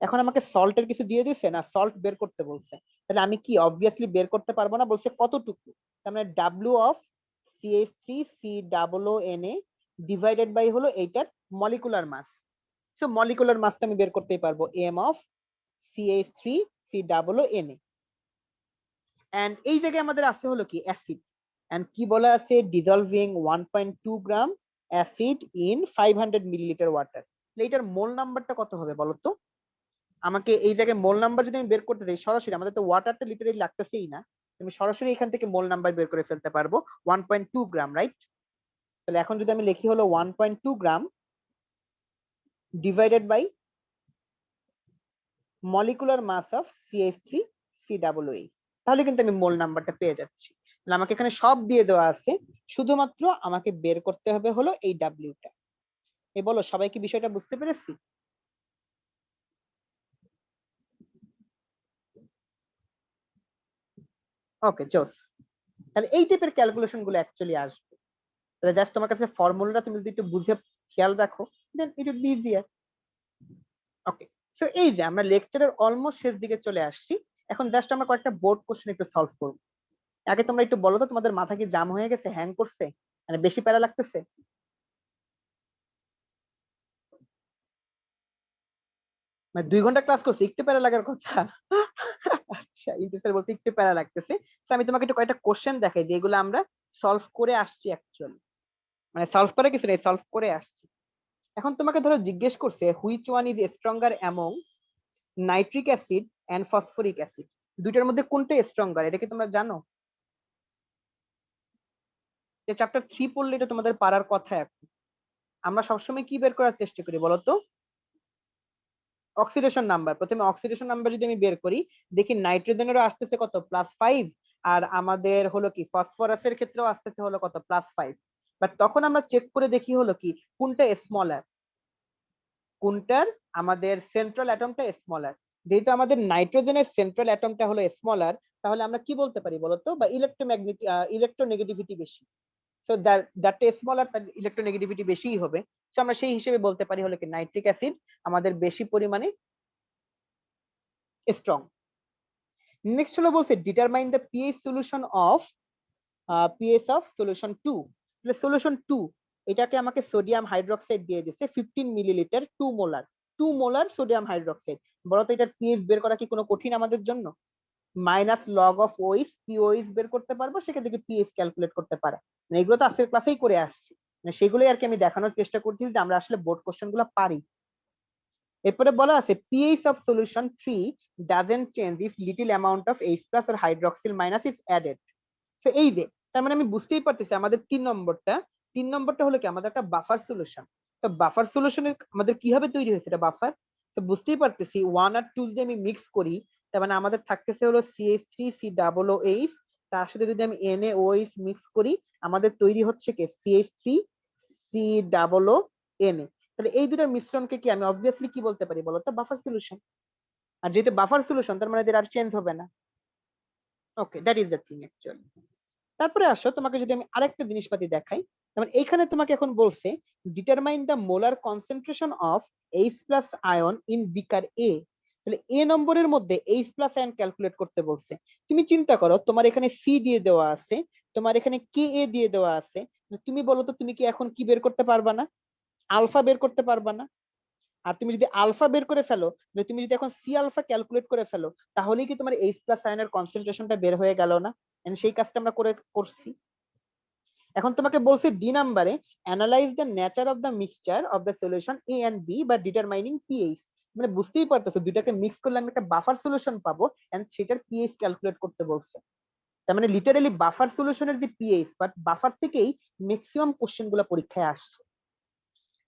এখন আমাকে সল্টের কিছু দিয়ে দিচ্ছে না, সল্ট বের করতে বলছে, তাহলে আমি কি অবভিয়াসলি বের করতে পারবো না, বলছে কতটুকু, তার মানে W of CH3COONA divided by হলো এইটার মলিকুলার মাস, সো মলিকুলার মাসটা আমি বের করতেই পারবো, এম অফ CH3COONA। এন্ড এই জায়গায় আমাদের আছে হলো কি অ্যাসিড, এন্ড কি বলা আছে, dissolving 1.2 gram acid in 500 millilitre water, এইটার মোল নাম্বারটা কত হবে বলো তো আমাকে। এই জায়গায় মোল নাম্বার যদি আমি বের করতে চাই সরাসরি, আমাদের তো ওয়াটারটা লিটারেলি লাগতেছেই না, আমি সরাসরি এখান থেকে মোল নাম্বার বের করে ফেলতে পারবো 1.2 গ্রাম, রাইট। তাহলে এখন যদি আমি লিখি হলো 1.2 gram divided by molecular mass of CH3COOH, তাহলে কিন্তু আমি মোল নাম্বারটা পেয়ে যাচ্ছি। তাহলে আমাকে এখানে সব দিয়ে দেওয়া আছে, শুধুমাত্র আমাকে বের করতে হবে হলো এই ডাব্লিউটা। এই বলো সবাই কি বিষয়টা বুঝতে পেরেছি? ওকে জোস, তাহলে এই টাইপের ক্যালকুলেশন গুলো অ্যাকচুয়ালি আসবে, তাহলে জাস্ট তোমার কাছে ফর্মুলাটা তুমি যদি একটু বুঝে খেয়াল রাখো, then it would be easier. Okay, so এই যে আমরা লেকচারের অলমোস্ট শেষ দিকে চলে আসছি, এখন জাস্ট আমরা কয়েকটা বোর্ড কোশ্চেন একটু সলভ করব। আগে তোমরা একটু বলো তো, তোমাদের মাথা কি জাম হয়ে গেছে, হ্যাং করছে, মানে বেশি প্যারা লাগতেছে? মানে 2 ঘন্টা ক্লাস করছি, একটু প্যারা লাগার কথা? আচ্ছা ইন্টেন্সিভ বলতে একটু প্যারা লাগতেছে, তো আমি তোমাকে একটু কয়েকটা কোশ্চেন দেখাই যেগুলো আমরা সলভ করে আসছি অ্যাকচুয়ালি, মানে সলভ করে কিছু নেই, সলভ করে আসছি। এখন তোমাকে ধরো জিজ্ঞেস করছে which one is stronger among nitric acid and phosphoric acid, দুইটার মধ্যে কোনটা স্ট্রঙ্গার, এটা কি তোমরা জানো? যে চ্যাপ্টার 3 পড়লে এটা তোমাদের পারার কথা। এখন আমরা সবসময় কি বের করার চেষ্টা করি বলতো, অক্সিডেশন নাম্বার। প্রথমে অক্সিডেশন নাম্বার যদি আমি বের করি, দেখি নাইট্রোজেনেরও আসতেছে কত +5, আর আমাদের হলো কি ফসফরাসের ক্ষেত্রেও আসতেছে হলো কত +5, বাট তখন আমরা চেক করে দেখি হলো কি কোনটা স্মলার, কোনটার আমাদের সেন্ট্রাল অ্যাটমটা স্মলার। যেহেতু আমাদের নাইট্রোজেনের সেন্ট্রাল অ্যাটমটা হলো স্মলার, তাহলে আমরা কি বলতে পারি বলতো, বা ইলেকট্রোনেগেটিভিটি বেশি, সো যারটা স্মলার তার ইলেকট্রোনেগেটিভিটি বেশিই হবে, তো আমরা সেই হিসেবে বলতে পারি হলো কি নাইট্রিক অ্যাসিড আমাদের বেশি পরিমাণে স্ট্রং। নেক্সট হলো বলছে determine the pH solution of pH of solution 2, তাহলে সলিউশন 2 এটাকে আমাকে সোডিয়াম হাইড্রোক্সাইড দিয়ে দিয়েছে 15 মিলিলিটার, 2 মোলার সোডিয়াম হাইড্রোক্সাইড। বলতো এটার পিএইচ বের করা কি কোনো কঠিন আমাদের জন্য? মাইনাস লগ অফ ওইস পিওইস বের করতে পারবো, সেখান থেকে পিএইচ ক্যালকুলেট করতে পারা, মানে এগুলো তো আজকের ক্লাসেই করে আসছি, মানে সেগুলোই আর কি আমি দেখানোর চেষ্টা করছি যে আমরা আসলে বোর্ড কোশ্চেন গুলো পারি। এরপরে বলা আছে pH of solution 3 doesn't change if little amount of H+ or hydroxyl minus is added. তো এই যে তার মানে আমি বুঝতেই পারতেছি আমাদের 3 নম্বরটা হলো কি আমাদের একটা বাফার সলিউশন। তো বাফার সলিউশনের আমাদের কিভাবে তৈরি হয়েছে এটা বাফার, তো বুঝতেই পারতেছি 1 আর 2 যদি আমি মিক্স করি, তার মানে আমাদের থাকতেছে হলো CH3COOH, তার সাথে যদি আমি NaOH মিক্স করি, আমাদের তৈরি হচ্ছে কি CH3COONA। তাহলে এই দুটার মিশ্রণকে কি আমি অবভিয়াসলি কি বলতে পারি বলতো, বাফার সলিউশন। আর যেহেতু বাফার সলিউশন তার মানে এদের আর চেঞ্জ হবে না। Okay, that is the thing actually. তারপরে আসো তোমাকে যদি আমি আরেকটা জিনিসপাতি দেখাই, যেমন এইখানে তোমাকে এখন বলছে determine the molar concentration of H+ ion in beaker A, তাহলে এ নম্বরের মধ্যে H+ আয়ন ক্যালকুলেট করতে বলছে। তুমি চিন্তা করো তোমার এখানে সি দিয়ে দেওয়া আছে, তোমার এখানে কে এ দিয়ে দেওয়া আছে, তুমি বলো তো তুমি কি এখন কি বের করতে পারবা না, আলফা বের করতে পারবা না? আর তুমি যদি আলফা বের করে ফেলো, তুমি যদি এখন সি আলফা ক্যালকুলেট করে ফেলো, তাহলেই কি তোমার H প্লাস আয়নের কনসেন্ট্রেশনটা বের হয়ে গেল না? সেই কাজটা আমরা করছি। এখন তোমাকে বলছি ডি নাম্বারে analyse the nature of the mixture of the solution A and B বা ডিটারমাইনিং পিএইচ। মানে বুঝতেই পারতেছো দুইটাকে মিক্স করলে আমি একটা বাফার সলিউশন পাবো এন্ড সেটার পিএইচ ক্যালকুলেট করতে বলছে। তার মানে লিটারালি বাফার সলিউশনের যে পিএইচ, বাট বাফার থেকেই ম্যাক্সিমাম কোশ্চেন গুলো পরীক্ষায় আসছে।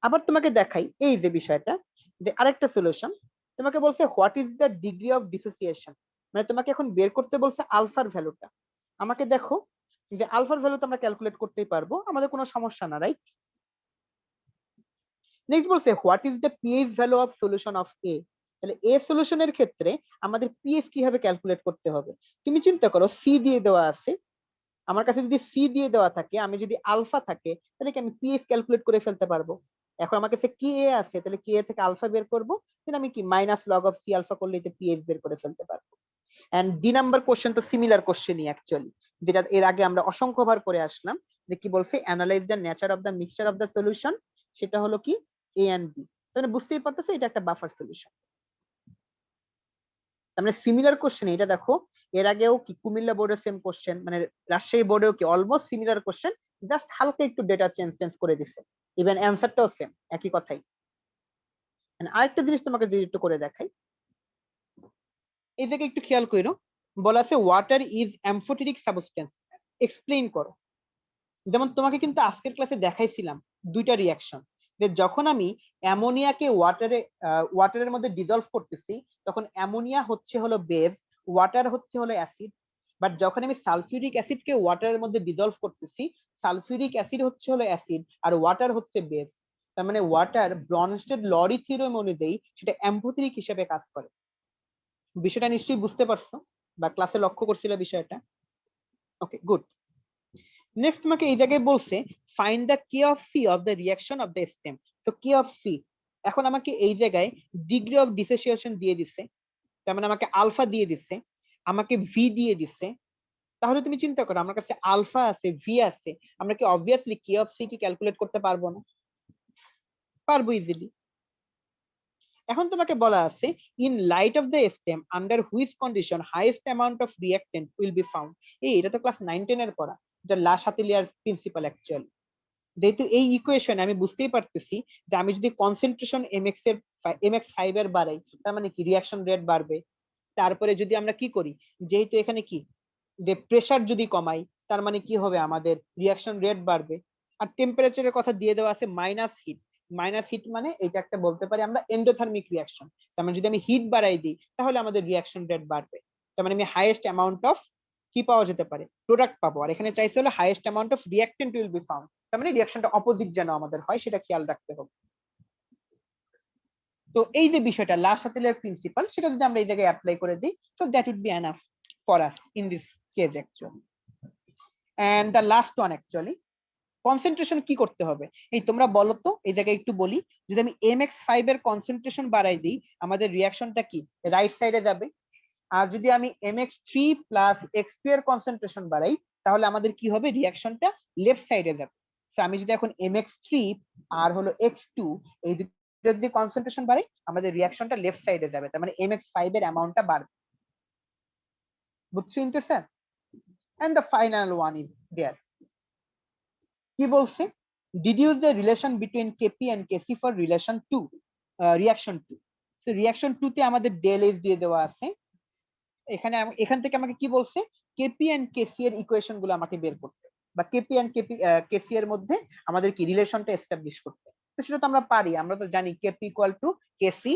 আবার তোমাকে দেখাই এই যে বিষয়টা, যে আরেকটা সলিউশন তোমাকে বলছে what is the degree of dissociation, মানে তোমাকে এখন বের করতে বলছে আলফার ভ্যালুটা। আমাকে দেখো যে আলফার ভ্যালু তো আমরা ক্যালকুলেট করতেই পারবো, আমাদের কোনো সমস্যা না, রাইট? নেক্সট বলছে what is the pH value of solution of A. তাহলে এ সলিউশনের ক্ষেত্রে আমাদের পিএইচ কিভাবে ক্যালকুলেট করতে হবে? তুমি চিন্তা করো সি দিয়ে দেওয়া আছে, আমার কাছে যদি সি দিয়ে দেওয়া থাকে, আমি যদি আলফা থাকে, তাহলে কি আমি পিএইচ ক্যালকুলেট করে ফেলতে পারবো? এখন আমার কাছে কে এ আছে, তাহলে কে এ থেকে আলফা বের করবো, দেন আমি কি minus log of C alpha করলে পিএইচ বের করে ফেলতে পারবো। এন্ড ডি নাম্বার কোশ্চেন তো সিমিলার কোশ্চেনই অ্যাকচুয়ালি, যেটা এর আগে আমরা অসংখ্যবার করে আসলাম, যে কি বলছে analyse the nature of the mixture of the solution, সেটা হলো কি এ এন্ড বি। তাহলে বুঝতেই পারতেছো এটা একটা বাফার সলিউশন। মানে সিমিলার কোশ্চেন, এটা দেখো এর আগেও কি কুমিল্লা বোর্ডের সেম কোশ্চেন, মানে রাজশাহী বোর্ডেও কি অলমোস্ট সিমিলার কোশ্চেন, জাস্ট হালকা একটু ডেটা চেঞ্জ করে দিচ্ছে, ইভেন অ্যানসারটাও সেম, একই কথাই। আরেকটা জিনিস তোমাকে যদি একটু করে দেখাই, এই জায়গায় একটু খেয়াল করো, বলা আছে ওয়াটার ইজ অ্যামফোটেরিক সাবস্টেন্স, এক্সপ্লেইন করো। যেমন তোমাকে কিন্তু আজকের ক্লাসে দেখাইছিলাম দুইটা রিয়াকশন, যে যখন আমি অ্যামোনিয়াকে ওয়াটারের মধ্যে ডিজলভ করতেছি, তখন অ্যামোনিয়া হচ্ছে হলো বেস, ওয়াটার হচ্ছে হলো অ্যাসিড। বাট যখন আমি সালফিউরিক অ্যাসিডকে ওয়াটারের মধ্যে ডিজলভ করতেছি, সালফিউরিক অ্যাসিড হচ্ছে হলো অ্যাসিড আর ওয়াটার হচ্ছে বেস। তার মানে ওয়াটার ব্রনস্টেড লরি থিওরেম অনুযায়ী সেটা অ্যামফোটেরিক হিসেবে কাজ করে। বিষয়টা নিশ্চয়ই বুঝতে পারছো বা ক্লাসে লক্ষ্য করছিলে বিষয়টা। ওকে, গুড। নেক্সট তোমাকে এই জায়গায় বলছে find the K of C of the reaction of the stem. তো কে অফ সি, এখন আমাকে এই জায়গায় ডিগ্রি অফ ডিসোসিয়েশন দিয়ে দিচ্ছে, তার মানে আমাকে আলফা দিয়ে দিচ্ছে, আমাকে ভি দিয়ে দিচ্ছে। তাহলে তুমি চিন্তা করো আমার কাছে আলফা আছে, ভি আছে, আমরা কি অবভিয়াসলি কে অফ সি কি ক্যালকুলেট করতে পারবো না? পারবো ইজিলি। এখন তোমাকে বলা আছে in light of the stem under which condition highest amount of reactant will be found. এটা তো ক্লাস 9-10 এর পড়া, এটা লা শাতিলিয়ার প্রিন্সিপাল অ্যাকচুয়ালি। যেহেতু এই ইকুয়েশন আমি বুঝতেই পারতেছি যে আমি যদি কনসেন্ট্রেশন mx5 এর বাড়াই, তার মানে কি রিঅ্যাকশন রেট বাড়বে। তারপরে যদি আমরা কি করি, যেহেতু এখানে কি যে প্রেসার যদি কমাই, তার মানে কি হবে আমাদের রিঅ্যাকশন রেট বাড়বে। আর টেম্পারেচারের কথা দিয়ে দেওয়া আছে মাইনাস হিট, মাইনাস হিট মানে এটা একটা বলতে পারি আমরা এন্ডোথার্মিক রিঅ্যাকশন। তার মানে যদি আমি হিট বাড়াই দিই, তাহলে আমাদের রিঅ্যাকশন রেট বাড়বে। তার মানে আমি হাইয়েস্ট অ্যামাউন্ট অফ কি পাওয়া যেতে পারে, প্রোডাক্ট পাবো। আর এখানে চাইছে হলো highest amount of reactant will be found, তার মানে রিঅ্যাকশনটা অপোজিট যেন আমাদের হয় সেটা খেয়াল রাখতে হবে। তো এই যে বিষয়টা লা শাতেলের প্রিন্সিপাল, সেটা যদি আমরা এই জায়গায় অ্যাপ্লাই করে দিই, তো that would be enough for us in this case actually. And the last one actually, concentration কি করতে হবে? এই তোমরা বলো তো, এই জায়গায় একটু বলি, যদি আমি mx5 এর কনসেন্ট্রেশন বাড়াই দিই, আমাদের রিঅ্যাকশনটা কি রাইট সাইডে যাবে। আর যদি আমি mx3 প্লাস x2 এর কনসেন্ট্রেশন বাড়াই, তাহলে আমাদের কি হবে, রিঅ্যাকশনটা লেফট সাইডে যাবে। তো আমি যদি এখন mx3 আর হলো x2 এই দুটো যদি কনসেন্ট্রেশন বাড়াই, আমাদের রিঅ্যাকশনটা লেফট সাইডে যাবে, তার মানে mx5 এর অ্যামাউন্টটা বাড়বে। বুঝছো interest? And the final one is there, কি বলছে deduce the relation between KP and KC for relation 2 reaction 2। সো রিঅ্যাকশন 2 তে আমাদের ডেল এস দিয়ে দেওয়া আছে। এখান থেকে আমাকে কি বলছে, কেপি এন্ড কেসি এর ইকুয়েশন গুলো আমাকে বের করতে, বা কেপি এন্ড কেসি এর মধ্যে আমাদের কি রিলেশনটা এস্টাবলিশ করতে। তো সেটা তো আমরা পারি, আমরা তো জানি কেপি ইকুয়াল টু কেসি,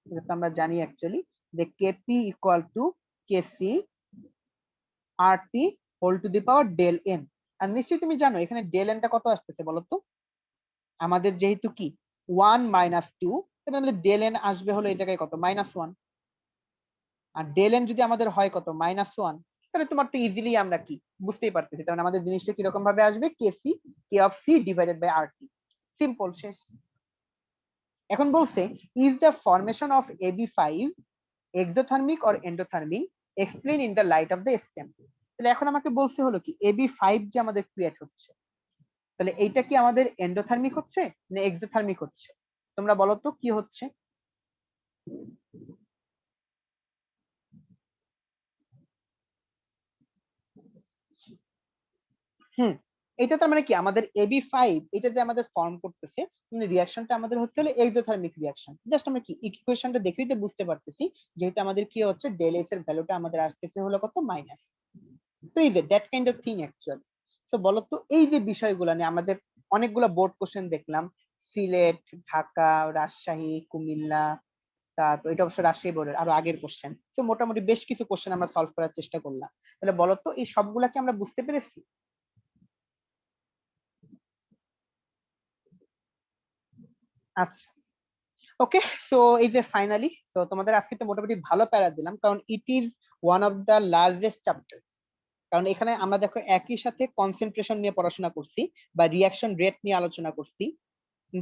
এটা তো আমরা জানি অ্যাকচুয়ালি, যে KP equal to KC R T whole to the power del N. আর নিশ্চয়ই তুমি জানো এখানে ডেল এনটা কত আসতেছে বলো তো, আমাদের যেহেতু কি 1 - 2, তাহলে আমাদের ডেল এন আসবে হলো এই জায়গায় কত -1। আর ডেল এন যদি আমাদের হয় কত -1, তাহলে তোমার তো ইজিলি আমরা কি বুঝতেই পারতেছি, তাহলে আমাদের জিনিসটা কিরকম ভাবে আসবে, KC K of C divided by R T. Simple, শেষ। এখন বলছে is the formation of AB5 exothermic or endothermic, explain in the light of the stem. তাহলে এখন আমাকে বলছে হলো কি AB5 যে আমাদের ক্রিয়েট হচ্ছে, তাহলে এইটা কি আমাদের এন্ডোথার্মিক হচ্ছে না এক্সোথার্মিক হচ্ছে? তোমরা বলো তো কি হচ্ছে? হুম, এটা তার মানে কি আমাদের AB5 এটা যে আমাদের ফর্ম করতেছে, মানে রিঅ্যাকশনটা আমাদের হচ্ছে হলো এক্সোথার্মিক রিঅ্যাকশন। জাস্ট আমরা কি ইকুয়েশনটা দেখলেই তো বুঝতে পারতেছি যেহেতু আমাদের কি হচ্ছে ডেল এস এর ভ্যালুটা আমাদের আসতেছে হলো কত মাইনাস। তো এই যে that kind of thing actually. তো বলতো এই যে বিষয়গুলো নিয়ে আমাদের অনেকগুলো বোর্ড কোশ্চেন দেখলাম, সিলেট, ঢাকা, রাজশাহী, কুমিল্লা, তারপর এটা অবশ্য রাজশাহী বোর্ডের আরো আগের কোশ্চেন। তো মোটামুটি বেশ কিছু কোশ্চেন আমরা সলভ করার চেষ্টা করলাম। তাহলে বলতো এই সবগুলাকে আমরা বুঝতে পেরেছি? আচ্ছা, ওকে। সো এই যে ফাইনালি, সো তোমাদের আজকে তো মোটামুটি ভালো প্যারা দিলাম, কারণ it is one of the largest chapter. কারণ এখানে আমরা দেখো একই সাথে কনসেন্ট্রেশন নিয়ে পড়াশোনা করছি বা রিঅ্যাকশন রেট নিয়ে আলোচনা করছি।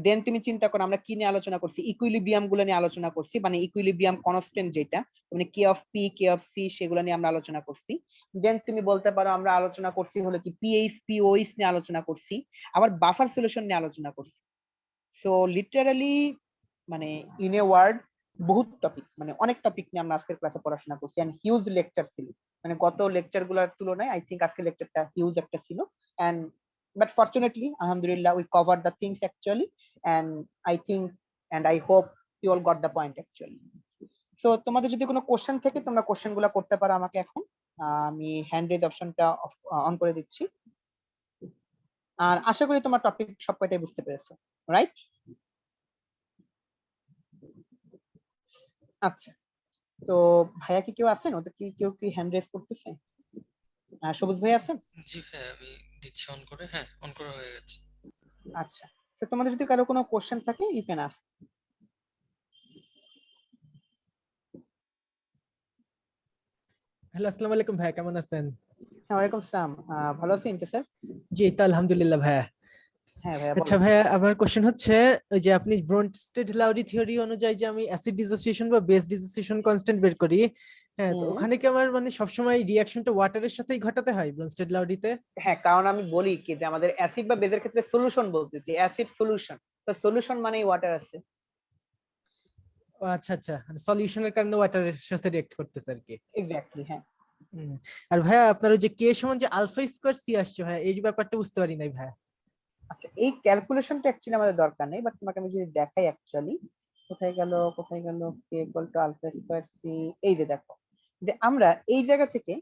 দেন তুমি চিন্তা করো আমরা কি নিয়ে আলোচনা করছি, ইকুইলিব্রিয়াম গুলো নিয়ে আলোচনা করছি, মানে ইকুইলিব্রিয়াম কনস্ট্যান্ট যেটা, মানে K of P K of C সেগুলো নিয়ে আমরা আলোচনা করছি। দেন তুমি বলতে পারো আমরা আলোচনা করছি হলো কি পিএইচ পিওইচ নিয়ে আলোচনা করছি, আবার বাফার সলিউশন নিয়ে আলোচনা করছি। সো লিটারালি মানে ইন এ ওয়ার্ড বহুত টপিক, মানে অনেক টপিক নিয়ে আমরা আজকের ক্লাসে পড়াশোনা করছি, এন্ড হিউজ লেকচার ছিল। মানে গত লেকচার গুলোর তুলনায় আই থিঙ্ক আজকের লেকচারটা হিউজ একটা ছিল। এন্ড বাট ফরচুনেটলি আলহামদুলিল্লাহ we cover the things actually, and I think and I hope you all got the point actually. So তোমাদের যদি কোনো কোশ্চেন থাকে তোমরা কোশ্চেন গুলো করতে পারো আমাকে এখন। আমি হ্যান্ড রেজ অপশনটা অন করে দিচ্ছি। আর আশা করি তোমার টপিক সব কয়টাই বুঝতে পেরেছো, রাইট? আচ্ছা, তো ভাইয়া কি কেউ আছেন? ওদের কি কেউ কি হ্যান্ড রেজ করতেছে? সবুজ ভাই আছেন? জি ভাই, আমি দিচ্ছি অন করে। হ্যাঁ, অন করা হয়ে গেছে। আচ্ছা, তো তোমাদের যদি কারো কোনো কোশ্চেন থাকে ইউ ক্যান আস্ক। হ্যালো, আসসালামু আলাইকুম ভাইয়া, কেমন আছেন? হ্যাঁ, ওয়ালাইকুম আসসালাম। ভালো আছেন স্যার? জি, এই তো আলহামদুলিল্লাহ ভাইয়া। হ্যাঁ ভাইয়া আচ্ছা বলেন। ভাইয়া, আমার কোশ্চেন হচ্ছে ওই যে আপনি ব্রনস্টেড লাউরি থিওরি অনুযায়ী যে আমি অ্যাসিড ডিসোসিয়েশন বা বেস ডিসোসিয়েশন কনস্ট্যান্ট বের করি, হ্যাঁ, তো হুম, ওখানে কি আমার মানে সবসময় রিঅ্যাকশনটা ওয়াটারের সাথেই ঘটাতে হয় ব্রনস্টেড লাউরিতে? হ্যাঁ, কারণ আমি বলি কি যে আমাদের অ্যাসিড বা বেজের ক্ষেত্রে সলিউশন বলতেছি, অ্যাসিড সলিউশন। তো সলিউশন মানেই ওয়াটার আছে। ও আচ্ছা আচ্ছা, সলিউশনের কারণে ওয়াটারের সাথে রিঅ্যাক্ট করতেছে আর কি। এক্স্যাক্টলি, হ্যাঁ। হুম। আর ভাইয়া আপনার ওই যে কে সমান যে আলফা স্কয়ার সি আসছে ভাইয়া, এই ব্যাপারটা বুঝতে পারি নাই ভাইয়া। আচ্ছা, এই ক্যালকুলেশনটা অ্যাকচুয়ালি আমাদের দরকার নেই, বাট তোমাকে আমি যদি দেখাই অ্যাকচুয়ালি কোথায় গেল K equal to alpha square C. এই যে দেখো, যে আমরা এই জায়গা থেকে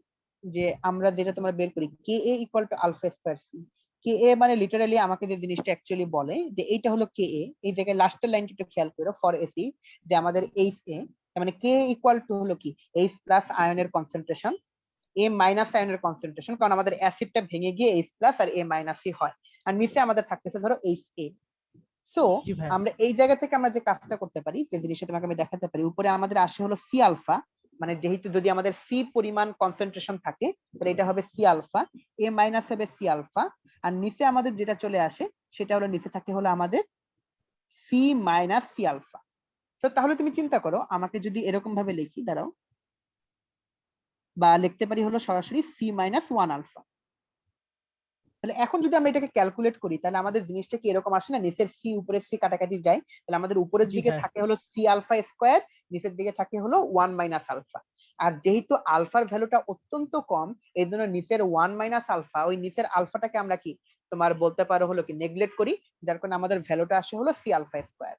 যে আমরা যেটা তোমরা বের করি K A equal to alpha square C. K A মানে লিটারালি আমাকে যে জিনিসটা অ্যাকচুয়ালি বলে যে এইটা হলো কে এ, এই জায়গায় লাস্টের লাইনটা একটু খেয়াল করো ফর এসি, যে আমাদের এইচ এ, মানে কে ইকুয়াল টু হলো কি এইচ প্লাস আয়নের কনসেন্ট্রেশন, এ মাইনাস আয়নের কনসেন্ট্রেশন, কারণ আমাদের অ্যাসিডটা ভেঙে গিয়ে এইচ প্লাস আর এ মাইনাসই হয়। আর নিচে আমাদের থাকতেছে ধরো এইচ এ। সো জি ভাইয়া। আমরা এই জায়গা থেকে আমরা যে কাজটা করতে পারি, যে জিনিসটা তোমাকে আমি দেখাতে পারি, উপরে আমাদের আসে হলো সি আলফা, মানে যেহেতু যদি আমাদের সি পরিমাণ কনসেন্ট্রেশন থাকে তাহলে এটা হবে সি আলফা, এ মাইনাস হবে সি আলফা, আর নিচে আমাদের যেটা চলে আসে সেটা হলো নিচে থাকে হলো আমাদের সি মাইনাস সি আলফা। তো তাহলে তুমি চিন্তা করো আমাকে যদি এরকম ভাবে লিখি, দাঁড়াও, বা লিখতে পারি হলো সরাসরি সি মাইনাস ওয়ান আলফা। তাহলে এখন যদি আমরা এটাকে ক্যালকুলেট করি তাহলে আমাদের জিনিসটা কি এরকম আসে না, নিচের সি উপরের সি কাটাকাটি যায়, তাহলে আমাদের উপরের জি দিকে ভাইয়া। থাকে হলো সি আলফা স্কোয়ার, নিচের দিকে থাকে হলো ওয়ান মাইনাস আলফা। আর যেহেতু আলফার ভ্যালুটা অত্যন্ত কম, এই জন্য নিচের ওয়ান মাইনাস আলফা, ওই নিচের আলফাটাকে আমরা কি তোমার বলতে পারো হলো কি নেগলেক্ট করি, যার কারণে আমাদের ভ্যালুটা আসে হলো সি আলফা স্কোয়ার।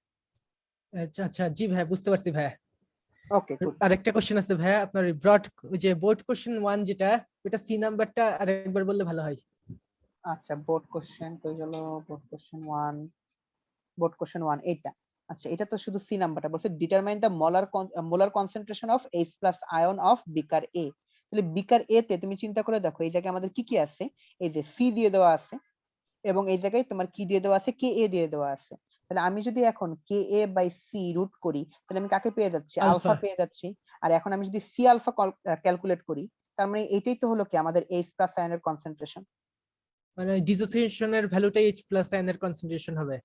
আচ্ছা আচ্ছা, জি ভাইয়া, বুঝতে পারছি ভাইয়া। ওকে, গুড। আরেকটা কোশ্চেন আছে ভাইয়া, আপনার ব্রড যে বোর্ড কোশ্চেন 1 যেটা, ওটা সি নাম্বারটা আরেকবার বললে ভালো হয়। আচ্ছা, বোর্ড কোশ্চেন কই গেল? Board question one, board question one এইটা। আচ্ছা, এটা তো শুধু সি নাম্বারটা বলছে, determine the molar concentration of H plus ion of beaker A. তাহলে বিকার এ তে তুমি চিন্তা করে দেখো এই জায়গায় আমাদের কি কি আছে, এই যে সি দিয়ে দেওয়া আছে, এবং এই জায়গায় তোমার কি দিয়ে দেওয়া আছে, কে এ দিয়ে দেওয়া আছে। তাহলে আমি যদি এখন কে এ বাই সি রুট করি তাহলে আমি কাকে পেয়ে যাচ্ছি? আলফা। আলফা পেয়ে যাচ্ছি। আর এখন আমি যদি সি আলফা ক্যালকুলেট করি, তার মানে এটাই তো হলো কি আমাদের এইচ প্লাস আয়নের কনসেন্ট্রেশন। মানে ডিসোসিয়েশনের ভ্যালুটাই এইচ প্লাস আয়নের কনসেন্ট্রেশন হবে।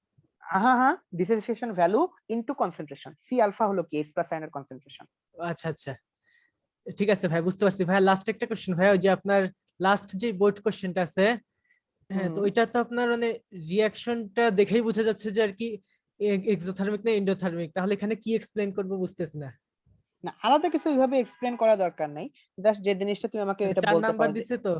হ্যাঁ হ্যাঁ, dissociation value into concentration, C alpha হলো কি এইচ প্লাস আয়নের কনসেন্ট্রেশন। আচ্ছা আচ্ছা, ঠিক আছে ভাই, বুঝতে পারছি ভাই। লাস্ট একটা কোশ্চেন ভাই, ওই যে আপনার লাস্ট যে বোর্ড কোশ্চেনটা আছে, হ্যাঁ, তো হুম, ওইটা তো আপনার মানে রিয়াকশনটা দেখেই বোঝা যাচ্ছে যে আর কি এক্সোথার্মিক না এন্ডোথার্মিক, তাহলে এখানে কি এক্সপ্লেইন করব বুঝতেছি না। না আলাদা কিছু ওইভাবে এক্সপ্লেন করা দরকার নাই, জাস্ট যে জিনিসটা তুমি আমাকে এটা 4 বলতে নাম্বার পারো যে দিছে তো।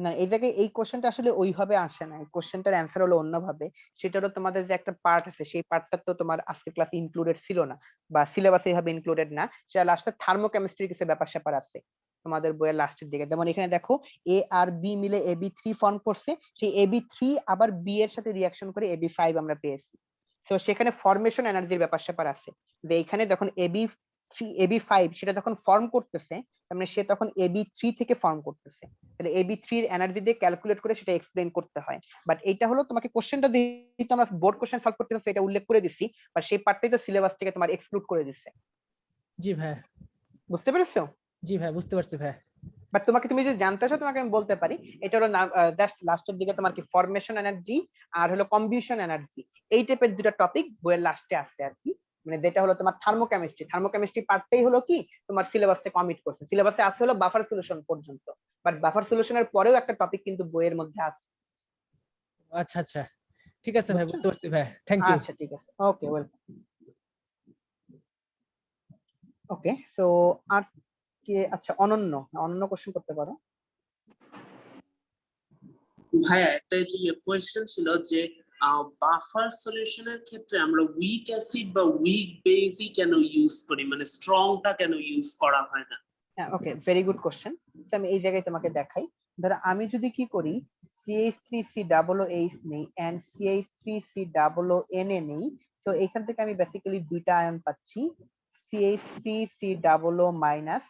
না এই জায়গায় এই কোশ্চেনটা আসলে ওইভাবে আসে না, এই কোশ্চেনটার অ্যান্সার হলো অন্যভাবে। সেটা হলো তোমাদের যে একটা পার্ট আছে সেই পার্টটা তো তোমার আজকে ক্লাস ইনক্লুডেড ছিল না বা সিলেবাসে এইভাবে ইনক্লুডেড না, সেটা লাস্টে থার্মোকেমিস্ট্রির কিছু ব্যাপার স্যাপার আছে তোমাদের বইয়ের লাস্টের দিকে। যেমন এখানে দেখো এ আর বি মিলে AB3 ফর্ম করছে, সেই AB3 আবার বি এর সাথে রিঅ্যাকশন করে AB5 আমরা পেয়েছি। তো সেখানে ফরমেশন এনার্জির ব্যাপার স্যাপার আছে, যে এখানে যখন AB5 সেটা যখন ফর্ম করতেছে তার মানে সে তখন AB3 থেকে ফর্ম করতেছে, তাহলে AB3 এর এনার্জি দিয়ে ক্যালকুলেট করে সেটা এক্সপ্লেইন করতে হয়। বাট এটা হলো তোমাকে কোশ্চেনটা যেহেতু আমরা বোর্ড কোশ্চেন সলভ করতে সেটা উল্লেখ করে দিছি, বা সেই পার্টটাই তো সিলেবাস থেকে তোমার এক্সক্লুড করে দিচ্ছে। জি ভাই, বুঝতে পেরেছো? জি ভাই বুঝতে পারছি ভাই। বাট তুমি যদি জানতে চাও তোমাকে আমি বলতে পারি, এটা হলো জাস্ট লাস্টের দিকে তোমার কি ফরমেশন এনার্জি আর হলো কম্বিউশন এনার্জি, এই টাইপের দুটো টপিক বইয়ের লাস্টে আছে আর কি। মানে যেটা হলো তোমার থার্মোকেমিস্ট্রি পার্টটাই হলো কি তোমার সিলেবাস থেকে কমিট করছে, সিলেবাসে আছে হলো বাফার সলিউশন পর্যন্ত, বাট বাফার সলিউশনের পরেও একটা টপিক কিন্তু বইয়ের মধ্যে আছে। আচ্ছা আচ্ছা, ঠিক আছে ভাই, বুঝছো? বুঝতে পারছি ভাই, থ্যাংক ইউ। আচ্ছা ঠিক আছে, ওকে ওয়েলকাম। ওকে সো আর কে, আচ্ছা অনন্য, অনন্য কোশ্চেন করতে পারো। ভাইয়া একটা যে কোয়েশ্চেন ছিল যে বাফার সলিউশনের ক্ষেত্রে আমরা উইক অ্যাসিড বা উইক বেসই কেন ইউজ করি, মানে স্ট্রংটা কেন ইউজ করা হয় না? হ্যাঁ ওকে, ভেরি গুড কোশ্চেন। আমি এই জায়গায় তোমাকে দেখাই, ধরো আমি যদি কি করি CH3COOH নেই এন্ড CH3COONA নেই, তো এখান থেকে আমি বেসিক্যালি দুইটা আয়ন পাচ্ছি, CH3COO মাইনাস,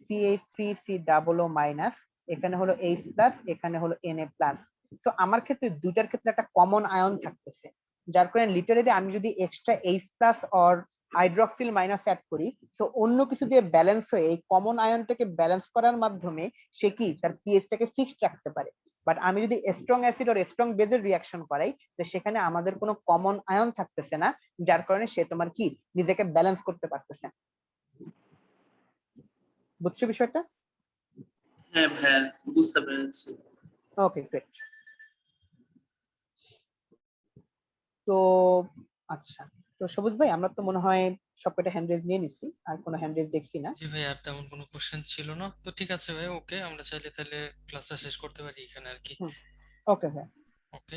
CH3COO মাইনাস, এখানে হলো H প্লাস, এখানে হলো Na প্লাস। তো আমার ক্ষেত্রে দুইটার ক্ষেত্রে একটা কমন আয়ন থাকতেছে, যার কারণে লিটারেলি আমি যদি extra H plus or hydroxyl minus add করি, তো অন্য কিছু দিয়ে ব্যালেন্স হয়ে এই কমন আয়নটাকে ব্যালেন্স করার মাধ্যমে সে কি তার পিএইচটাকে ফিক্সড রাখতে পারে। বাট আমি যদি স্ট্রং অ্যাসিড আর স্ট্রং বেজের রিঅ্যাকশন করাই, তো সেখানে আমাদের কোনো কমন আয়ন থাকতেছে না, যার কারণে সে তোমার কি নিজেকে ব্যালেন্স করতে পারতেছে। বুঝছো বিষয়টা? হ্যাঁ ভাইয়া বুঝতে পেরেছি। Okay great. তো আচ্ছা, তো সবুজ ভাই আমরা তো মনে হয় সবকটা হ্যান্ড রেজ নিয়ে নিচ্ছি, আর কোনো হ্যান্ড রেজ দেখছি না। জি ভাই, আর তেমন কোনো কোশ্চেন ছিল না, তো ঠিক আছে ভাই, ওকে আমরা চাইলে তাহলে ক্লাসটা শেষ করতে পারি এখানে আর কি। ওকে ভাই। ওকে।